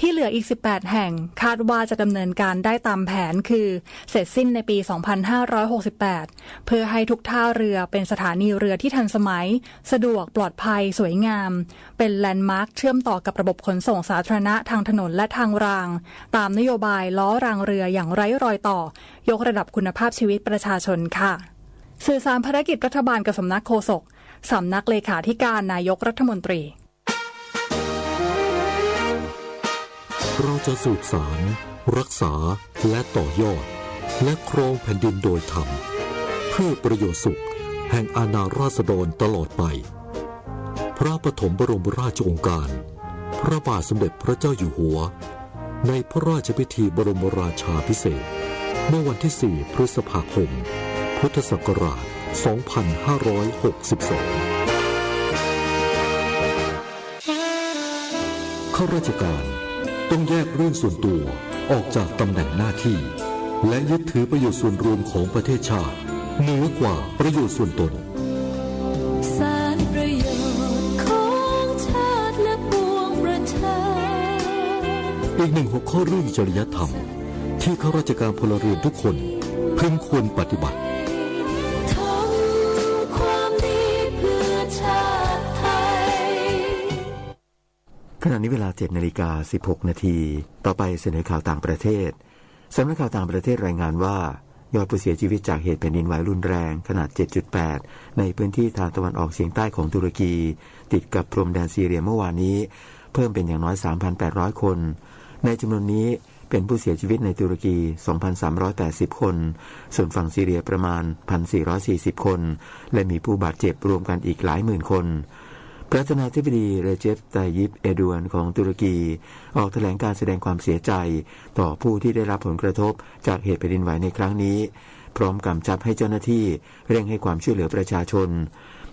ที่เหลืออีก18แห่งคาดว่าจะดำเนินการได้ตามแผนคือเสร็จสิ้นในปี 2568 เพื่อให้ทุกท่าเรือเป็นสถานีเรือที่ทันสมัยสะดวกปลอดภัยสวยงามเป็นแลนด์มาร์คเชื่อมต่อกับระบบขนส่งสาธารณะทางถนนและทางรางตามนโยบายล้อรางเรืออย่างไร้รอยต่อยกระดับคุณภาพชีวิตประชาชนค่ะสื่อสารภารกิจรัฐบาลกับสำนักโฆษกสำนักเลขาธิการนายกรัฐมนตรีเราจะสืบสารรักษาและต่อยอดและครองแผ่นดินโดยธรรมเพื่อประโยชน์สุขแห่งอาณาราษฎรตลอดไปพระปฐมบรมราชโองการพระบาทสมเด็จพระเจ้าอยู่หัวในพระราชพิธีบรมราชาภิเษกเมื่อวันที่ 4 พฤษภาคม พุทธศักราช 2562 ข้าราชการต้องแยกเรื่องส่วนตัวออกจากตำแหน่งหน้าที่และยึดถือประโยชน์ส่วนรวมของประเทศชาติเหนือกว่าประโยชน์ส่วนตนสารประโยชน์ของชาติและปวงประชา อีกหนึ่งหัวข้อเรื่องจริยธรรมที่ข้าราชการพลเรือนทุกคนพึงควรปฏิบัติทำความดีเพื่อชาติไทยขณะนี้เวลา 7:16 นาทีต่อไปเสนอข่าวต่างประเทศสำนักข่าวต่างประเทศรายงานว่ายอดผู้เสียชีวิตจากเหตุแผ่นดินไหวรุนแรงขนาด 7.8 ในพื้นที่ทางตะวันออกเฉียงใต้ของตุรกีติดกับพรมแดนซีเรียเมื่อวานนี้เพิ่มเป็นอย่างน้อย 3,800 คนในจำนวนนี้เป็นผู้เสียชีวิตในตุรกี 2,380 คนส่วนฝั่งซีเรียประมาณ 1,440 คนและมีผู้บาดเจ็บรวมกันอีกหลายหมื่นคนประธานาธิบดีเรเจป ไตยิป เอร์โดอันของตุรกีออกแถลงการแสดงความเสียใจต่อผู้ที่ได้รับผลกระทบจากเหตุแผ่นดินไหวในครั้งนี้พร้อมกำชับให้เจ้าหน้าที่เร่งให้ความช่วยเหลือประชาชน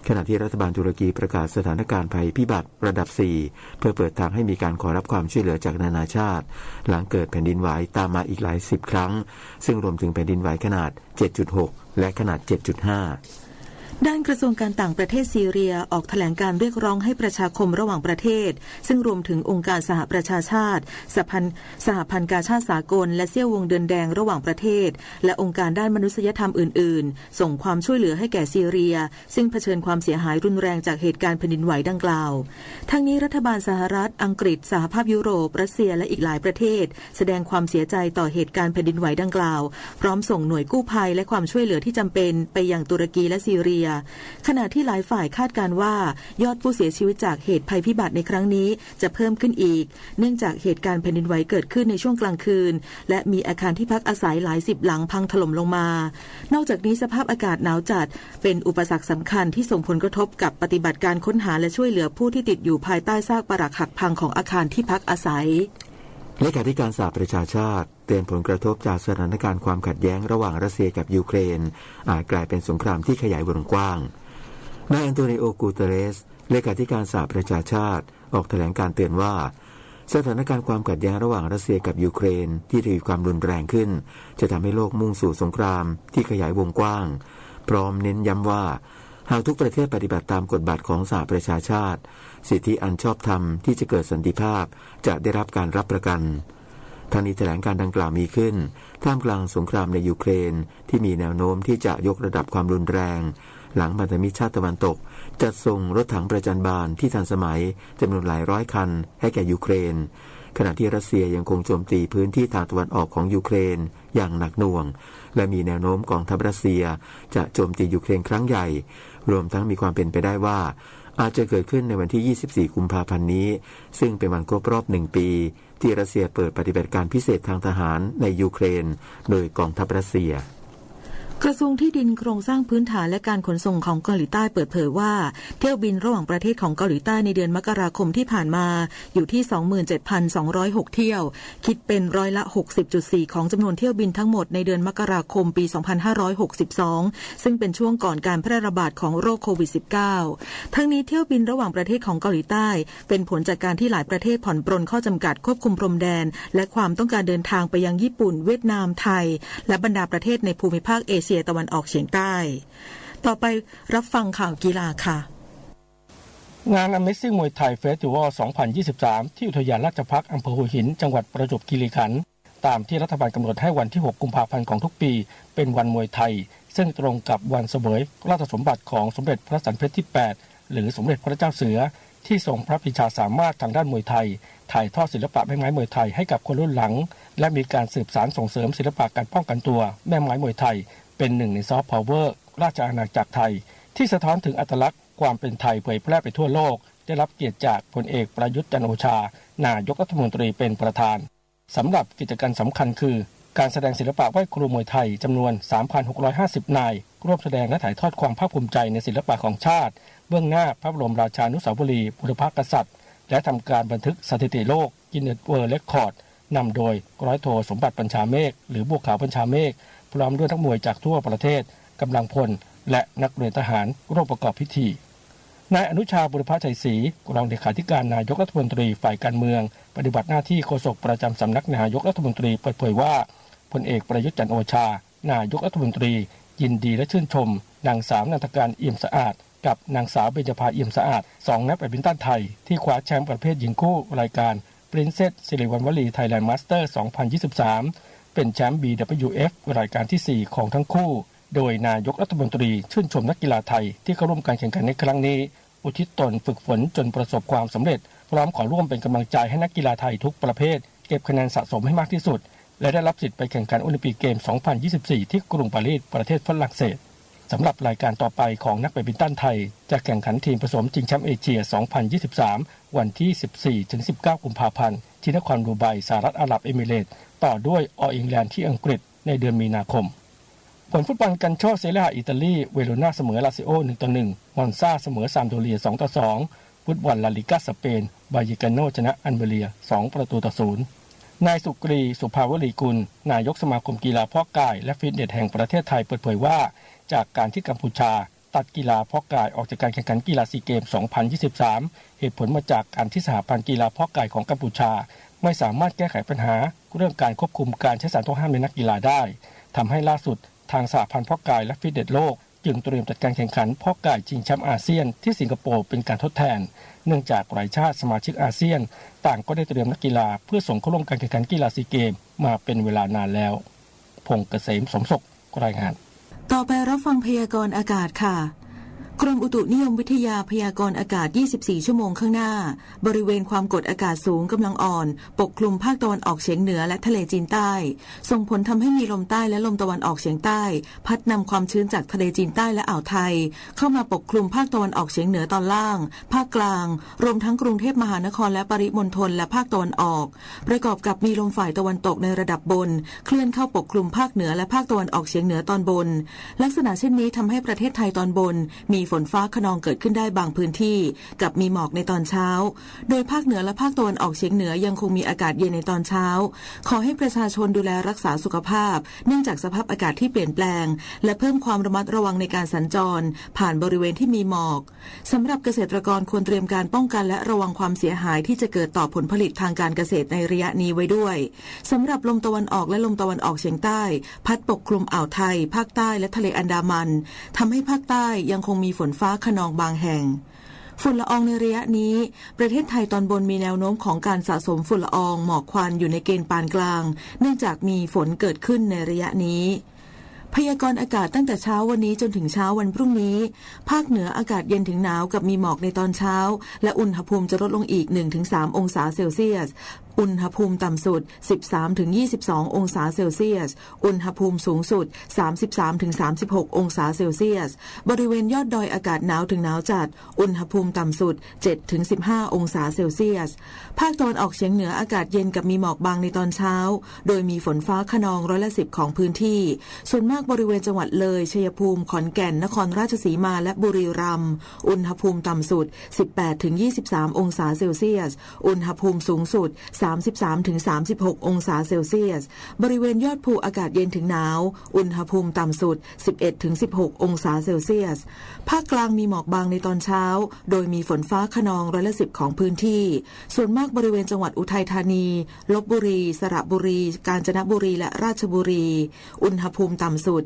ขณะที่รัฐบาลตุรกีประกาศสถานการณ์ภัยพิบัติระดับ 4 เพื่อเปิดทางให้มีการขอรับความช่วยเหลือจากนานาชาติหลังเกิดแผ่นดินไหวตามมาอีกหลายสิบครั้งซึ่งรวมถึงแผ่นดินไหวขนาด 7.6 และขนาด 7.5ด้านกระทรวงการต่างประเทศซีเรียออกแถลงการเรียกร้องให้ประชาคมระหว่างประเทศซึ่งรวมถึงองค์การสหประชาชาติสหพันธ์กาชาดสากลและเสี้ยววงเดือนแดงระหว่างประเทศและองค์การด้านมนุษยธรรมอื่นๆส่งความช่วยเหลือให้แก่ซีเรียซึ่งเผชิญความเสียหายรุนแรงจากเหตุการณ์แผ่นดินไหวดังกล่าวทั้งนี้รัฐบาลสหรัฐอังกฤษสหภาพยุโรปรัสเซียและอีกหลายประเทศแสดงความเสียใจต่อเหตุการณ์แผ่นดินไหวดังกล่าวพร้อมส่งหน่วยกู้ภัยและความช่วยเหลือที่จำเป็นไปยังตุรกีและซีเรียขณะที่หลายฝ่ายคาดการณ์ว่ายอดผู้เสียชีวิตจากเหตุภัยพิบัติในครั้งนี้จะเพิ่มขึ้นอีกเนื่องจากเหตุการณ์แผ่นดินไหวเกิดขึ้นในช่วงกลางคืนและมีอาคารที่พักอาศัยหลายสิบหลังพังถล่มลงมานอกจากนี้สภาพอากาศหนาวจัดเป็นอุปสรรคสำคัญที่ส่งผลกระทบกับปฏิบัติการค้นหาและช่วยเหลือผู้ที่ติดอยู่ภายใต้ซากปรักหักพังของอาคารที่พักอาศัยเลขาธิการสหประชาชาติเตือนผลกระทบจากสถานการณ์ความขัดแย้งระหว่างรัสเซียกับยูเครนอาจกลายเป็นสงครามที่ขยายวงกว้างนายแอนโตนิโอ กูเตเรสเลขาธิการสหประชาชาติออกแถลงการเตือนว่าสถานการณ์ความขัดแย้งระหว่างรัสเซียกับยูเครนที่ทวีความรุนแรงขึ้นจะทำให้โลกมุ่งสู่สงครามที่ขยายวงกว้างพร้อมเน้นย้ำว่าหากทุกประเทศปฏิบัติตามกฎบัตรของสหประชาชาติสิทธิอันชอบธรรมที่จะเกิดสันติภาพจะได้รับการรับประกันทางนี้แถลงการดังกล่าวมีขึ้นท่ามกลางสงครามในยูเครนที่มีแนวโน้มที่จะยกระดับความรุนแรงหลังพันธมิตรชาติตะวันตกจัดส่งรถถังประจันบานที่ทันสมัยจำนวนหลายร้อยคันให้แก่ยูเครนขณะที่รัสเซียยังคงโจมตีพื้นที่ทางตะวันออกของยูเครนอย่างหนักหน่วงและมีแนวโน้มกองทัพรัสเซียจะโจมตียูเครนครั้งใหญ่รวมทั้งมีความเป็นไปได้ว่าอาจจะเกิดขึ้นในวันที่24กุมภาพันธ์นี้ซึ่งเป็นวันครบรอบ1ปีที่รัสเซียเปิดปฏิบัติการพิเศษทางทหารในยูเครนโดยกองทัพรัสเซียกระทรวงที่ดินโครงสร้างพื้นฐานและการขนส่งของเกาหลีใต้เปิดเผยว่าเที่ยวบินระหว่างประเทศของเกาหลีใต้ในเดือนมกราคมที่ผ่านมาอยู่ที่ 27,206 เที่ยวคิดเป็นร้อยละ 60.4 ของจำนวนเที่ยวบินทั้งหมดในเดือนมกราคมปี 2562 ซึ่งเป็นช่วงก่อนการแพร่ระบาดของโรคโควิด -19 ทั้งนี้เที่ยวบินระหว่างประเทศของเกาหลีใต้เป็นผลจากการที่หลายประเทศผ่อนปรนข้อจำกัดควบคุมพรมแดนและความต้องการเดินทางไปยังญี่ปุ่นเวียดนามไทยและบรรดาประเทศในภูมิภาคเอเชียตะวันออกเฉียงใต้ต่อไปรับฟังข่าวกีฬาค่ะงาน Amazing มวยไทยเฟสติวัล 2023 ที่อุทยานราชภัฏอำเภอหัวหินจังหวัดประจวบคีรีขันธ์ตามที่รัฐบาลกำหนดให้วันที่ 6 กุมภาพันธ์ของทุกปีเป็นวันมวยไทยซึ่งตรงกับวันเสวยราชสมบัติของสมเด็จพระสันเพชรที่ 8 หรือสมเด็จพระเจ้าเสือที่ทรงพระปรีชาสามารถทางด้านมวยไทยถ่ายทอดศิลปะแม่ไม้มวยไทยให้กับคนรุ่นหลังและมีการสืบสานส่งเสริมศิลปะการป้องกันตัวแม่ไม้มวยไทยเป็นหนึ่งในซอฟต์พาวเวอร์ราชอาณาจักรไทยที่สะท้อนถึงอัตลักษณ์ความเป็นไทยเผยแพร่ไปทั่วโลกได้รับเกียรติจากพลเอกประยุทธ์จันทร์โอชานายกรัฐมนตรีเป็นประธานสำหรับกิจกรรมสำคัญคือการแสดงศิลปะไหว้ครูมวยไทยจำนวน 3,650 นายร่วมแสดงและถ่ายทอดความภาคภูมิใจในศิลปะของชาติเบื้องหน้าพระบรมราชานุสาวรีย์บุรพกษัตริย์และทำการบันทึกสถิติโลกกินเนสเวิลด์เรคคอร์ดนำโดยร้อยโทสมบัติปัญชาเมฆหรือบัวขาวปัญชาเมฆพร้อมด้วยนักมวยจากทั่วประเทศกำลังพลและนักเรียนทหารร่วมประกอบพิธีนายอนุชาบุรพชัยศรีรองเลขาธิการนายกรัฐมนตรีฝ่ายการเมืองปฏิบัติหน้าที่โฆษกประจำสำนักนายกรัฐมนตรีเปิดเผยว่าพลเอกประยุทธ์จันทร์โอชานายกรัฐมนตรียินดีและชื่นชมนางสาวนันทการเอี่ยมสะอาดกับนางสาวเบญจภาเอี่ยมสะอาด2นักแบดมินตันไทยที่คว้าแชมป์ประเภทหญิงคู่รายการ Princess สิริวัณวลี Thailand Master 2023 เป็นแชมป์ BWF รายการที่ 4 ของทั้งคู่โดยนายกรัฐมนตรีชื่นชมนักกีฬาไทยที่เข้าร่วมการแข่งขันในครั้งนี้อุทิศตนฝึกฝนจนประสบความสำเร็จพร้อมขอร่วมเป็นกำลังใจให้นักกีฬาไทยทุกประเภทเก็บคะแนนสะสมให้มากที่สุดและได้รับสิทธิ์ไปแข่งขันโอลิมปิกเกม 2024 ที่กรุงปารีสประเทศฝรั่งเศสสำหรับรายการต่อไปของนักแบดมินตันไทยจะแข่งขันทีมผสมชิงแชมป์เอเชีย 2023 วันที่ 14-19 กุมภาพันธ์ที่นครดูไบสหรัฐอาหรับเอมิเรตส์ต่อด้วยออลอิงแลนด์ที่อังกฤษในเดือนมีนาคมผลฟุตบอลกันโชเซเรียอิตาลีเวโรนาเสมอลาซิโอ 1-1 มอนซาเสมอซามโดเรีย 2-2 ฟุตบอลลาลิก้าสเปนบายิกาโนชนะอันเบเรีย 2-0 นายสุกรีสุภาวลีกุลนายกสมาคมกีฬาเพาะกายและฟิตเนสแห่งประเทศไทยเปิดเผยว่าจากการที่กัมพูชาตัดกีฬาเพาะกายออกจากการแข่งขันกีฬาซีเกม 2023 เหตุผลมาจากการที่สหพันธ์กีฬาเพาะกายของกัมพูชาไม่สามารถแก้ไขปัญหาเรื่องการควบคุมการใช้สารต้องห้ามในนักกีฬาได้ทำให้ล่าสุดทางสหพันธ์เพาะกายและฟิตเนสโลกจึงเตรียมจัดการแข่งขันเพาะกายชิงแชมป์อาเซียนที่สิงคโปร์เป็นการทดแทนเนื่องจากหลายชาติสมาชิกอาเซียนต่างก็ได้เตรียมนักกีฬาเพื่อส่งเข้าร่วมการแข่งขันกีฬาซีเกมมาเป็นเวลานานแล้วพงษ์เกษมสมศกรายงานต่อไปรับฟังพยากรณ์อากาศค่ะกรมอุตุนิยมวิทยาพยากรณ์อากาศ 24 ชั่วโมงข้างหน้าบริเวณความกดอากาศสูงกำลังอ่อนปกคลุมภาคตะวันออกเฉียงเหนือและทะเลจีนใต้ส่งผลทำให้มีลมใต้และลมตะวันออกเฉียงใต้พัดนำความชื้นจากทะเลจีนใต้และอ่าวไทยเข้ามาปกคลุมภาคตะวันออกเฉียงเหนือตอนล่างภาคกลางรวมทั้งกรุงเทพมหานครและปริมณฑลและภาคตะวันออกประกอบกับมีลมฝ่ายตะวันตกในระดับบนเคลื่อนเข้าปกคลุมภาคเหนือและภาคตะวันออกเฉียงเหนือตอนบนลักษณะเช่นนี้ทำให้ประเทศไทยตอนบนมีฝนฟ้าคะนองเกิดขึ้นได้บางพื้นที่กับมีหมอกในตอนเช้าโดยภาคเหนือและภาคตะวันออกเฉียงเหนือยังคงมีอากาศเย็นในตอนเช้าขอให้ประชาชนดูแลรักษาสุขภาพเนื่องจากสภาพอากาศที่เปลี่ยนแปลงและเพิ่มความระมัดระวังในการสัญจรผ่านบริเวณที่มีหมอกสำหรับเกษตรกรควรเตรียมการป้องกันและระวังความเสียหายที่จะเกิดต่อผลผลิตทางการเกษตรในระยะนี้ไว้ด้วยสำหรับลมตะวันออกและลมตะวันออกเฉียงใต้พัดปกคลุมอ่าวไทยภาคใต้และทะเลอันดามันทำให้ภาคใต้ยังคงมีฝนฟ้าคะนองบางแห่งฝุ่นละอองในระยะนี้ประเทศไทยตอนบนมีแนวโน้มของการสะสมฝุ่นละอองหมอกควันอยู่ในเกณฑ์ปานกลางเนื่องจากมีฝนเกิดขึ้นในระยะนี้พยากรณ์อากาศตั้งแต่เช้าวันนี้จนถึงเช้าวันพรุ่งนี้ภาคเหนืออากาศเย็นถึงหนาวกับมีหมอกในตอนเช้าและอุณหภูมิจะลดลงอีก 1-3 องศาเซลเซียสอุณหภูมิต่ำสุด 13-22 องศาเซลเซียสอุณหภูมิสูงสุด 33-36 องศาเซลเซียสบริเวณยอดดอยอากาศหนาวถึงหนาวจัดอุณหภูมิต่ำสุด 7-15 องศาเซลเซียสภาคตะวันออกเฉียงเหนืออากาศเย็นกับมีหมอกบางในตอนเช้าโดยมีฝนฟ้าคะนอง10%ของพื้นที่ส่วนมากบริเวณจังหวัดเลยชัยภูมิขอนแก่นนครราชสีมาและบุรีรัมย์อุณหภูมิต่ำสุด 18-23 องศาเซลเซียสอุณหภูมิสูงสุด 33-36 องศาเซลเซียสบริเวณยอดภูอากาศเย็นถึงหนาวอุณหภูมิต่ำสุด 11-16 องศาเซลเซียสภาคกลางมีหมอกบางในตอนเช้าโดยมีฝนฟ้าคะนอง10%ของพื้นที่ส่วนมากบริเวณจังหวัดอุทัยธานีลพบุรีสระบุรีกาญจนบุรีและราชบุรีอุณหภูมิต่ำสุด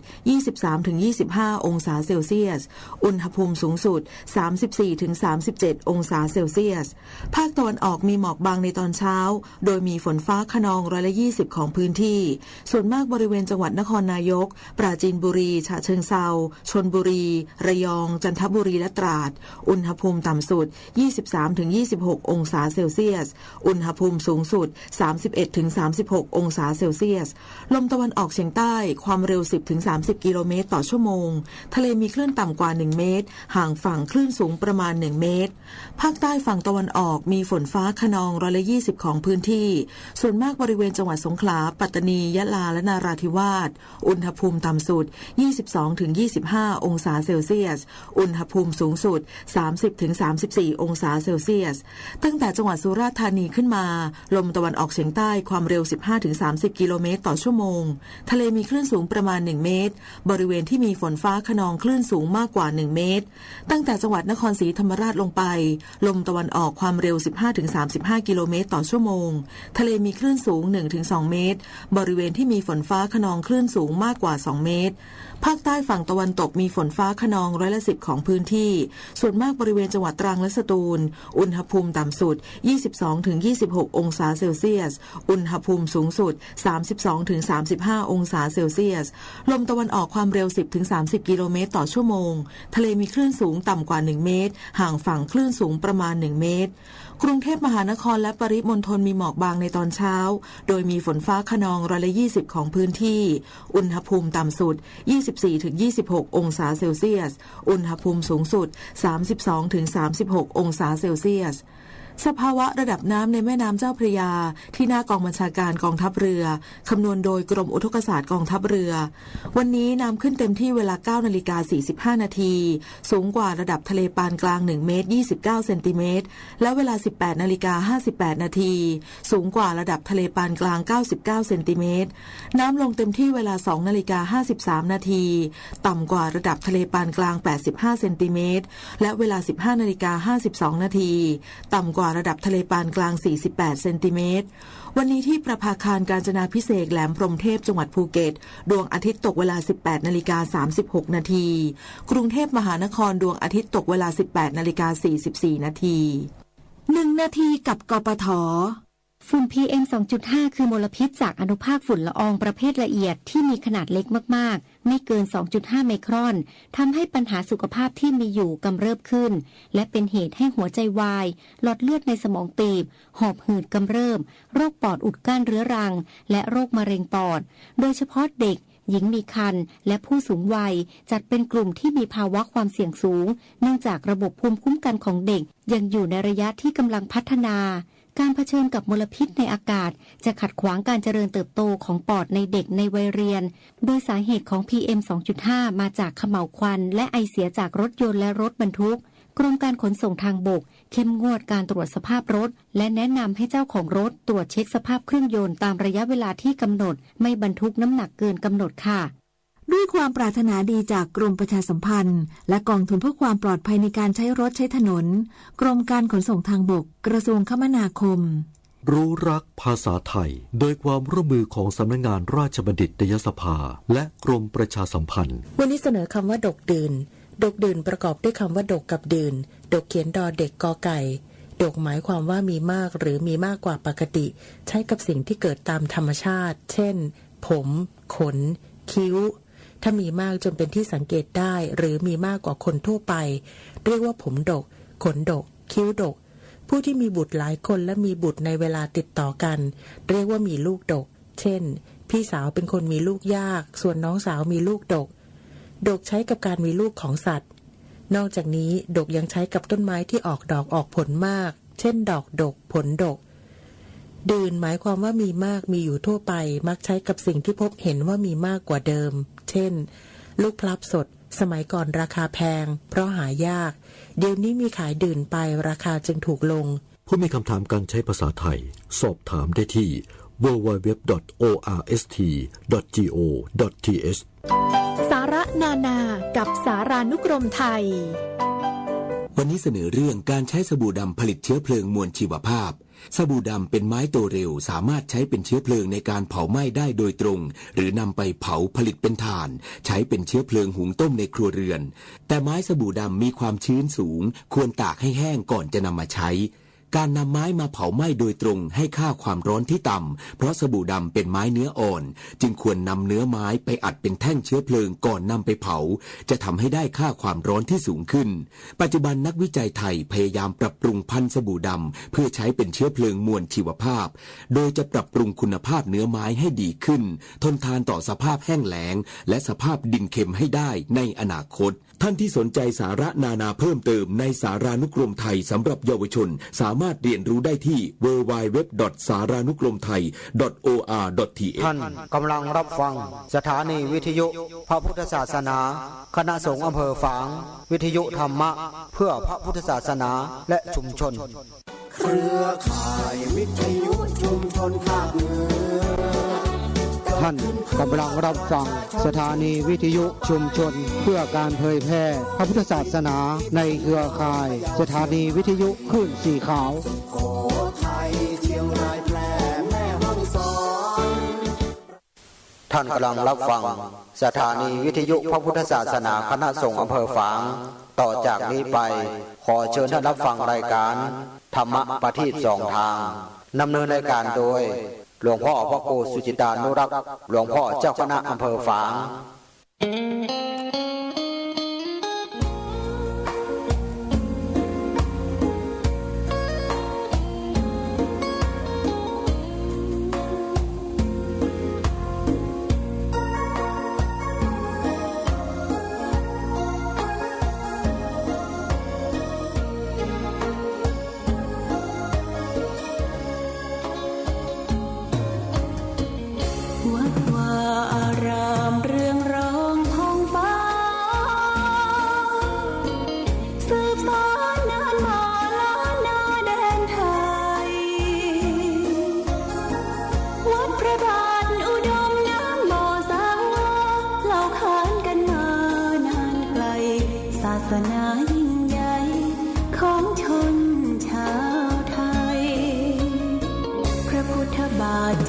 23-25 องศาเซลเซียสอุณหภูมิสูงสุด 34-37 องศาเซลเซียสภาคตะวันออกมีหมอกบางในตอนเช้าโดยมีฝนฟ้าคะนอง20%ของพื้นที่ส่วนมากบริเวณจังหวัดนครนายกปราจีนบุรีฉะเชิงเทราชลบุรีระยองจันทบุรีและตราดอุณหภูมิต่ำสุด 23-26 องศาเซลเซียสอุณหภูมิสูงสุด 31-36 องศาเซลเซียสลมตะวันออกเฉียงใต้ความเร็ว 10-30 กิโลเมตรต่อชั่วโมงทะเลมีคลื่นต่ำกว่า1เมตรห่างฝั่งคลื่นสูงประมาณ1เมตรภาคใต้ฝั่งตะวันออกมีฝนฟ้าคะนอง20%ของพื้นที่ส่วนมากบริเวณจังหวัดสงขลาปัตตานียะลาและนาราธิวาสอุณหภูมิต่ำสุด 22-25 องศาเซลเซียสอุณหภูมิสูงสุด 30-34 องศาเซลเซียสตั้งแต่จังหวัดสุราษฎร์ธานีขึ้นมาลมตะวันออกเฉียงใต้ความเร็ว 15-30 กิโลเมตรต่อชั่วโมงทะเลมีคลื่นสูงประมาณ1เมตรบริเวณที่มีฝนฟ้าคะนองคลื่นสูงมากกว่า1เมตรตั้งแต่จังหวัดนครศรีธรรมราชลงไปลมตะวันออกความเร็ว 15-35 กิโลเมตรต่อชั่วโมง งทะเลมีคลื่นสูง 1-2 เมตรบริเวณที่มีฝนฟ้าคะนองคลื่นสูงมากกว่า2 เมตรภาคใต้ฝั่งตะวันตกมีฝนฟ้าคะนอง10%ของพื้นที่ส่วนมากบริเวณจังหวัดตรังและสตูลอุณหภูมิต่ำสุด 22-26 องศาเซลเซียสอุณหภูมิสูงสุด 32-35 องศาเซลเซียสลมตะวันออกความเร็ว 10-30 กิโลเมตรต่อชั่วโมงทะเลมีคลื่นสูงต่ำกว่า1 เมตรห่างฝั่งคลื่นสูงประมาณ1 เมตรกรุงเทพมหานครและปริมณฑลมีหมอกบางในตอนเช้าโดยมีฝนฟ้าคะนอง20%ของพื้นที่อุณหภูมิต่ำสุด 24-26 องศาเซลเซียสอุณหภูมิสูงสุด 32-36 องศาเซลเซียสสภาวะระดับน้ำในแม่น้ำเจ้าพระยาที่หน้ากองบัญชาการกองทัพเรือคำนวณโดยกรมอุทกศาสตร์กองทัพเรือวันนี้น้ำขึ้นเต็มที่เวลา 9:45 นาทีสูงกว่าระดับทะเลปานกลาง1 เมตร 29 เซนติเมตรและเวลา 18:58 นาทีสูงกว่าระดับทะเลปานกลาง99 เซนติเมตรน้ำลงเต็มที่เวลา 2:53 นาทีต่ำกว่าระดับทะเลปานกลาง85 เซนติเมตรและเวลา 15:52 นาทีต่ำกว่าระดับทะเลปานกลาง48 เซนติเมตรวันนี้ที่ประภาคารกาญจนาภิเษกแหลมพรหมเทพจังหวัดภูเก็ตดวงอาทิตย์ตกเวลา 18:36 นาทีกรุงเทพมหานครดวงอาทิตย์ตกเวลา 18:44 นาที1 นาทีกับกปท.ฝุ่น PM 2.5 คือมลพิษจากอนุภาคฝุ่นละอองประเภทละเอียดที่มีขนาดเล็กมากๆไม่เกิน 2.5 ไมครอนทำให้ปัญหาสุขภาพที่มีอยู่กำเริบขึ้นและเป็นเหตุให้หัวใจวายหลอดเลือดในสมองตีบหอบหืดกำเริบโรคปอดอุดกั้นเรื้อรังและโรคมะเร็งปอดโดยเฉพาะเด็กหญิงมีครรภ์และผู้สูงวัยจัดเป็นกลุ่มที่มีภาวะความเสี่ยงสูงเนื่องจากระบบภูมิคุ้มกันของเด็กยังอยู่ในระยะที่กำลังพัฒนาการเผชิญกับมลพิษในอากาศจะขัดขวางการเจริญเติบโตของปอดในเด็กในวัยเรียนโดยสาเหตุของ PM 2.5 มาจากเขม่าวควันและไอเสียจากรถยนต์และรถบรรทุกกรมการขนส่งทางบกเข้มงวดการตรวจสภาพรถและแนะนำให้เจ้าของรถตรวจเช็คสภาพเครื่องยนต์ตามระยะเวลาที่กำหนดไม่บรรทุกน้ำหนักเกินกำหนดค่ะด้วยความปรารถนาดีจากกรมประชาสัมพันธ์และกองทุนเพื่อความปลอดภัยในการใช้รถใช้ถนนกรมการขนส่งทางบกกระทรวงคมนาคมรู้รักภาษาไทยโดยความร่วมมือของสำนักงานราชบัณฑิตยสภาและกรมประชาสัมพันธ์วันนี้เสนอคำว่าดกดื่นดกดื่นประกอบด้วยคำว่าดกกับดื่นดกเขียนดอเด็กกอไก่ดกหมายความว่ามีมากหรือมีมากกว่าปกติใช้กับสิ่งที่เกิดตามธรรมชาติเช่นผมขนคิ้วถ้ามีมากจนเป็นที่สังเกตได้หรือมีมากกว่าคนทั่วไปเรียกว่าผมดกขนดกคิ้วดกผู้ที่มีบุตรหลายคนและมีบุตรในเวลาติดต่อกันเรียกว่ามีลูกดกเช่นพี่สาวเป็นคนมีลูกยากส่วนน้องสาวมีลูกดกดกใช้กับการมีลูกของสัตว์นอกจากนี้ดกยังใช้กับต้นไม้ที่ออกดอกออกผลมากเช่นดอกดกผลดกดื่นหมายความว่ามีมากมีอยู่ทั่วไปมักใช้กับสิ่งที่พบเห็นว่ามีมากกว่าเดิมเช่นลูกพลับสดสมัยก่อนราคาแพงเพราะหายากเดี๋ยวนี้มีขายดื่นไปราคาจึงถูกลงผู้มีคำถามการใช้ภาษาไทยสอบถามได้ที่ www.orst.go.th สาระนานากับสารานุกรมไทยวันนี้เสนอเรื่องการใช้สบู่ดำผลิตเชื้อเพลิงมวลชีวภาพสบู่ดำเป็นไม้โตเร็วสามารถใช้เป็นเชื้อเพลิงในการเผาไหม้ได้โดยตรงหรือนำไปเผาผลิตเป็นถ่านใช้เป็นเชื้อเพลิงหุงต้มในครัวเรือนแต่ไม้สบู่ดำมีความชื้นสูงควรตากให้แห้งก่อนจะนำมาใช้การนำไม้มาเผาไหม้โดยตรงให้ค่าความร้อนที่ต่ำเพราะสบู่ดำเป็นไม้เนื้ออ่อนจึงควรนำเนื้อไม้ไปอัดเป็นแท่งเชื้อเพลิงก่อนนำไปเผาจะทำให้ได้ค่าความร้อนที่สูงขึ้นปัจจุบันนักวิจัยไทยพยายามปรับปรุงพันธุ์สบู่ดำเพื่อใช้เป็นเชื้อเพลิงมวลชีวภาพโดยจะปรับปรุงคุณภาพเนื้อไม้ให้ดีขึ้นทนทานต่อสภาพแห้งแล้งและสภาพดินเค็มให้ได้ในอนาคตท่านที่สนใจสาระนานาเพิ่มเติมในสารานุกรมไทยสำหรับเยาวชนสามารถเรียนรู้ได้ที่ www.saranukromthai.or.th ท่านกำลังรับฟังสถานีวิทยุพระพุทธศาสนาคณะสงฆ์อำเภอฝางวิทยุธรรมะเพื่อพระพุทธศาสนาและชุมชนเครือข่ายวิทยุชุมชนภาคเหนือท่านกำลังรับฟังสถานีวิทยุชุมชนเพื่อการเผยแพร่พระพุทธศาสนาในเครือข่ายสถานีวิทยุคลื่นสีขาวโขทัยเชียงรายแพร่ ท่านกำลังรับฟังสถานีวิทยุพระพุทธศาสนาคณะสงฆ์อำเภอฝางต่อจากนี้ไปขอเชิญท่านรับฟังรายการธรรมประทีปสองทางดำเนินรายการโดยหลวงพ่อพระครูสุจิตานุรักษ์หลวงพ่อเจ้าคณะอำเภอฝาง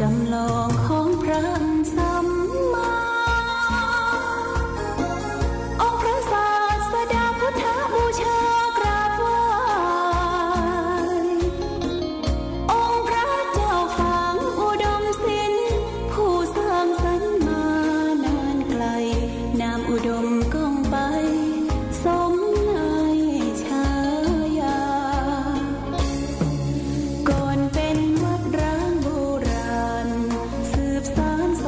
จำลองของพระสัมมาองค์พระศาสดาพุทธบูชากราบไหว้องค์พระเจ้าฝังอุดมศิลป์ผู้สร้างสรรค์มานานไกลนามอุดมก้องไปสมในฉายาก่อนเป็นวัดร้างโบราณสืบสาน2524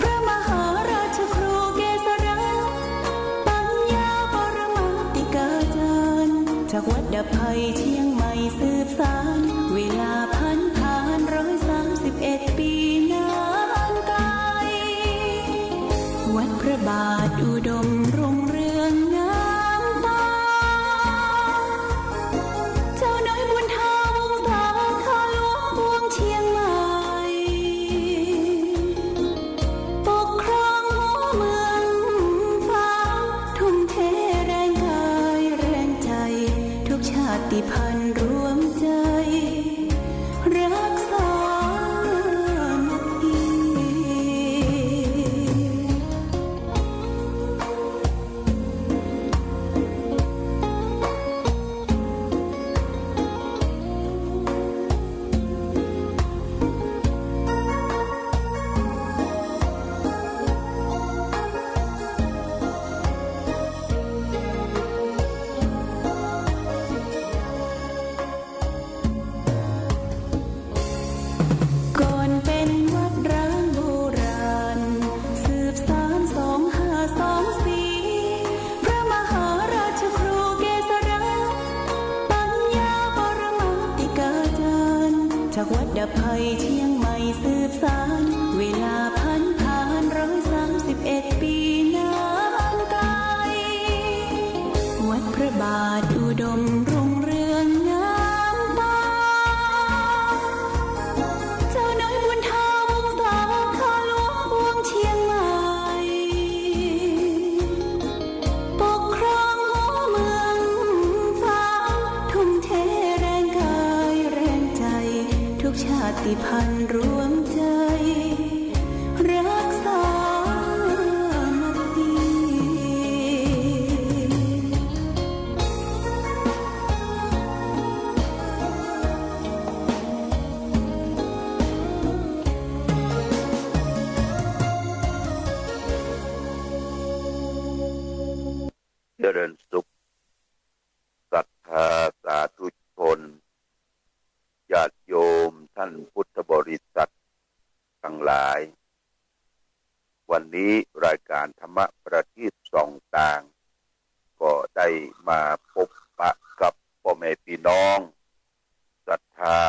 พระมหาราชครูเกษราปัญญาปรมาติกาจารย์จากวัดดภัยเชียงใหม่สืบสานเวลาผ่าน131 ปีนานไกลวัดพระบาทอุดมรุ่งเรืองงามตาเจ้าน้อยบุญธาวงศาข้าหลวงพวงเชียงใหม่ปกครองหัวเมืองฟ้าทุ่มเทแรงกายแรงใจทุกชาติพันธุ์รวมใจรักษาก่อนเป็นวัดร้างโบราณสืบสาน2524พระมหาราชครูเกษราปัญญาปรมาติกาจารย์จากวัดดภัยเชียงใหม่สืบสานเวลาผ่าน131 ปีนานไกลวัดพระบาทอุดมรุ่งเรืองงามตาเจ้าน้อยบุญธาวงศาข้าหลวงพวงเชียงใหม่ปกครองหัวเมืองฟ้าทุ่มเทแรงกายแรงใจทุกชาติพันธุ์รวมใจรักษามาดีเจริญสุขศรัทธาสาธุชนญาติโยมท่านพุทธบริษัททั้งหลายวันนี้รายการธรรมประทีปสองต่างก็ได้มาพบปะกับพ่อแม่พี่น้องศรัทธา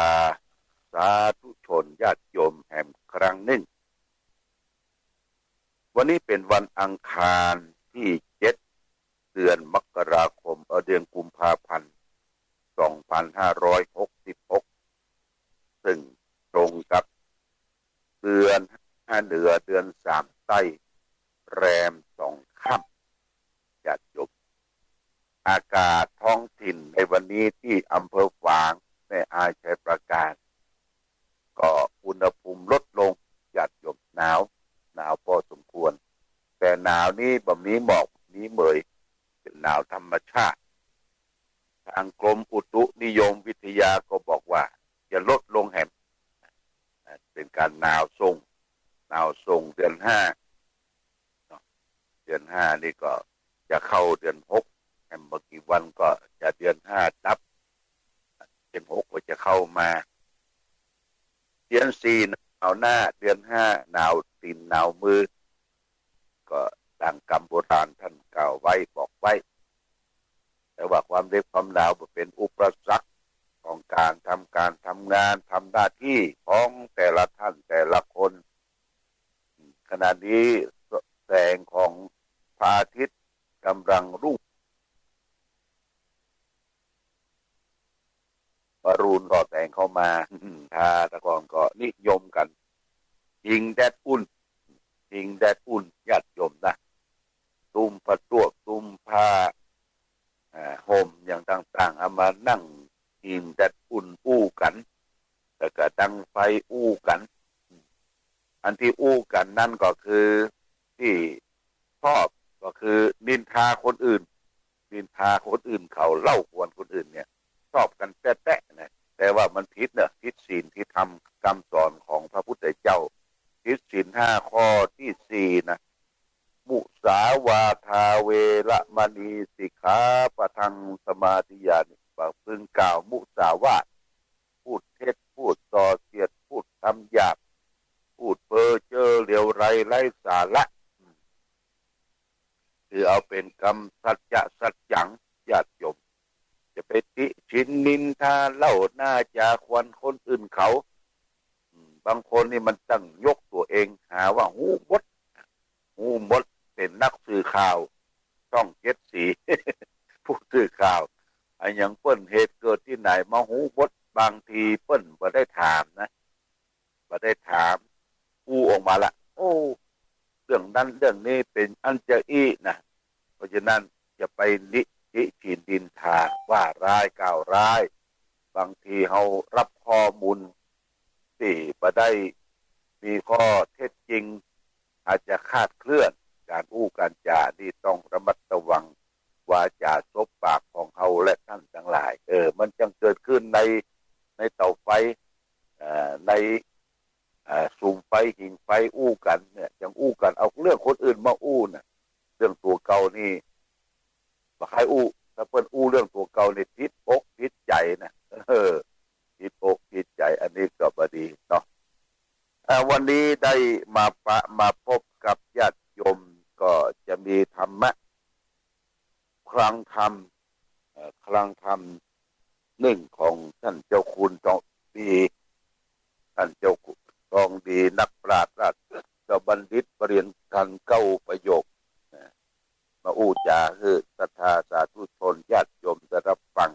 สาธุชนญาติโยมแห่งครั้งหนึ่งวันนี้เป็นวันอังคารที่7 เดือนมกราคมเดือนกุมภาพันธ์ 2566ซึ่งตรงกับเดือน5เหนือเดือน3ใต้แรม2ค่ำญาติโยมอากาศท้องถิ่นในวันนี้ที่อำเภอฝางแม่อายชัยประการก็อุณหภูมิลดลงญ ก็มีหมอกมีเหมยเป็นหนาวธรรมชาติทางกรมอุตุนิยมวิทยาก็บอกว่าจะลดลงแห่งเป็นการหนาวทรงเดือน5นี่ก็จะเข้าเดือน6แห่งบางกี่วันก็จะเดือน5นับเดือน6ก็จะเข้ามาเดือน4หนาวหน้าเดือน5หนาวตีนหนาวมือก็ดังกรรมโบราณท่านกล่าวไว้บอกไว้แต่ว่าความเร็วความหนาวเป็นอุปสรรคของการทำงานทำหน้าที่ของแต่ละท่านแต่ละคนขณะนี้แสงของพระอาทิตย์กำลังรุ่งอรุณก็แสงเข้ามาตะกอนก็นิยมกันยิงแดดอุ่นญาติโยมนะตุ้มผ้าตัวตุ้มผ้าห่มอย่างต่างๆเอามานั่งยิงแดดอุ่นอู้กันแล้วก็ตั้งไฟอู้กันอันที่อู้กันนั่นก็คือที่ชอบก็คือนินทาคนอื่นเขาเล่าขวนคนอื่นเนี่ยชอบกันแตะๆนะแต่ว่ามันผิดเนอะผิดศีลที่ทำคำสอนของพระพุทธเจ้าผิดศีล5ข้อที่4นะมุสาวาทาเวระมณีสิกขาปะทังสมาธิญาณิพึงกล่าวมุสาวาทพูดเท็จพูดส่อเสียดพูดคำหยาบพูดเพ้อเจ้อเหลวไหลไร้สาระคือเอาเป็นคำสัจจังญาติโยมจะไปติชินนินทาเล่าหน้าจาควันคนอื่นเขาบางคนนี่มันตั้งยกตัวเองหาว่าหูมดเป็นนักสื่อข่าวช่อง7 สี ผู้สื่อข่าวอันยังเปิ้นเหตุเกิดที่ไหนมาหูมดบางทีเปิ้นบ่ได้ถามอู้ออกมาละโอ้เรื่องนั้นเรื่องนี้เป็นอันจะอี้นะเพราะฉะนั้นจะไปนิชินดินทาว่าร้ายกล่าวร้ายบางทีเฮารับข้อมูลที่บ่ได้มีข้อเท็จจริงอาจจะคาดเคลื่อนการอู้การจาที่ต้องระมัดระวังวาจาซบปากของเฮาและท่านทั้งหลายมันจึงเกิดขึ้นในเตาไฟในสุมไฟหิงไฟอู้กันเนี่ยยังอู้กันเอาเรื่องคนอื่นมาอู้น่ะเรื่องตัวเก่านี่บ่ใครอู้ถ้าเพิ่นอู้เรื่องตัวเก่านี่ผิดอกผิดใจนะผิดอกผิดใจอันนี้ก็บ่ดีเนาะวันนี้ได้มาพบกับญาติโยมก็จะมีธรรมะคลังธรรมหนึ่งของท่านเจ้าคุณทองดีนักปราชญ์ราชบัณฑิตปริญญา9 ประโยคมาอู้จาคือศรัทธาสาธุชนญาติโยมจะรับฟัง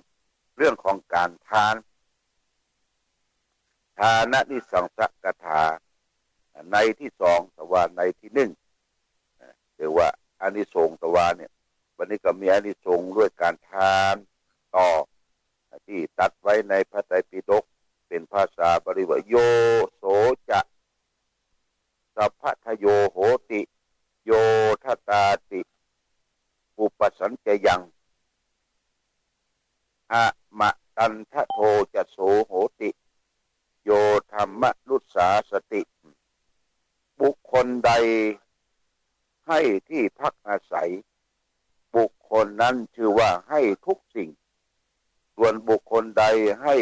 เรื่องของการทานนิสังสกถาในที่2แต่ว่าในที่1หรือว่าอานิสงส์แต่ว่าเนี่ยวันนี้ก็มีอานิสงส์ด้วยการทานต่อที่ตัดไว้ในพระไตรปิฎกเป็นภาษาบาลีว่าโยโสจะสัพพทโยโหติโยทตาติอุปสัญจยังอะมะตันทโทจะโสโหติโยธรรมนุสาสติบุคคลใดให้ที่พักอาศัยบุคคลนั้นชื่อว่าให้ทุกสิ่งส่วนบุคคลใดให้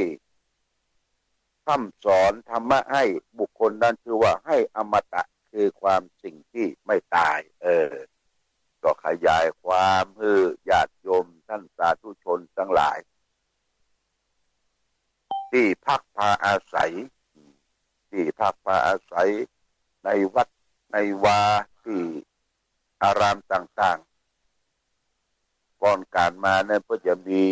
คำสอนธรรมะให้บุคคลนั้นชื่อว่าให้อมตะคือความสิ่งที่ไม่ตายก็ขยายความให้ญาติโยมท่านสาธุชนทั้งหลายที่พักพาอาศัยในวัดในวาที่อารามต่างๆก่อนการมาเนี่ยก็จะมี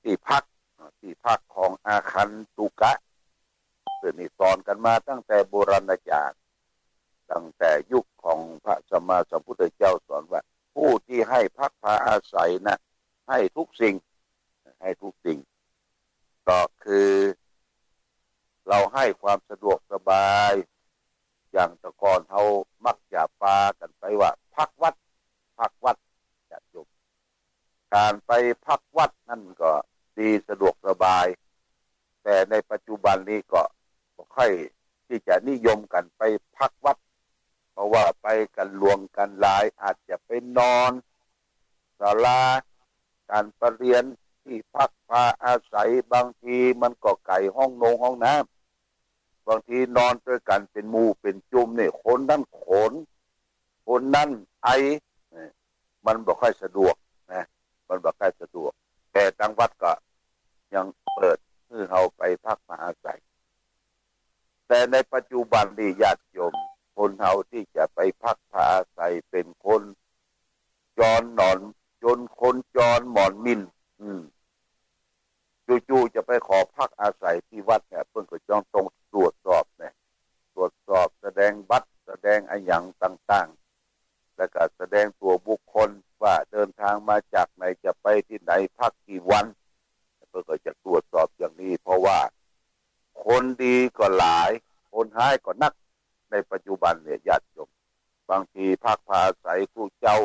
ที่พักของอาคันตุกะซึ่งนี่สอนกันมาตั้งแต่โบราณกาลตั้งแต่ยุคของพระสัมมาสัมพุทธเจ้าสอนว่าผู้ที่ให้พักพาอาศัยนะให้ทุกสิ่งก็คือเราให้ความสะดวกสบายอย่างแต่ก่อนเขามักจะปากันไปว่าพักวัด พักวัดจะจบการไปพักวัดนั่นก็ดีสะดวกสบายแต่ในปัจจุบันนี้ก็ไม่ค่อยที่จะนิยมกันไปพักวัดเพราะว่าไปกันรวมกันหลายอาจจะไปนอนศาลาการประเรียนที่พักพาอาศัยบางทีมันก็ไก่ห้องน้ำบางทีนอนด้วยกันเป็นหมู่เป็นจุ่มเนี่ยคนนั้นขนคนนั้นไอมันบ่ค่อยสะดวกนะมันบ่ค่อยสะดวกแต่ทางวัดก็ยังเปิดให้เราไปพักมาอาศัยแต่ในปัจจุบันนี้ญาติโยมคนเฮาที่จะไปพักพาอาศัยเป็นคนจรหนอนจนคนจรหมอนมินจู่ๆจะไปขอพักอาศัยที่วัดเนี่ยเพิ่นก็ต้องตรวจสอบเนี่ยตรวจสอบแสดงบัตรแสดงอะไรอย่างต่างๆแล้วก็แสดงตัวบุคคลว่าเดินทางมาจากไหนจะไปที่ไหนพักกี่วันเพิ่นก็จะตรวจสอบอย่างนี้เพราะว่าคนดีก็หลายคนร้ายก็นักในปัจจุบันเนี่ยญาติโยมบางทีพักพาอาศัยผู้เจ้า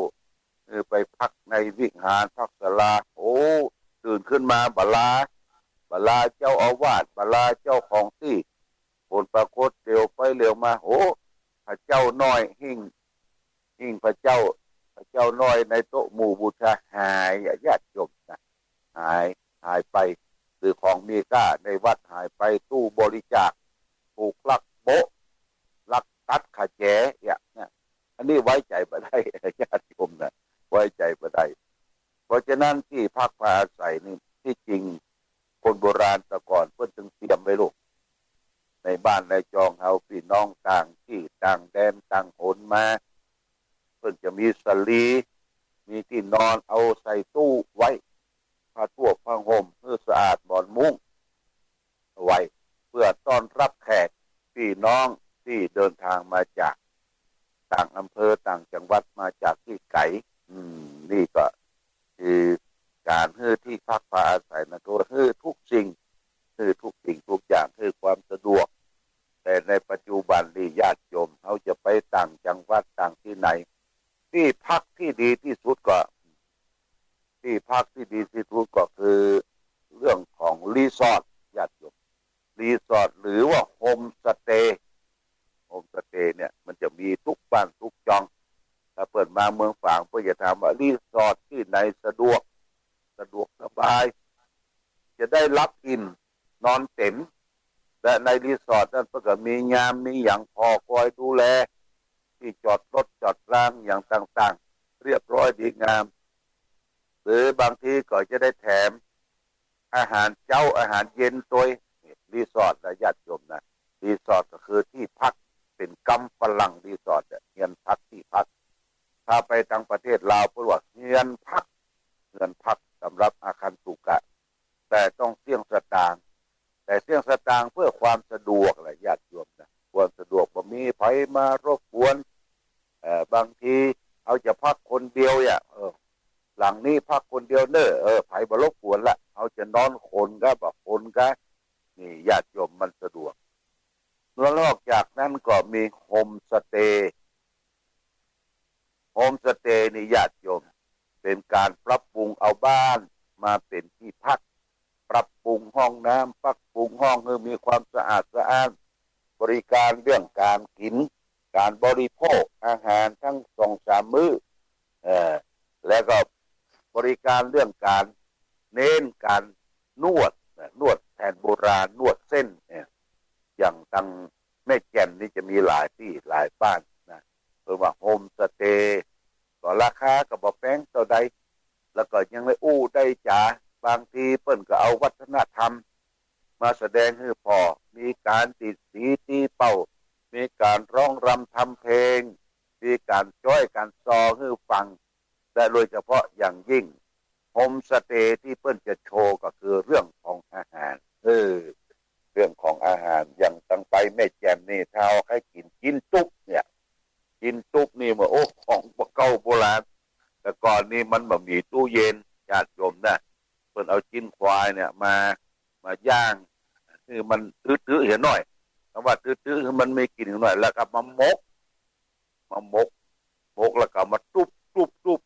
ไปพักในวิหารพักศาลาโอ้ตื่นขึ้นมาบลาเจ้าอาวาสบลาเจ้าของที่ผลปรากฏเร็วไปเร็วมาโอ้พระเจ้าน้อยหิ่งพระเจ้าน้อยในโต๊ะหมู่บูชาหายญาติโยมนะหายไปหรือของมีค่าในวัดหายไปตู้บริจาคถูกลักโบะลักตัดขาแจอย่างนี้อันนี้ไว้ใจบ่ได้ญาติโยมนะไว้ใจบ่ได้เพราะฉะนั้นที่พักพาอาศัยนี่ที่จริงคนโบราณแต่ก่อนเพิ่นจึงเตรียมไว้ลูกในบ้านในจองเฮาพี่น้องต่างที่ต่างแดนต่างหนมาเพิ่นจะมีสลีมีที่นอนเอาใส่ตู้ไว้ผ้าทั่วผ้าห่มเพื่อสะอาดหมอนมุ้งไว้เพื่อต้อนรับแขกพี่น้องที่เดินทางมาจากต่างอำเภอต่างจังหวัดมาจากที่ไกลนี่ก็คือการให้ที่พักพาอาศัยนะก็ให้ทุกสิ่งทุกอย่างให้ความสะดวกแต่ในปัจจุบันนี้ญาติโยมเขาจะไปต่างจังหวัดต่างที่ไหนที่พักที่ดีที่สุดก็คือเรื่องของรีสอร์ทญาติโยมรีสอร์ทหรือว่าโฮมสเตย์เนี่ยมันจะมีทุกบ้านทุกจองถ้าเปิดมาเมืองฝางเพื่อจะถามว่ารีสอร์ทที่ไหนสะดวกสบายจะได้รับอินนอนเต็มและในรีสอร์ทนั้นก็มียามมีอย่างพอคอยดูแลที่จอดรถจอดรางอย่างต่างๆเรียบร้อยดีงามหรือบางทีก็จะได้แถมอาหารเช้าอาหารเย็นตัวรีสอร์ทนะญาติโยมนะรีสอร์ทก็คือที่พักเป็นกำฝรั่งรีสอร์ทเงินพักที่พักถ้าไปทางประเทศลาวเพิ่นว่าเงินพักสำหรับอาคารสุกะแต่ต้องเสี่ยงสตางค์แต่เสี่ยงสตางค์เพื่อความสะดวกแหละญาติโยมนะความสะดวกบ่มีไผมารบกวนบางทีเอาจะพักคนเดียวหลังนี้พักคนเดียวไผบ่รบกวนละเอาจะนอนคนก็บ่คนก็นี่ญาติโยมมันสะดวกแล้วนอกจากนั้นก็มีโฮมสเตย์นี่ญาติโยมเป็นการปรับปรุงเอาบ้านมาเป็นที่พักปรับปรุงห้องน้ำปรับปรุงห้องให้มีความสะอาดสะอ้านบริการเรื่องการกินการบริโภคอาหารทั้ง 2-3 มื้อแล้วก็บริการเรื่องการเน้นการนวดแผนโบราณนวดเส้นอย่างทางแม่แจ่มนี่จะมีหลายที่หลายบ้านนะเรียกว่าโฮมสเตย์ก็ราคาก็บ่แพงเท่าใดแล้วก็ยังไม่ได้จ๋าบางทีเปิ้นก็เอาวัฒนธรรมมาแสดงให้พอมีการติดสีตีเป่ามีการร้องรำทำเพลงมีการจ้อยการซอให้ฟังแต่โดยเฉพาะอย่างยิ่งโฮมสเตย์ที่เปิ้นจะโชว์ก็คือเรื่องของอาหารเรื่องของอาหารอย่างตั้งไปแม่แจ่มนี่ถ้าเอาให้กินตุ๊กเนี่ยกินตุ๊กนี่มาของเก่าโบราณแต่ก่อนนี่มันบ่มีตู้เย็นญาติโยมนะเพิ่นเอาจิ้นควายเนี่ยมาย่างคือมันตื้อๆเห็นหน่อยคำว่าตื้อๆคือมันไม่กินหน่อยแล้วก็มามกแล้วก็มาตุ๊บ ตุบ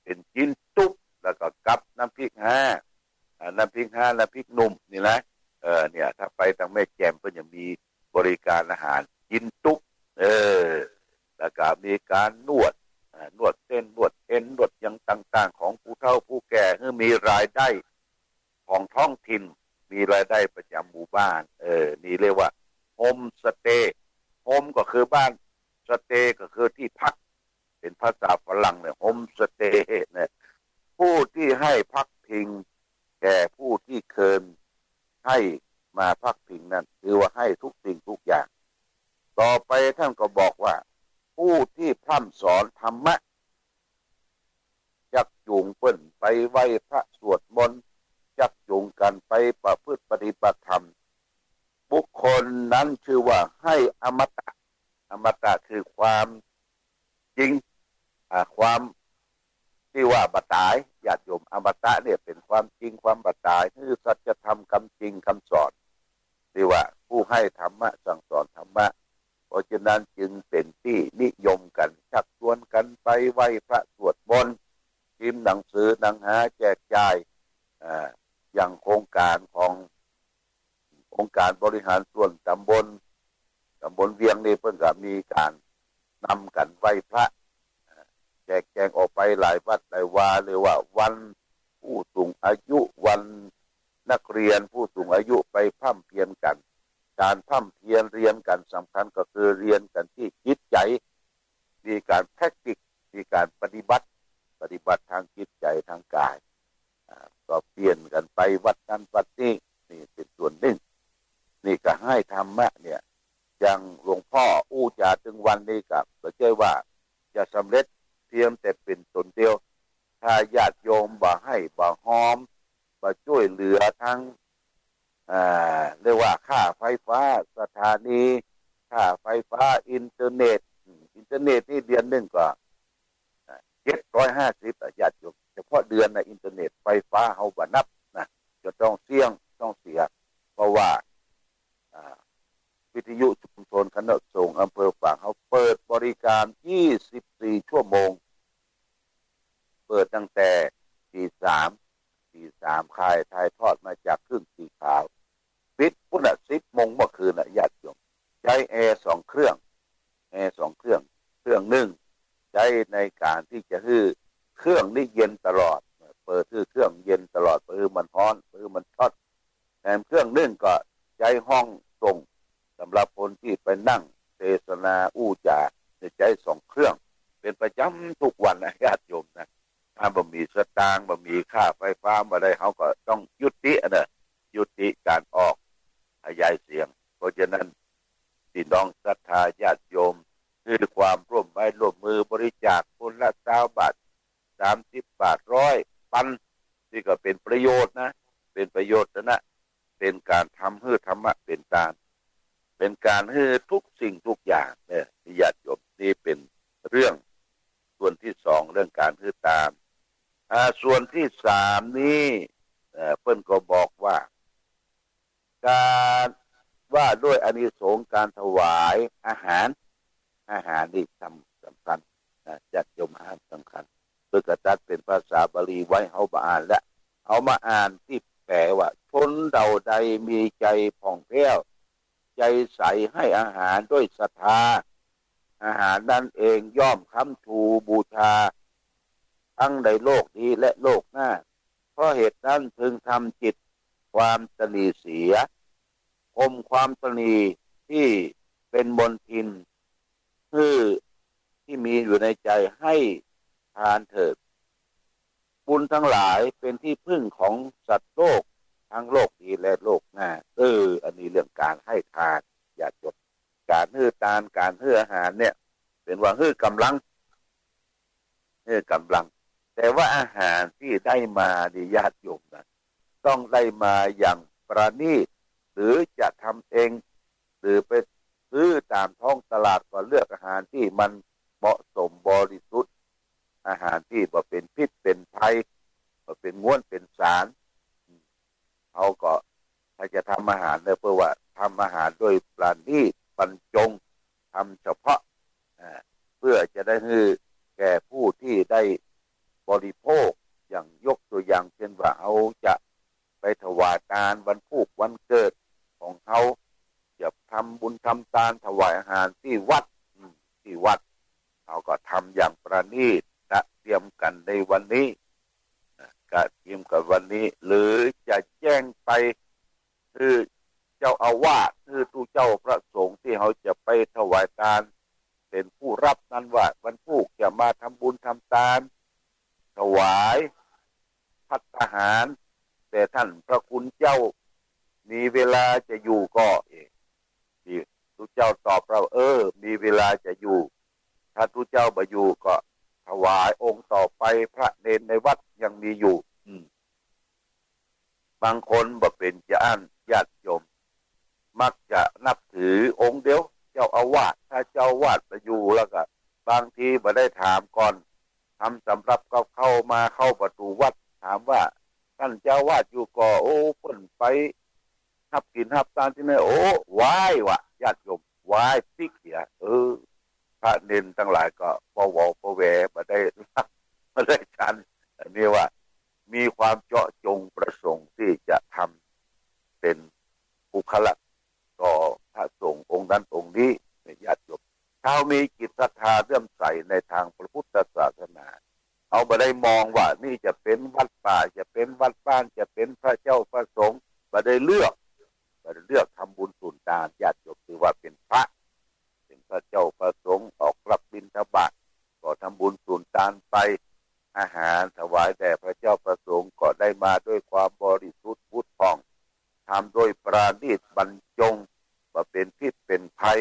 เป็นจิ้นตุ๊บแล้วก็กับน้ำพริกห้าน้ำพริกหนุ่มนี่นะเนี่ยถ้าไปทางแม่แจ่มเพิ่นจะมีบริการอาหารจิ้นตุ๊บแล้วก็มีการนวดเส้นนวดเอ็นนวดอย่างต่างๆของผู้เฒ่าผู้แก่ให้มีรายได้ของท้องถิ่นมีรายได้ประจำหมู่บ้านนี่เรียกว่าโฮมสเตย์โฮมก็คือบ้านสเตย์ก็คือที่พักเป็นภาษาฝรั่งเนี่ยโฮมสเตย์เนี่ยผู้ที่ให้พักพิงแก่ผู้ที่เคยให้มาพักพิงนั้นคือว่าให้ทุกสิ่งทุกอย่างต่อไปท่านก็บอกว่าผู้ที่พร่ำสอนธรรมะจักจูงเปิ้นไปไหว้พระสวดมนต์จักจูงกันไปประพฤติปฏิบัติธรรมบุคคลนั้นชื่อว่าให้อมตะคือความจริงความที่ว่าบัตตายญาติโยมอมตะเนี่ยเป็นความจริงความบัตตายคือสัจธรรมคำจริงคำสอนที่ว่าผู้ให้ธรรมะสั่งสอนธรรมะเพราะฉะนั้นจึงเป็นที่นิยมกันชักชวนกันไปไหว้พระสวดมนต์พิมพ์หนังสือหนังหาแจกจ่ายอย่างโครงการขององค์การบริหารส่วนตำบลเวียงนี่เพิ่งก็มีการนำกันไหว้พระแจกแจงออกไปหลายวัดหลายวาเลยว่าวันผู้สูงอายุวันนักเรียนผู้สูงอายุไปพร่ำเพียรกันการพร่ำเพียรเรียนกันสำคัญก็คือเรียนกันที่จิตใจมีการแพคติกมีการปฏิบัติทางจิตใจทางกายก็เปลี่ยนกันไปวัดนั้นวัดนี้นี่เป็นส่วนหนึ่งนี่ก็ให้ธรรมะเนี่ยอย่างหลวงพ่ออู้จาถึงวันนี้กับก็เชื่อว่าจะสำเร็จเพียงแต่เป็นตนเดียวถ้าญาติโยมบ่ให้บ่หอมบ่ช่วยเหลือทั้งเรียกว่าค่าไฟฟ้าสถานีค่าไฟฟ้าอินเทอร์เน็ตนี่เดือนนึงก็750ญาติโยมเฉพาะเดือนนะอินเทอร์เน็ตไฟฟ้าเฮาบ่นับนะจะต้องเสี่ยงต้องเสียเพราะว่าวิทยุชุมชนคณะสงฆ์อำเภอฝางเขาเปิดบริการ24ชั่วโมงเปิดตั้งแต่ตี3ค่ายถ่ายทอดมาจากครึ่งสีขาวปิดพุ่นน่ะ10 โมงเมื่อคืนน่ะญาติโยมใช้แอร์2เครื่องเครื่องนึงใช้ในการที่จะให้เครื่องนี้เย็นตลอดเปิดเครื่องเย็นตลอดเปิดมันร้อนเปิดมันช็อตแถมเครื่องนึงก็ใช้ห้องส่งสำหรับคนที่ไปนั่งเทศนาอู้จาใช้2เครื่องเป็นประจำทุกวันนะญาติโยมนะถ้าบ่มีสตางค์บ่มีค่าไฟฟ้าบ่ได้เฮาก็ต้องยุติการออกขยายเสียงเพราะฉะนั้นพี่น้องศรัทธาญาติโยมคือความร่วมมือบริจาคคนละ20 บาท30 บาท100 ปันที่ก็เป็นประโยชน์นะเป็นประโยชน์นะเป็นการทำให้ธรรมะเป็นการให้ทุกสิ่งทุกอย่างเนี่ยญาติโยมนี่เป็นเรื่องส่วนที่2เรื่องการให้ตามส่วนที่3นี้เพิ่นก็บอกว่าการว่าด้วยอานิสงส์การถวายอาหารนี่สำคัญญาติโยมอาหารสำคัญเพื่อกระตัดเป็นภาษาบาลีไว้เฮาบ่อ่านและเอามาอ่านที่แปลว่าชนเผ่าใดมีใจผ่องแผ้วใจใสให้อาหารด้วยศรัทธาอาหารนั่นเองย่อมค้ำชูบูชาทั้งในโลกนี้และโลกหน้าเพราะเหตุนั้นพึงทำจิตความตณีเสียความตณีที่เป็นมลทินที่มีอยู่ในใจให้ทานเถิดบุญทั้งหลายเป็นที่พึ่งของสัตว์โลกทั้งโลกนี้และโลกหน้าอันนี้เรื่องการให้ทานอย่าจบการให้ทานการให้อาหารเนี่ยเป็นว่าให้กำลังแต่ว่าอาหารที่ได้มาดิญาติโยมนะต้องได้มาอย่างประณีตหรือจะทำเองหรือไปซื้อตามท้องตลาดก็เลือกอาหารที่มันเหมาะสมบริสุทธิ์อาหารที่บ่เป็นพิษเป็นภัยบ่เป็นง่วนเป็นสารเขาก็ถ้าจะทำอาหารเนี่ยเพื่อว่าทำอาหารโดยประณีตบรรจงทำเฉพาะเพื่อจะได้ให้แก ก่ผู้ที่ได้บริโภคอย่างยกตัวอย่างเช่นว่าเอาจะไปถวายทานวันพุธวันเกิดของเขาจะทำบุญทำทานถวายอาหารที่วัดเขาก็ทำอย่างประณีตเตรียมกันในวันนี้ก็เตรียมกันวันนี้หรือจะแจ้งไปคือเจ้าอาวาสคือตู้เจ้าพระสงฆ์ที่เขาจะไปถวายทานเป็นผู้รับนั้นว่าวันพุธจะมาทำบุญทำทานถวายภัตตาหารแต่ท่านพระคุณเจ้ามีเวลาจะอยู่ก็ที่ตู้เจ้าตอบเรามีเวลาจะอยู่ถ้าตู้เจ้าบ่อยู่ก็ถวายองค์ต่อไปพระเนรในวัดยังมีอยู่บางคนบ่เป็นญาติโยมมักจะนับถือองค์เดียวเจ้าอาวาสถ้าเจ้าอาวาสไปอยู่แล้วก็บางทีบ่ได้ถามก่อนทำสำรับก็เข้าประตูวัดถามว่าท่านเจ้าอาวาสอยู่ก็เพิ่นไปหับกินหับทานที่ไหนวายวะญาติโยมวายติ๊กเหียพระเนรทั้งหลายก็ปวปแวบ่ได้ฉันอันนี้ว่ามีความเจาะจงประสงค์ที่จะทำเป็นบุคละต่อพระสงฆ์องค์นั้นองค์นี้ในญาติโยมชาวมีจิตศรัทธาเลื่อมใสในทางพระพุทธศาสนาเอาบ่ได้มองว่านี่จะเป็นวัดป่าจะเป็นวัดบ้านจะเป็นพระเจ้าพระสงฆ์บ่ได้เลือกทำบุญสุนทานญาติโยมถือว่าเป็นพระเจ้าประสงค์ออกรับบิณฑบาตก็ทำบุญสุนทานไปอาหารถวายแด่พระเจ้าประสงค์ก็ได้มาด้วยความบริสุทธิ์พุทธผ่องทำโดยปราณีตบรรจงว่าเป็นพิษเป็นภัย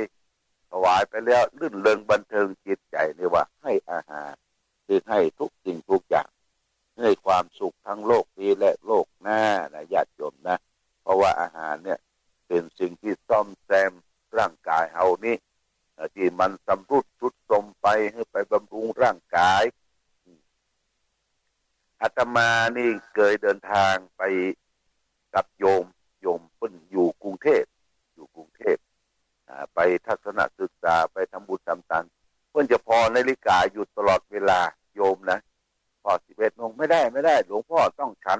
ถวายไปแล้วลื่นเริงบันเทิงจิตใจนี่ว่าให้อาหารคือให้ทุกสิ่งทุกอย่างให้ความสุขทั้งโลกนี้และโลกหน้านะญาติโยมนะเพราะว่าอาหารเนี่ยเป็นสิ่งที่ซ่อมแซมร่างกายเฮานี้ที่มันสำรุดทรุดโทรมไปให้ไปบำรุงร่างกายอาตมานี่เคยเดินทางไปกับโยมเพิ่นอยู่กรุงเทพไปทัศนศึกษาไปทำบุญทำทานเพิ่นจะพอนาฬิกาอยู่ตลอดเวลาโยมนะพอ11 โมงไม่ได้หลวงพ่อต้องฉั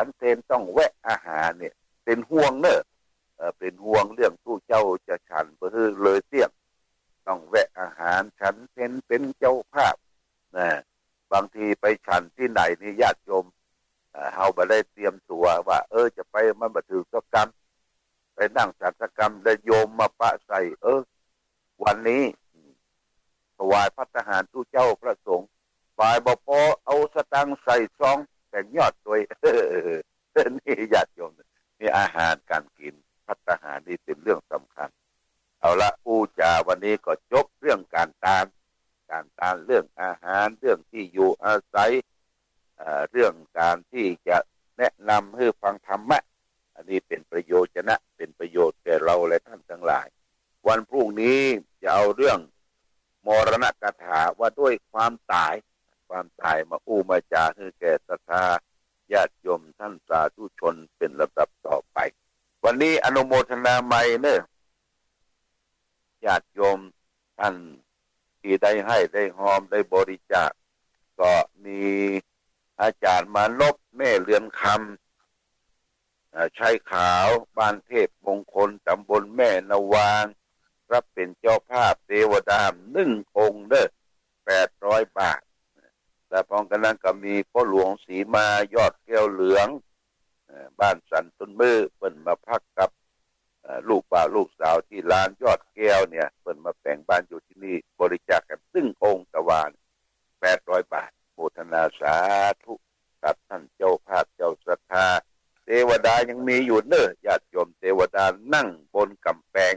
นเทนต้องแวะอาหารเนี่ยเป็นห่วงเนอะเป็นห่วงเรื่องตู้เจ้าจะฉันเพื่อเลยเสี่ยงต้องแวะอาหารฉันเป็นเจ้าภาพนะบางทีไปฉันที่ไหนนี่ญาติโยมเฮาบ่ได้เตรียมตัวว่าจะไปมันบ่ถือสักกรรมไปนั่งจัดสักกรรมได้โยมมาปะใส่วันนี้ถวายภัตตาหารตู้เจ้าพระสงฆ์ฝ่ายบ่พอเอาสตังค์ใส่ซองแต่งยอดด้วยนี่ญาติโยมนี่อาหารการกินภัตตาหารนี่เป็นเรื่องสำคัญเอาละปู่จาวันนี้ก็จบเรื่องการทานเรื่องอาหารเรื่องที่อยู่อาศัยเรื่องการที่จะแนะนำให้ฟังธรรมะอันนี้เป็นประโยชน์เป็นประโยชน์แก่เราและท่านทั้งหลายวันพรุ่งนี้จะเอาเรื่องมรณกถาว่าด้วยความตายมามาจาให้แก่ศรัทธาญาติโยมท่านสาธุชนเป็นลำดับต่อไปวันนี้อนุโมทนาใหม่เนอะญาติโยมท่านที่ได้ให้ได้หอมได้บริจาคก็มีอาจารย์มานพแม่เรือนคำชัยขาวบ้านเทพมงคลตำบลแม่นาวางรับเป็นเจ้าภาพเทวดา1 องค์เด้อ800 บาทและพร้อมกันนั้นก็มีพ่อหลวงศรีมายอดแก้วเหลืองบ้านสันต้นมือเพิ่นมาพักกับลูกบ่าวลูกสาวที่ลานยอดแก้วเนี่ยเพิ่นมาแต่งบ้านอยู่ที่นี่บริจาคกัน1 องค์ตะวัน800 บาทโมทนาสาธุกับท่านเจ้าภาพเจ้าศรัทธาเทวดายังมีอยู่เนอะญาติโยมเทวดานั่งบนกำแพง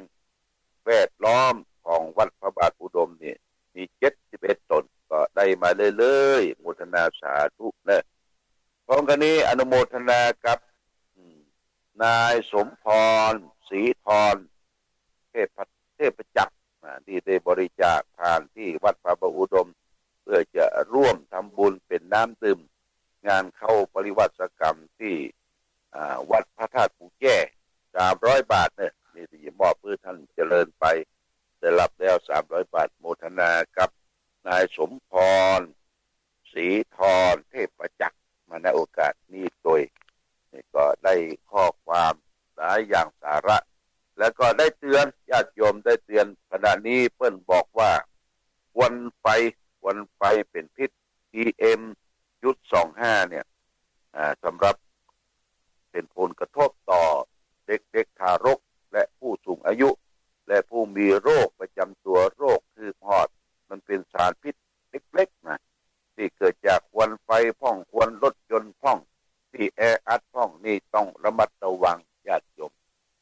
แวดล้อมของวัดพระบาทอุดมนี่มี71 ตนก็ได้มาเลยโมทนาสาธุเนอะพร้อมกันนี้อนุโมทนากับนายสมพรศรีธรเทพจักรที่ได้บริจาคผ่านที่วัดพระบาทอุดมเพื่อจะร่วมทำบุญเป็นน้ำดื่มงานเข้าปริวัติกรรมที่วัดพระธาตุปูแก้300 บาทเนี่ยนี่ที่มอบเพื่อท่านเจริญไปได้รับแล้ว300 บาทโมทนากับ นายสมพรศรีธรเทพประจักษ์มาในโอกาสนี้โดยนี่ก็ได้ข้อความหลายอย่างสาระแล้วก็ได้เตือนญาติโยมได้เตือนขณะนี้เปิ้นบอกว่าควันไฟเป็นพิษ PM.25 เนี่ยสำหรับเป็นผลกระทบต่อเด็กทารกและผู้สูงอายุและผู้มีโรคประจำตัวโรคคือหอดมันเป็นสารพิษเล็กๆนะที่เกิดจากควันไฟพ่องควันรถยนต์พ่องที่แออัดพ่องนี่ต้องระมัดระวังญาติโยม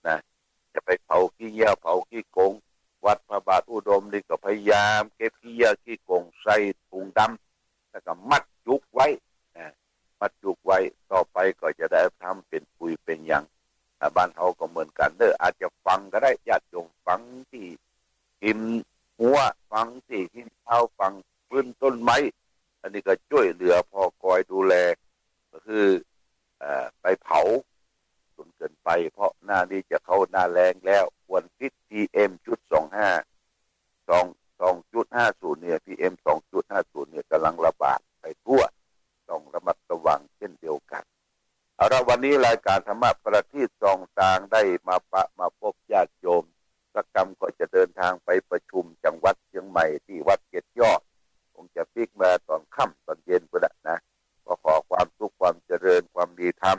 นะจะไปเผาขี้เหยี่ยวเผาขี้โกงวัดพระบาทอุดมนี่ก็พยายามเก็บขี้เหยี่ยวขี้โกงใส่ถุงดำแล้วก็มัดจุกไว้มัดจุกไว้ต่อไปก็จะได้ทำเป็นปุ๋ยเป็นหยังบ้านเขาก็เหมือนกันอาจจะฟังก็ได้ญาติโยมฟังที่กินหัวฟังที่เท้าฟังพื้นต้นไม้อันนี้ก็ช่วยเหลือพอคอยดูแลก็คือไปเผาจนเกินไปเพราะหน้านี้จะเข้าหน้าแรงแล้วควันพิษ PM.25 2.50 เนี่ย PM.2.50 เนี่ยกำลังระบาดไปทั่วต้องระมัดระวังเช่นเดียวกันเอาละวันนี้รายการธรรมะประทีปส่องทางได้มาพบญาติโยมสักกรรมก็จะเดินทางไปประชุมจังหวัดเชียงใหม่ที่วัดเกศยอดคงจะปิกมาตอนค่ำตอนเย็นก็ได้นะก็ขอความสุขความเจริญความดีธรรม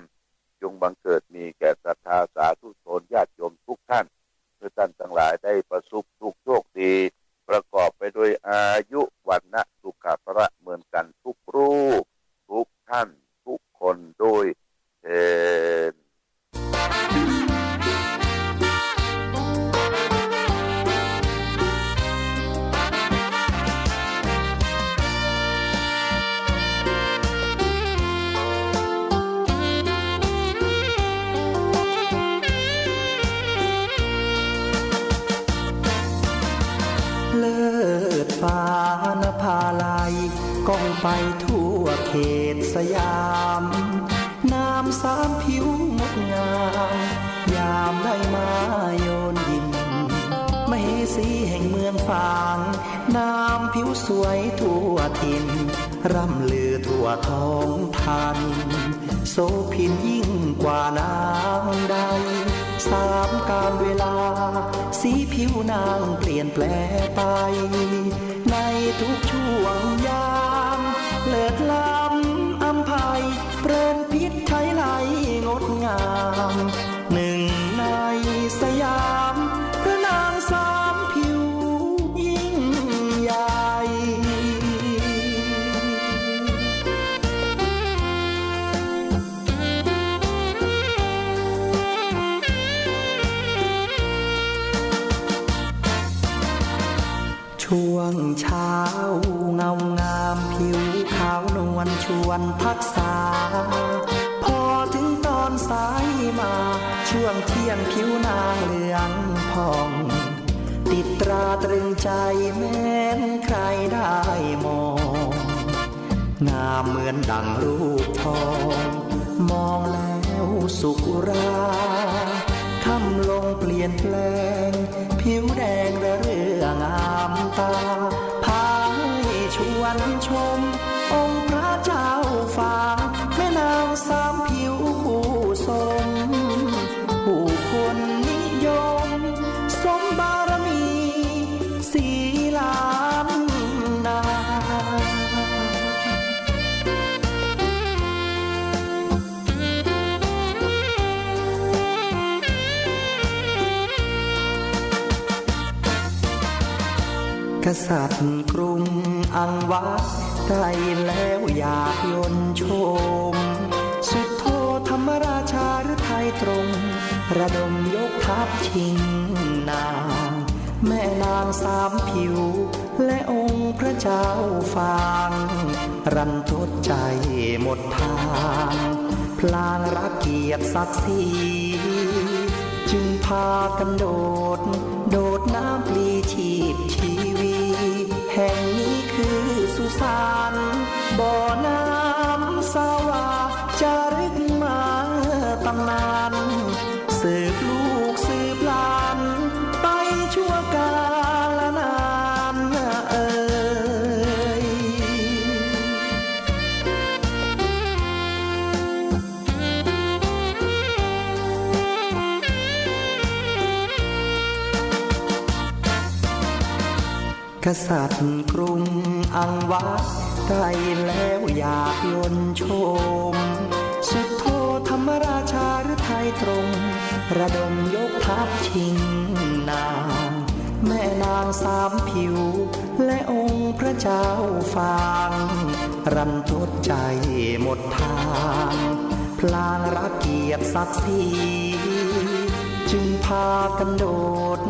จงบังเกิดมีแก่ศรัทธาสาธุชนญาติโยมทุกท่านเพื่อท่านทั้งหลายได้ประสบสุขโชคดีประกอบไปด้วยอายุวันนะสุขภะเหมือนกันทุกรูปทุกท่านทุกคนโดยเถิดเลิศฟ้านภาลัยก้องไปทั่วเขตสยามน้ำสามผิวงดงามยามได้มาโยนยินมเหสีแห่งเมืองฝางน้ำผิวสวยทั่วถิ่นร่ำลือทั่วท้องทานโสภินยิ่งกว่านางใดสามกาลเวลาสีผิวนางเปลี่ยนแปลไปในทุกช่วงยามเลิศล้ำอำไพเปรนพิษไทยไหลงดงามหนึ่งในสยามพระนางสามผิวยิ่งใหญ่ช่วงเช้าเงางามผิวขาวนวลชวนพักษาพอถึงตอนสายมาช่วงเที่ยงผิวนางเหลืองผ่องติดตราตรึงใจแม้นใครได้มองงามเหมือนดังรูปทองมองแล้วสุขราค่ำลงเปลี่ยนแปลงผิวแดงระเรื่องามตาพาให้ชวนชมองค์พระเจ้าฟ้าแม่นางสามผิวผู้สมผู้คนนิยมสมบารมีสีล้านนา กษัตริย์กรุงอังวะได้แล้วอยากยนชมสุดโทธรรมราชาหรือไทยตรงระดมยกทัพชิงนางแม่นางสามผิวและองค์พระเจ้าฟางรันทดใจหมดทางพลางรักเกียรติศักดิ์ศรีจึงพากันโดดน้ำปลีชีพชีวีแห่งนี้คือสุสานบ่อน้ำสาวาจารึกมาตำนานสืบลูกสืบหลานไปชั่วกาลนาน ษัตริย์กรุงอังวะใกล้แล้วอยากยนชมสุดโทธรรมราชาหรือไทยตรงระดมยกทัพชิงนางแม่นางสามผิวและองค์พระเจ้าฟางรันทดใจหมดทางพลางรักเกียรติศักดิ์ศรีจึงพากันโดด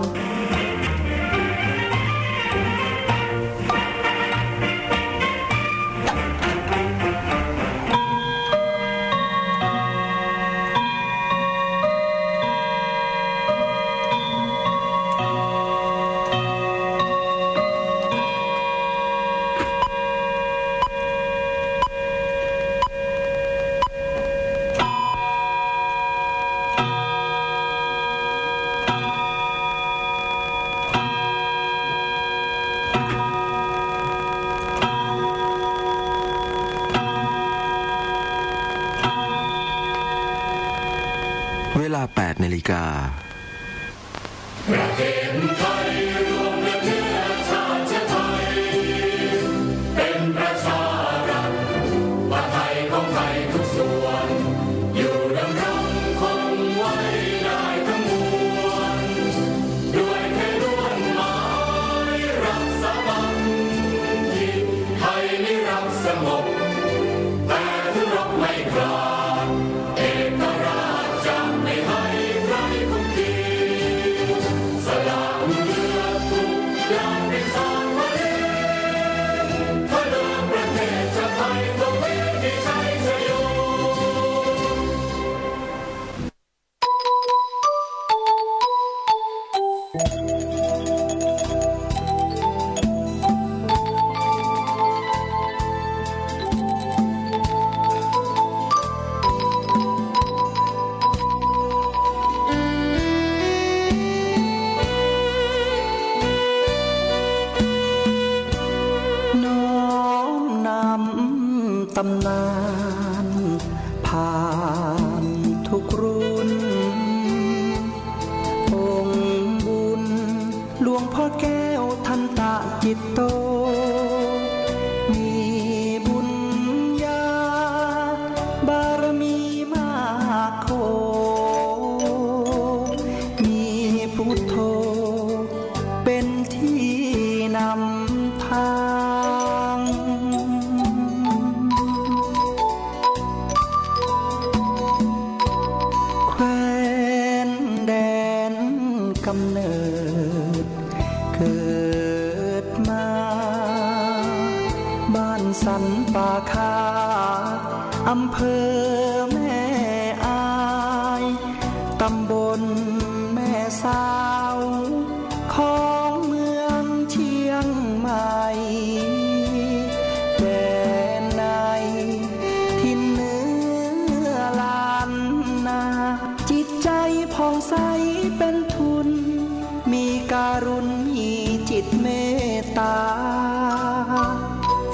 เวลา 8 นาฬิกาประเทศไทยรวมเนื้อชาติไทยเป็นประชารัฐว่าไทยของไทยทุกส่วนอยู่ดำรงคงไว้ได้ทั้งมวลด้วยแค่ล้วนหมายรักษาบัณฑิตไทยนิรักสงบแต่ถึงรบไม่กล้าเอกราชจะไม่ให้ใครคุกคีสละเลือดทุกอย่างเป็นชาติไทยถ้าเลือกประเทศชาติไทยทวีมีชัยชโยน้อมนำตำนานผ่านทุกรุ่นองค์บุญหลวงพ่อแก้วทันตะจิตโตมีบุญญาบารมีมากโขมีพุทโธเป็นที่นำทางแคว้นแดนกำเนิดเกิดมาบ้านสันป่าคาอำเภอแม่อายตำบลแม่สาวของเมืองเชียงใหม่แดนในทินเนื้อลานนาจิตใจผ่องใสเป็นทุนมีการุณมีจิตเมตตา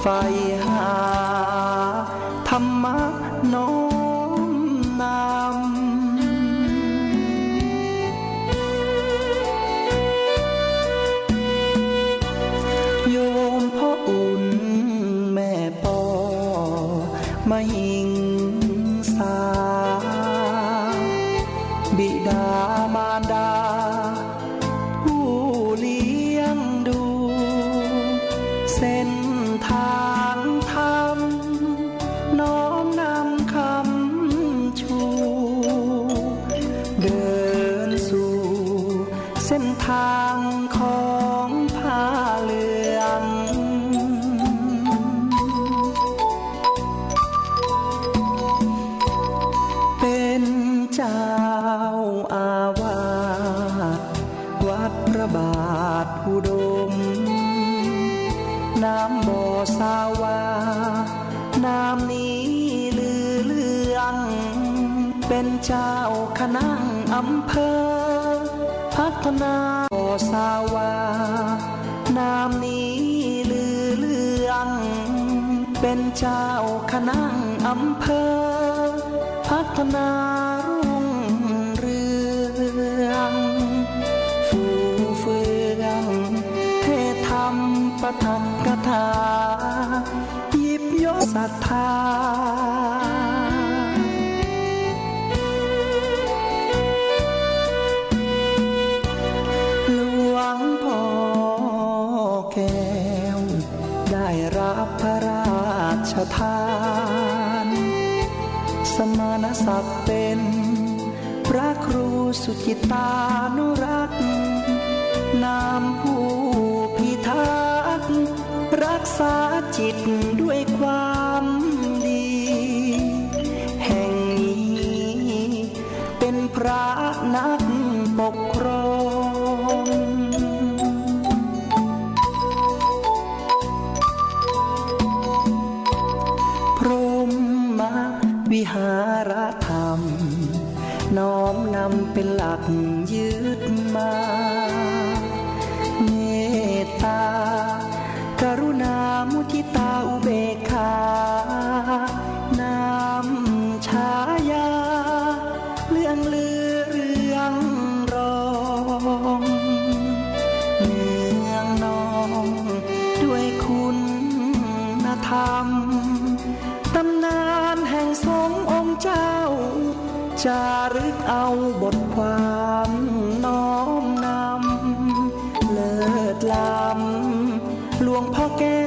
ใฝ่หาธรรมะน้อมนำโยมพ่ออุ่นแม่ปอมาหิงสาบิดามารดาผู้เลี้ยงดูเส้นทางธรรมน้อมนำคำชูเดินสู่เส้นทางของผ้าเหลืองเป็นเจ้าอาวาสวัดพระบาทอุดมน้ำบ่อสาวาน้ำนี้ลือเลืองเป็นเจ้าคณะอำเภอพัฒนาบ่อสาวาน้ำนี้ลือเลืองเป็นเจ้าคณะอำเภอพัฒนารุ่งเรืองฟูเฟืองเทศธรรมป ธรรมกถาหยิบยกศรัทธาหลวงพ่อแก้วได้รับพระราชทานสมณศักดิ์เป็นพระครูสุจิตานุรักษ์นามผู้พิทักษ์รักษาจิตด้วยความดีแห่งนี้เป็นพระนักปกครองพรหมวิหารธรรมน้อมนำเป็นหลักยึดมาเมตตากรุณามุทิตาอุเบกขานำฉายาเรื่องลือเรื่องรองเนืองนองด้วยคุณธรรมตำนานแห่งสงฆ์องค์เจ้าจารึกเอาบทความน้อมนำเลิศล้ำหลวงพ่อแก้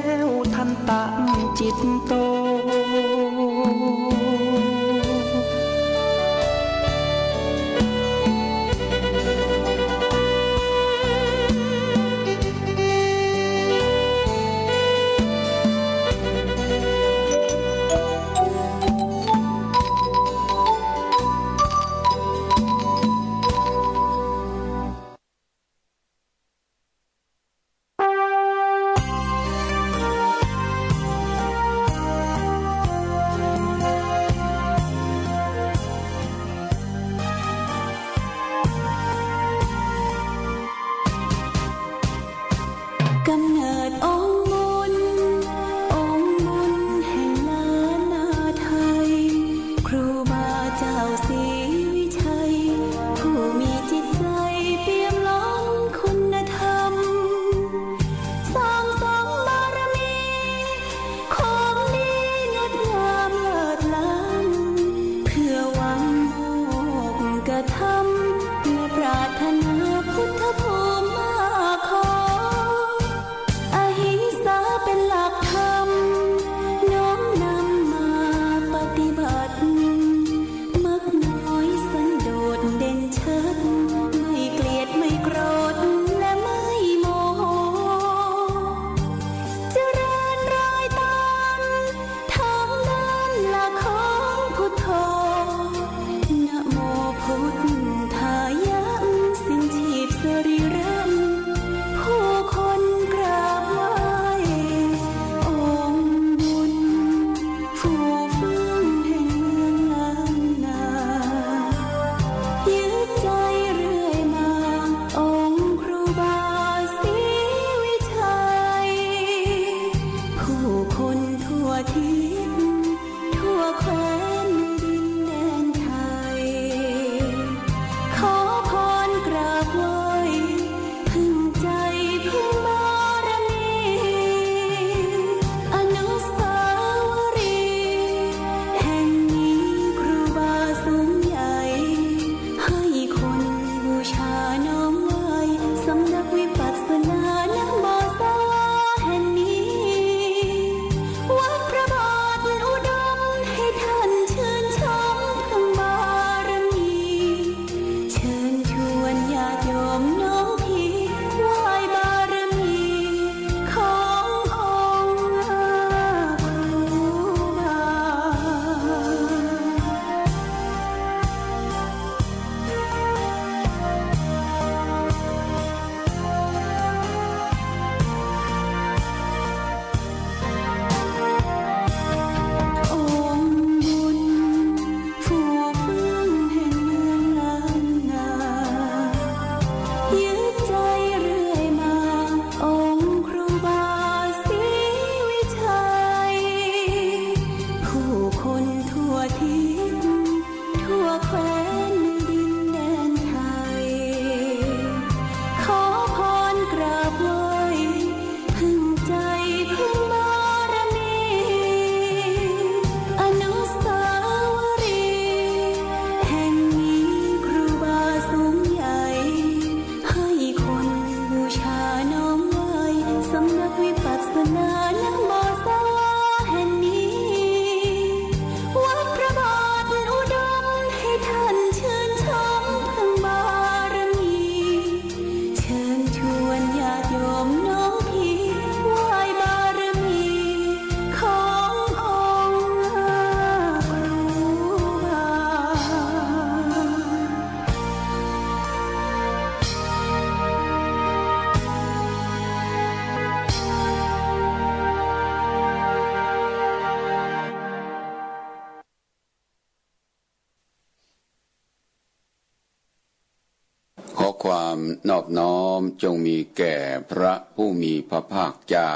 อความนอบน้อมจงมีแก่พระผู้มีพระภาคเจ้า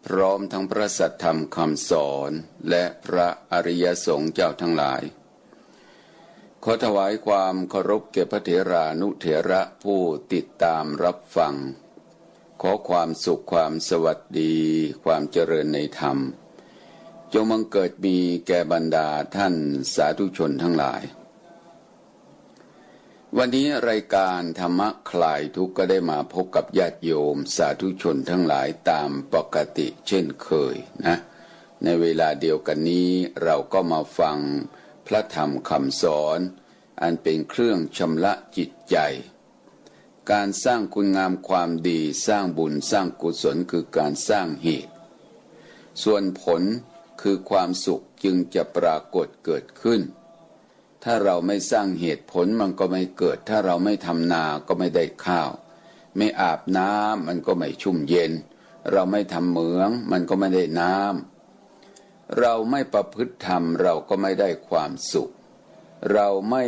พร้อมทั้งพระสัทธรรมคำสอนและพระอริยสงฆ์เจ้าทั้งหลายขอถวายความเคารพแก่พระเถรานุเถระผู้ติดตามรับฟังขอความสุขความสวัสดีความเจริญในธรรมจงบังเกิดมีแก่บรรดาท่านสาธุชนทั้งหลายวันนี้รายการธรรมะคลายทุกข์ก็ได้มาพบกับญาติโยมสาธุชนทั้งหลายตามปกติเช่นเคยนะในเวลาเดียวกันนี้เราก็มาฟังพระธรรมคำสอนอันเป็นเครื่องชำระจิตใจการสร้างคุณงามความดีสร้างบุญสร้างกุศลคือการสร้างเหตุส่วนผลคือความสุขจึงจะปรากฏเกิดขึ้นถ้าเราไม่สร้างเหตุผลมันก็ไม่เกิดถ้าเราไม่ทำนาก็ไม่ได้ข้าวไม่อาบน้ำมันก็ไม่ชุ่มเย็นเราไม่ทำเหมืองมันก็ไม่ได้น้ำเราไม่ประพฤติธรรมเราก็ไม่ได้ความสุขเราไม่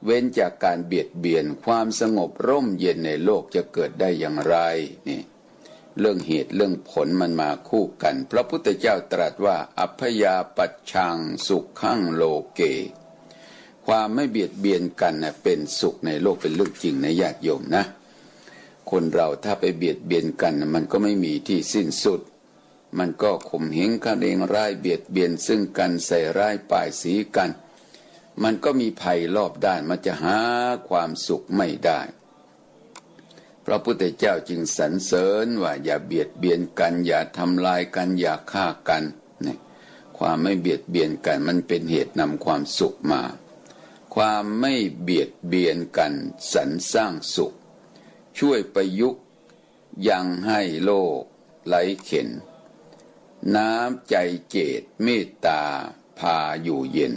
เว้นจากการเบียดเบียนความสงบร่มเย็นในโลกจะเกิดได้อย่างไรนี่เรื่องเหตุเรื่องผลมันมาคู่กันพระพุทธเจ้าตรัสว่าอัพพยาปัชชังสุขขังโลเกความไม่เบียดเบียนกันนะเป็นสุขในโลกเป็นเรื่องจริงนะญาติโยมนะคนเราถ้าไปเบียดเบียนกันมันก็ไม่มีที่สิ้นสุดมันก็ข่มเหงกันเองร้ายเบียดเบียนซึ่งกันใส่ร้ายป้ายสีกันมันก็มีภัยรอบด้านมันจะหาความสุขไม่ได้พระพุทธเจ้าจึงสรรเสริญว่าอย่าเบียดเบียนกันอย่าทำลายกันอย่าฆ่ากันนี่ความไม่เบียดเบียนกันมันเป็นเหตุนำความสุขมาความไม่เบียดเบียนกันสรรสร้างสุขช่วยประยุกต์ยังให้โลกไหลเข็นน้ำใจเจตเมตตาพาอยู่เย็น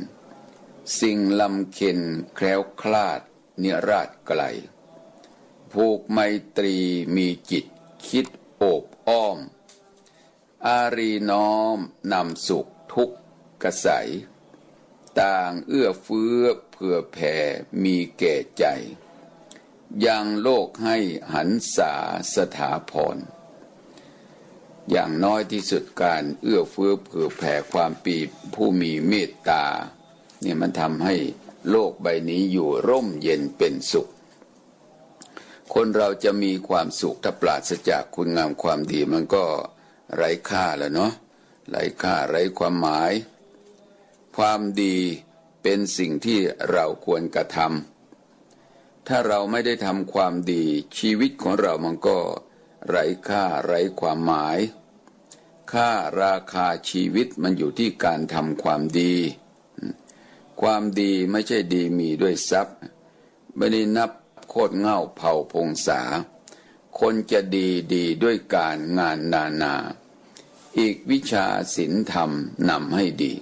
สิ่งลำเค็ญแคล้วคลาดนิราศไกลผูกไมตรีมีจิตคิดโอบอ้อมอารีน้อมนำสุขทุกข์กระใสต่างเอื้อเฟื้อเผื่อแผ่มีแก่ใจยังโลกให้หันษาสถาพรอย่างน้อยที่สุดการเอื้อเฟื้อเผื่อแผ่ความปีผู้มีเมตตาเนี่ยมันทำให้โลกใบนี้อยู่ร่มเย็นเป็นสุขคนเราจะมีความสุขถ้าปราศจากคุณงามความดีมันก็ไร้ค่าแล้วเนาะไร้ค่าไร้ความหมายความดีเป็นสิ่งที่เราควรกระทำถ้าเราไม่ได้ทำความดีชีวิตของเรามันก็ไร้ค่าไร้ความหมายค่าราคาชีวิตมันอยู่ที่การทำความดีความดีไม่ใช่ดีมีด้วยทรัพย์ไม่ได้นับโคตรเง่าเผ่าพงษาคนจะดีด้วยการงานนาอีกวิชาศีลธรรมนำให้ดี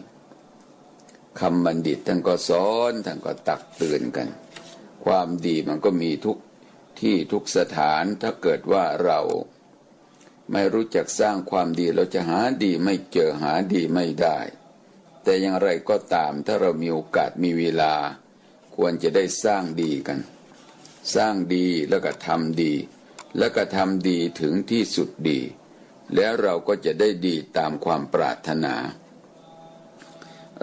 คำบัณฑิตท่านก็สอนท่านก็ตักเตือนกันความดีมันก็มีทุกที่ทุกสถานถ้าเกิดว่าเราไม่รู้จักสร้างความดีเราจะหาดีไม่เจอหาดีไม่ได้แต่อย่างไรก็ตามถ้าเรามีโอกาสมีเวลาควรจะได้สร้างดีกันสร้างดีแล้วก็ทำดีแล้วก็ทำดีถึงที่สุดดีแล้วเราก็จะได้ดีตามความปรารถนา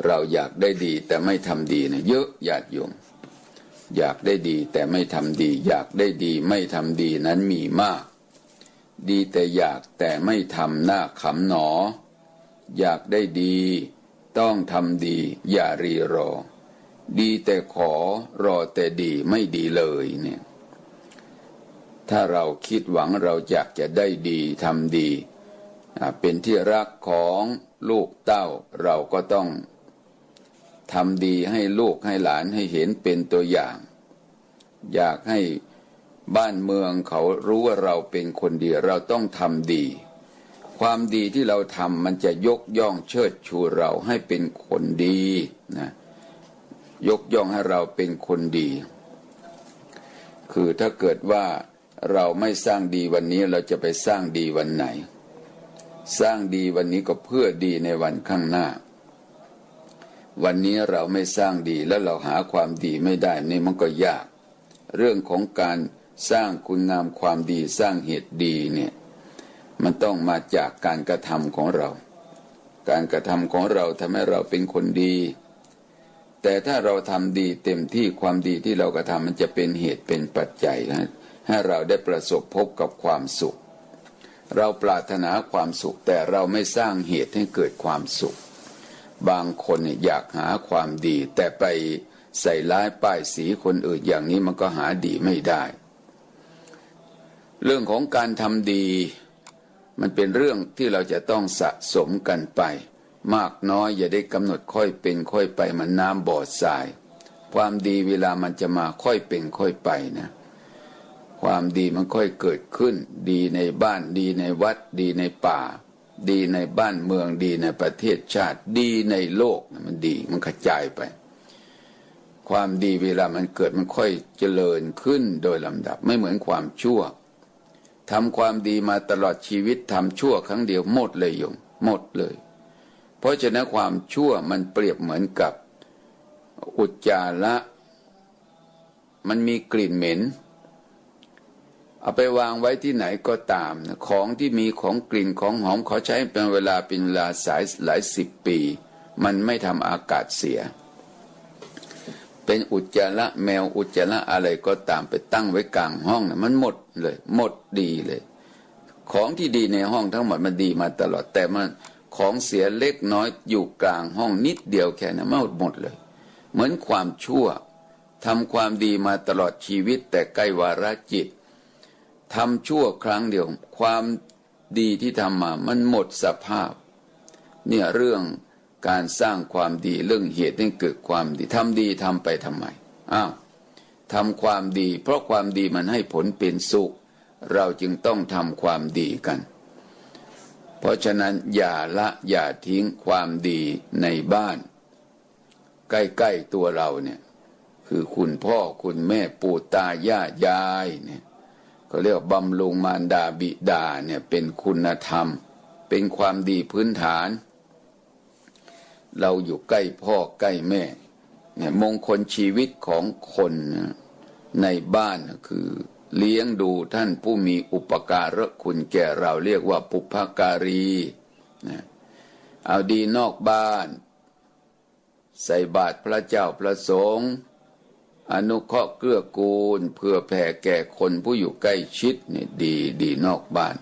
เราอยากได้ดีแต่ไม่ทำดีนะเยอะญาติโยมอยากได้ดีแต่ไม่ทำดีอยากได้ดีไม่ทำดีนั้นมีมากดีแต่อยากแต่ไม่ทำหน้าขำหนออยากได้ดีต้องทำดีอย่ารีรอดีแต่ขอรอแต่ดีไม่ดีเลยเนี่ยถ้าเราคิดหวังเราอยากจะได้ดีทำดีเป็นที่รักของลูกเต้าเราก็ต้องทำดีให้ลูกให้หลานให้เห็นเป็นตัวอย่างอยากให้บ้านเมืองเขารู้ว่าเราเป็นคนดีเราต้องทำดีความดีที่เราทำมันจะยกย่องเชิดชูเราให้เป็นคนดีนะยกย่องให้เราเป็นคนดีคือถ้าเกิดว่าเราไม่สร้างดีวันนี้เราจะไปสร้างดีวันไหนสร้างดีวันนี้ก็เพื่อดีในวันข้างหน้าวันนี้เราไม่สร้างดีแล้วเราหาความดีไม่ได้นี่มันก็ยากเรื่องของการ สร้างคุณงามความดีสร้างเหตุดีเนี่ยมันต้องมาจากการกระทำของเราการกระทำของเราทำให้เราเป็นคนดีแต่ถ้าเราทำดีเต็มที่ความดีที่เรากระทำมันจะเป็นเหตุเป็นปัจจัยให้เราได้ประสบพบกับความสุขเราปรารถนาความสุขแต่เราไม่สร้างเหตุให้เกิดความสุขบางคนอยากหาความดีแต่ไปใส่ร้ายป้ายสีคนอื่นอย่างนี้มันก็หาดีไม่ได้เรื่องของการทำดีมันเป็นเรื่องที่เราจะต้องสะสมกันไปมากน้อยอย่าได้กำหนดค่อยเป็นค่อยไปมันน้ำบ่อทรายความดีเวลามันจะมาค่อยเป็นค่อยไปนะความดีมันค่อยเกิดขึ้นดีในบ้านดีในวัดดีในป่าดีในบ้านเมืองดีในประเทศชาติดีในโลกมันดีมันกระจายไปความดีเวลามันเกิดมันค่อยเจริญขึ้นโดยลำดับไม่เหมือนความชั่วทำความดีมาตลอดชีวิตทำชั่วครั้งเดียวหมดเลยโยมหมดเลยเพราะฉะนั้นความชั่วมันเปรียบเหมือนกับอุจจาระมันมีกลิ่นเหม็นเอาไปวางไว้ที่ไหนก็ตามของที่มีของกลิ่นของหอมเขาใช้เป็นเวลาหลายสิบปีมันไม่ทำอากาศเสียเป็นอุจจาระแมวอุจจาระอะไรก็ตามไปตั้งไว้กลางห้องนะมันหมดเลยหมดดีเลยของที่ดีในห้องทั้งหมดมันดีมาตลอดแต่มันของเสียเล็กน้อยอยู่กลางห้องนิดเดียวแค่นั้นหมดเลยเหมือนความชั่วทำความดีมาตลอดชีวิตแต่ใกล้วาระจิตทำชั่วครั้งเดียวความดีที่ทำมามันหมดสภาพเนี่ยเรื่องการสร้างความดีเรื่องเหตุให้เกิดความดีทำดีทำไปทำไมทำความดีเพราะความดีมันให้ผลเป็นสุขเราจึงต้องทำความดีกันเพราะฉะนั้นอย่าละอย่าทิ้งความดีในบ้านใกล้ๆตัวเราเนี่ยคือคุณพ่อคุณแม่ปู่ตายายยายเนี่ยเขาเรียกบำรุงมารดาบิดาเนี่ยเป็นคุณธรรมเป็นความดีพื้นฐานเราอยู่ใกล้พ่อใกล้แม่เนี่ยมงคลชีวิตของคนในบ้านคือเลี้ยงดูท่านผู้มีอุปการะคุณแก่เราเรียกว่าปุพการีนะเอาดีนอกบ้านใส่บาตรพระเจ้าพระสงฆ์อนุเคราะห์เกื้อกูลเพื่อแผ่แก่คนผู้อยู่ใกล้ชิดเนี่ยดีนอกบ้าน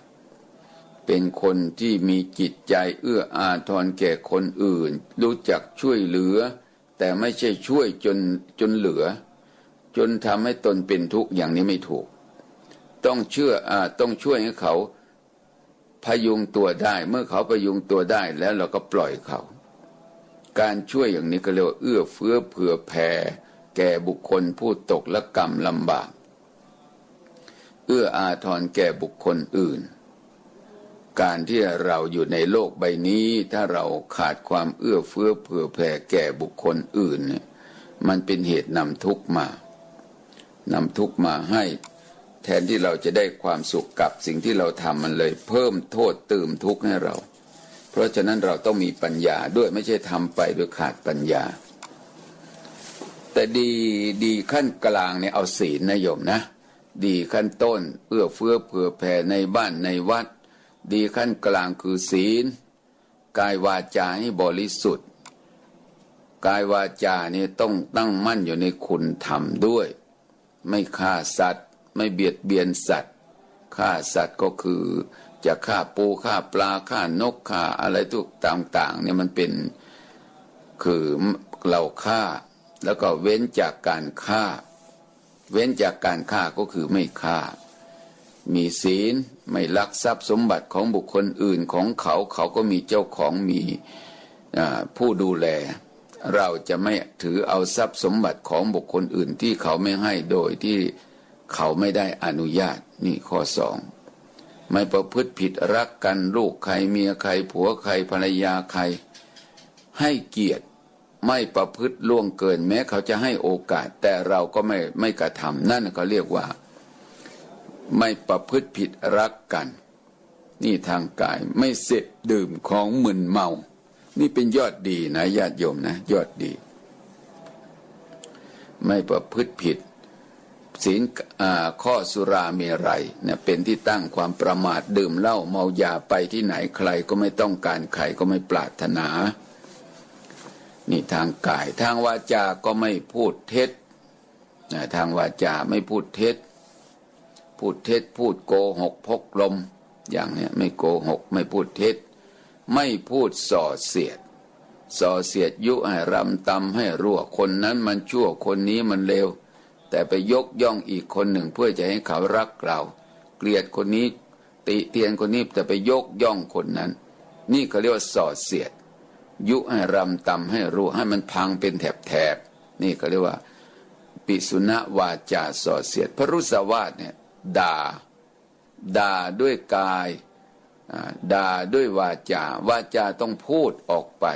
เป็นคนที่มีจิตใจเอื้ออาทรแก่คนอื่นรู้จักช่วยเหลือแต่ไม่ใช่ช่วยจนเหลือจนทำให้ตนเป็นทุกข์อย่างนี้ไม่ถูกต้องช่วยให้เขาพยุงตัวได้เมื่อเขาพยุงตัวได้แล้วเราก็ปล่อยเขาการช่วยอย่างนี้ก็เรียกว่าเอื้อเฟื้อเผื่อแผ่แก่บุคคลผู้ตกละกรรมลำบากเอื้ออาทรแก่บุคคลอื่นการที่เราอยู่ในโลกใบนี้ถ้าเราขาดความเอื้อเฟื้อเผื่อแผ่แก่บุคคลอื่นเนี่ยมันเป็นเหตุนำทุกข์มาให้แทนที่เราจะได้ความสุขกับสิ่งที่เราทำมันเลยเพิ่มโทษเติมทุกข์ให้เราเพราะฉะนั้นเราต้องมีปัญญาด้วยไม่ใช่ทำไปโดยขาดปัญญาแต่ดีขั้นกลางเนี่ยเอาศีลนะโยมนะดีขั้นต้นเอื้อเฟื้อเผื่อแผ่ในบ้านในวัดดีขั้นกลางคือศีลกายวาจาให้บริสุทธิ์กายวาจาเนี่ยต้องตั้งมั่นอยู่ในคุณธรรมด้วยไม่ฆ่าสัตว์ไม่เบียดเบียนสัตว์ฆ่าสัตว์ก็คือจะฆ่าปูฆ่าปลาฆ่านกฆ่าอะไรทุกต่างๆเนี่ยมันเป็นคือเราฆ่าแล้วก็เว้นจากการฆ่าก็คือไม่ฆ่ามีศีลไม่ลักทรัพย์สมบัติของบุคคลอื่นของเขาก็มีเจ้าของมีผู้ดูแลเราจะไม่ถือเอาทรัพย์สมบัติของบุคคลอื่นที่เขาไม่ให้โดยที่เขาไม่ได้อนุญาตนี่ข้อ2ไม่ประพฤติผิดรักกันลูกใครเมียใครผัวใครภรรยาใครให้เกียรติไม่ประพฤติล่วงเกินแม้เขาจะให้โอกาสแต่เราก็ไม่กระทำนั่นเขาเรียกว่าไม่ประพฤติผิดรักกันนี่ทางกายไม่เสพดื่มของมึนเมานี่เป็นยอดดีนะญาติโยมนะยอดดีไม่ประพฤติผิด ศีลข้อสุราเมรัยเนี่ยเป็นที่ตั้งความประมาทดื่มเหล้าเมายาไปที่ไหนใครก็ไม่ต้องการใครก็ไม่ปรารถนานี่ทางกายทางวาจาก็ไม่พูดเท็จทางวาจาไม่พูดเท็จพูดเท็จพูดโกหกพกลมอย่างนี้ไม่โกหกไม่พูดเท็จไม่พูดส่อเสียดยุให้รำตำให้รั่วคนนั้นมันชั่วคนนี้มันเลวแต่ไปยกย่องอีกคนหนึ่งเพื่อจะให้เขารักเราเกลียดคนนี้ติเตียนคนนี้แต่ไปยกย่องคนนั้นนี่เขาเรียกว่าส่อเสียดยุให้รำตำให้รั่วให้มันพังเป็นแถบนี่เขาเรียกว่าปิสุณวาจาส่อเสียดพรุษวาทเนี่ยด่าด้วยกายด่าด้วยวาจาต้องพูดออกไป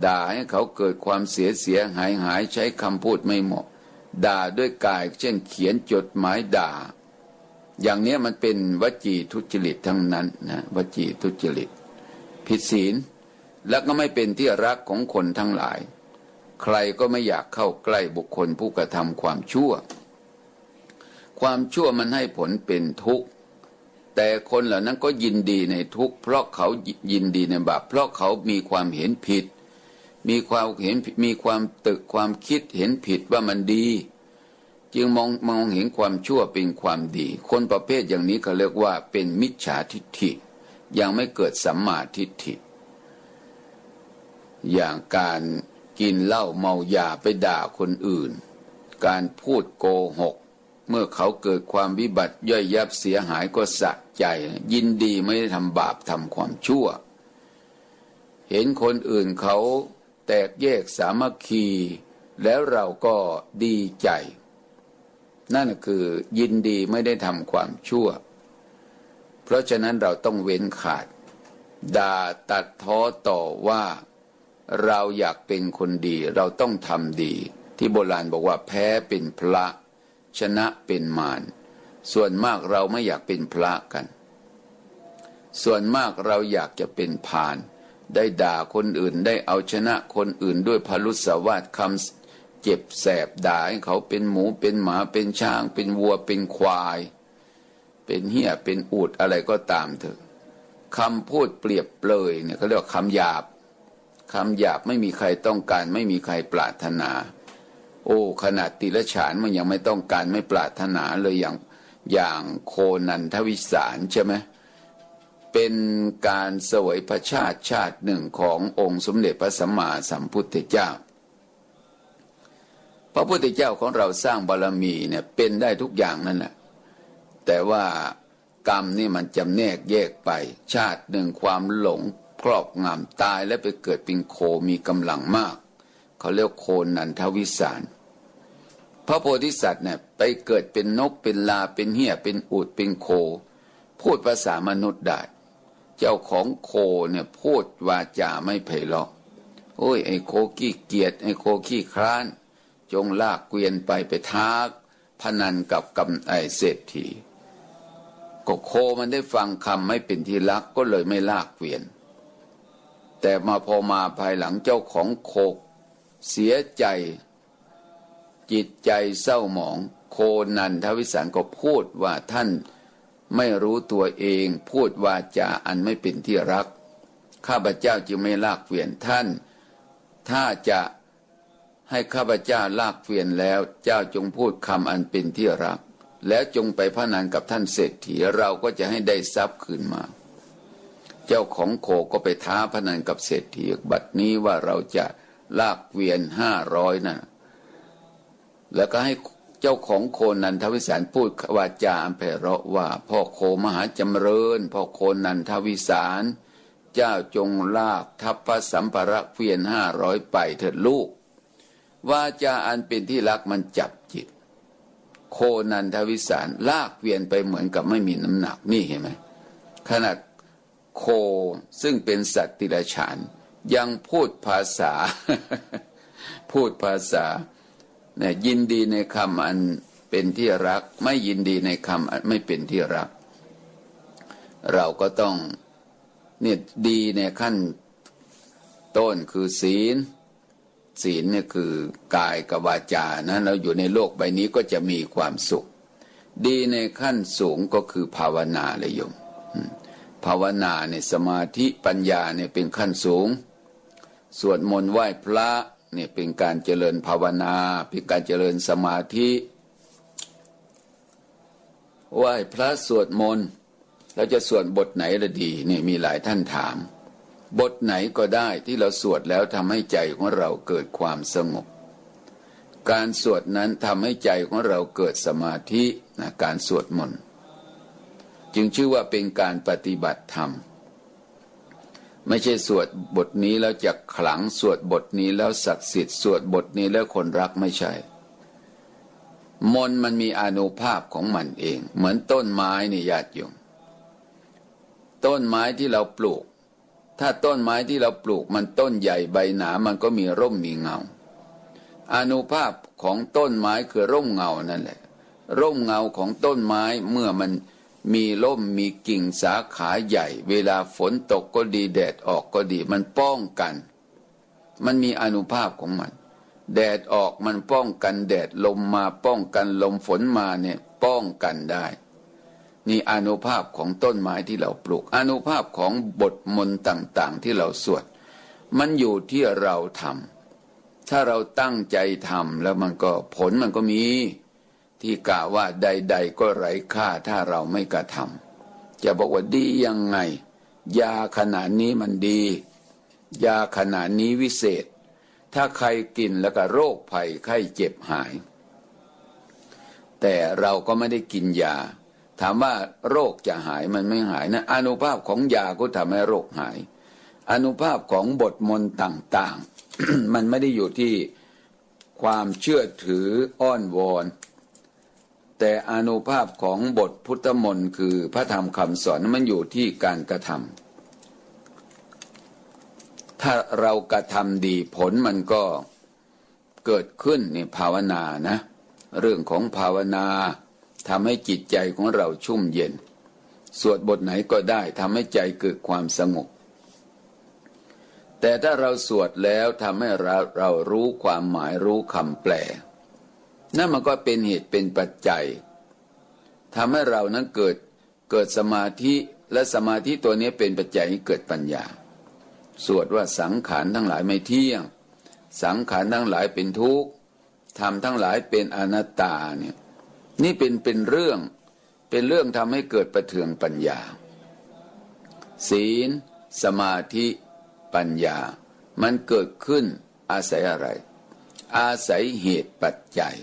ด่าให้เขาเกิดความเสียหายใช้คำพูดไม่เหมาะด่าด้วยกายเช่นเขียนจดหมายด่าอย่างนี้มันเป็นวจีทุจริตทั้งนั้นนะวจีทุจริตผิดศีลแล้วก็ไม่เป็นที่รักของคนทั้งหลายใครก็ไม่อยากเข้าใกล้บุคคลผู้กระทำความชั่วมันให้ผลเป็นทุกข์แต่คนเหล่านั้นก็ยินดีในทุกข์เพราะเขายินดีในบาปเพราะเขามีความเห็นผิดมีความคิดเห็นผิดว่ามันดีจึงมองเห็นความชั่วเป็นความดีคนประเภทอย่างนี้เขาเรียกว่าเป็นมิจฉาทิฏฐิยังไม่เกิดสัมมาทิฏฐิอย่างการกินเหล้าเมายาไปด่าคนอื่นการพูดโกหกเมื่อเขาเกิดความวิบัติย่อยยับเสียหายก็สะใจยินดีไม่ได้ทำบาปทำความชั่วเห็นคนอื่นเขาแตกแยกสามัคคีแล้วเราก็ดีใจนั่นคือยินดีไม่ได้ทำความชั่วเพราะฉะนั้นเราต้องเว้นขาดด่าตัดท้อต่อว่าเราอยากเป็นคนดีเราต้องทำดีที่โบราณบอกว่าแพ้เป็นพระชนะเป็นมารส่วนมากเราไม่อยากเป็นพระกันส่วนมากเราอยากจะเป็นพาลได้ด่าคนอื่นได้เอาชนะคนอื่นด้วยพรุษวาทคำเจ็บแสบด่าให้เขาเป็นหมูเป็นหมาเป็นช้างเป็นวัวเป็นควายเป็นเหี้ยเป็นอูฐอะไรก็ตามเถอะคำพูดเปรียบเปรยเนี่ยเขาเรียกว่าคำหยาบไม่มีใครต้องการไม่มีใครปรารถนาโอ้ขนาดติรฉานมันยังไม่ต้องการไม่ปรารถนาเลยอย่างโคนันทวิสารใช่ไหมเป็นการเสวยพระชาติหนึ่งขององค์สมเด็จพระสัมมาสัมพุทธเจ้าพระพุทธเจ้าของเราสร้างบารมีเนี่ยเป็นได้ทุกอย่างนั่นแหละแต่ว่ากรรมนี่มันจำแนกแยกไปชาติหนึ่งความหลงครอบงำตายและไปเกิดเป็นโคมีกำลังมากเขาเรียกโคนันทวิสารพระโพธิสัตว์เนี่ยไปเกิดเป็นนกเป็นลาเป็นเหี้ยเป็นอูฐเป็นโคพูดภาษามนุษย์ได้เจ้าของโคเนี่ยพูดวาจาไม่ไพเราะโอ้ยไอ้โคขี้เกียจไอ้โคขี้คร้านจงลากเกวียนไปท้าพนันกับไอ้เศรษฐีก็โคมันได้ฟังคำไม่เป็นที่รักก็เลยไม่ลากเกวียนแต่พอมาภายหลังเจ้าของโคเสียใจจิตใจเศร้าหมองโคนันทวิสารก็พูดว่าท่านไม่รู้ตัวเองพูดวาจาอันไม่เป็นที่รักข้าพเจ้าจึงไม่ลากเกวียนท่านถ้าจะให้ข้าพเจ้าลากเกวียนแล้วเจ้าจงพูดคำอันเป็นที่รักแล้วจงไปพนันกับท่านเศรษฐีเราก็จะให้ได้ทรัพย์คืนมาเจ้าของโคก็ไปท้าพนันกับเศรษฐีบัดนี้ว่าเราจะลากเกวียน500นะแล้วก็ให้เจ้าของโคนันทวิสารพูดวาจาอันไพเราะว่าพ่อโคมหาจำเริญพ่อโคนันทวิสารเจ้าจงลากทัพพระสัมภาระเกวียน500ไปเถิดลูกวาจาอันเป็นที่รักมันจับจิตโคนันทวิสารลากเกวียนไปเหมือนกับไม่มีน้ำหนักนี่เห็นไหมขนาดโคซึ่งเป็นสัตว์ติรฉานยังพูดภาษาเนี่ยยินดีในคำอันเป็นที่รักไม่ยินดีในคำอันไม่เป็นที่รักเราก็ต้องเนี่ยดีในขั้นต้นคือศีล ศีลเนี่ยคือกายกับวาจานะเราอยู่ในโลกใบนี้ก็จะมีความสุขดีในขั้นสูงก็คือภาวนาเลยโยมภาวนาเนี่ยสมาธิปัญญาเนี่ยเป็นขั้นสูงสวดมนต์ไหว้พระเนี่ยเป็นการเจริญภาวนาเป็นการเจริญสมาธิไหว้พระสวดมนต์เราจะสวดบทไหนละดีนี่มีหลายท่านถามบทไหนก็ได้ที่เราสวดแล้วทำให้ใจของเราเกิดความสงบการสวดนั้นทำให้ใจของเราเกิดสมาธินะการสวดมนต์จึงชื่อว่าเป็นการปฏิบัติธรรมไม่ใช่สวดบทนี้แล้วจะขลังสวดบทนี้แล้วศักดิ์สิทธิ์สวดบทนี้แล้วคนรักไม่ใช่มนต์มันมีอานุภาพของมันเองเหมือนต้นไม้นี่ญาติโยมต้นไม้ที่เราปลูกถ้าต้นไม้ที่เราปลูกมันต้นใหญ่ใบหนามันก็มีร่มมีเงาอานุภาพของต้นไม้คือร่มเงานั่นแหละร่มเงาของต้นไม้เมื่อมันมีร่มมีกิ่งสาขาใหญ่เวลาฝนตกก็ดีแดดออกก็ดีมันป้องกันมันมีอานุภาพของมันแดดออกมันป้องกันแดดลมมาป้องกันลมฝนมาเนี่ยป้องกันได้นี่อานุภาพของต้นไม้ที่เราปลูกอานุภาพของบทมนต์ต่างๆที่เราสวดมันอยู่ที่เราทำถ้าเราตั้งใจทำแล้วมันก็ผลมันก็มีที่กล่าวว่าใดๆก็ไร้ค่าถ้าเราไม่กระทำจะบอกว่าดียังไงยาขนาดนี้มันดียาขนาดนี้วิเศษถ้าใครกินแล้วก็โรคภัยไข้เจ็บหายแต่เราก็ไม่ได้กินยาถามว่าโรคจะหายมันไม่หายนะอานุภาพของยาก็ทำให้โรคหายอานุภาพของบทมนต์ต่างๆ มันไม่ได้อยู่ที่ความเชื่อถืออ้อนวอนแต่อานุภาพของบทพุทธมนต์คือพระธรรมคำสอนมันอยู่ที่การกระทำถ้าเรากระทำดีผลมันก็เกิดขึ้นนี่ภาวนานะเรื่องของภาวนาทำให้จิตใจของเราชุ่มเย็นสวดบทไหนก็ได้ทำให้ใจเกิดความสงบแต่ถ้าเราสวดแล้วทำให้เรารู้ความหมายรู้คำแปลนั่นมันก็เป็นเหตุเป็นปัจจัยทำให้เรานั้นเกิดสมาธิและสมาธิตัวนี้เป็นปัจจัยให้เกิดปัญญาสวดว่าสังขารทั้งหลายไม่เที่ยงสังขารทั้งหลายเป็นทุกข์ธรรมทั้งหลายเป็นอนัตตาเนี่ยนี่เป็นเรื่องทำให้เกิดประเทืองปัญญาศีลสมาธิปัญญามันเกิดขึ้นอาศัยอะไรอาศัยเหตุปัจจัย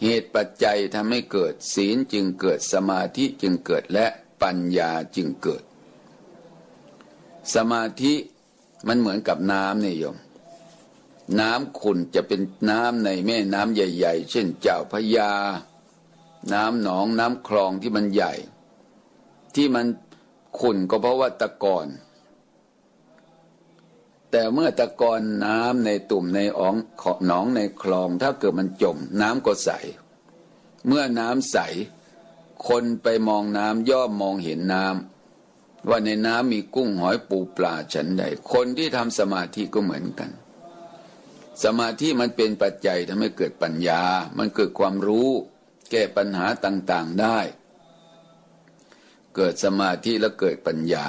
เหตุปัจจัยทำให้เกิดศีลจึงเกิดสมาธิจึงเกิดและปัญญาจึงเกิดสมาธิมันเหมือนกับน้ำนี่โยมน้ำขุ่นจะเป็นน้ำในแม่น้ำใหญ่ๆเช่นเจ้าพระยาน้ำหนองน้ำคลองที่มันใหญ่ที่มันขุ่นก็เพราะว่าตะกอนแต่เมื่อตะกอนน้ำในตุ่มในหนองในคลองถ้าเกิดมันจมน้ำก็ใสเมื่อน้ำใสคนไปมองน้ำย่อมมองเห็นน้ำว่าในน้ำมีกุ้งหอยปูปลาฉันใดคนที่ทำสมาธิก็เหมือนกันสมาธิมันเป็นปัจจัยทำให้เกิดปัญญามันเกิดความรู้แก้ปัญหาต่างๆได้เกิดสมาธิแล้วเกิดปัญญา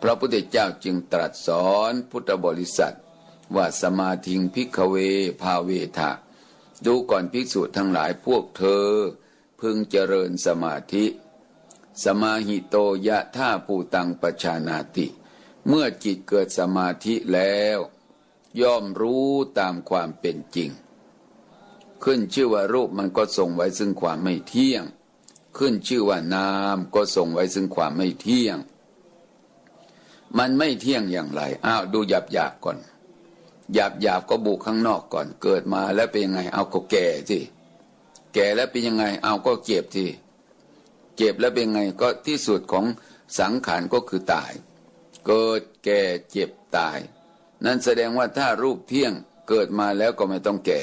พระพุทธเจ้าจึงตรัสสอนพุทธบริษัทว่าสมาธิงภิกขเวภาเวทะดูก่อนภิกษุทั้งหลายพวกเธอพึงเจริญสมาธิสมาหิโตยะท่าปูตังปชานาติเมื่อจิตเกิดสมาธิแล้วย่อมรู้ตามความเป็นจริงขึ้นชื่อว่ารูปมันก็ทรงไว้ซึ่งความไม่เที่ยงขึ้นชื่อว่านามก็ทรงไว้ซึ่งความไม่เที่ยงมันไม่เที่ยงอย่างไรดูหยาบก่อนหยาบก็บุกข้างนอกก่อนเกิดมาแล้วเป็นยังไงก็แก่สิแก่แล้วเป็นยังไงก็เจ็บสิเจ็บแล้วเป็นไงก็ที่สุดของสังขารก็คือตายเกิดแก่เจ็บตายนั่นแสดงว่าถ้ารูปเที่ยงเกิดมาแล้วก็ไม่ต้องแก่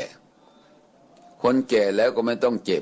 คนแก่แล้วก็ไม่ต้องเจ็บ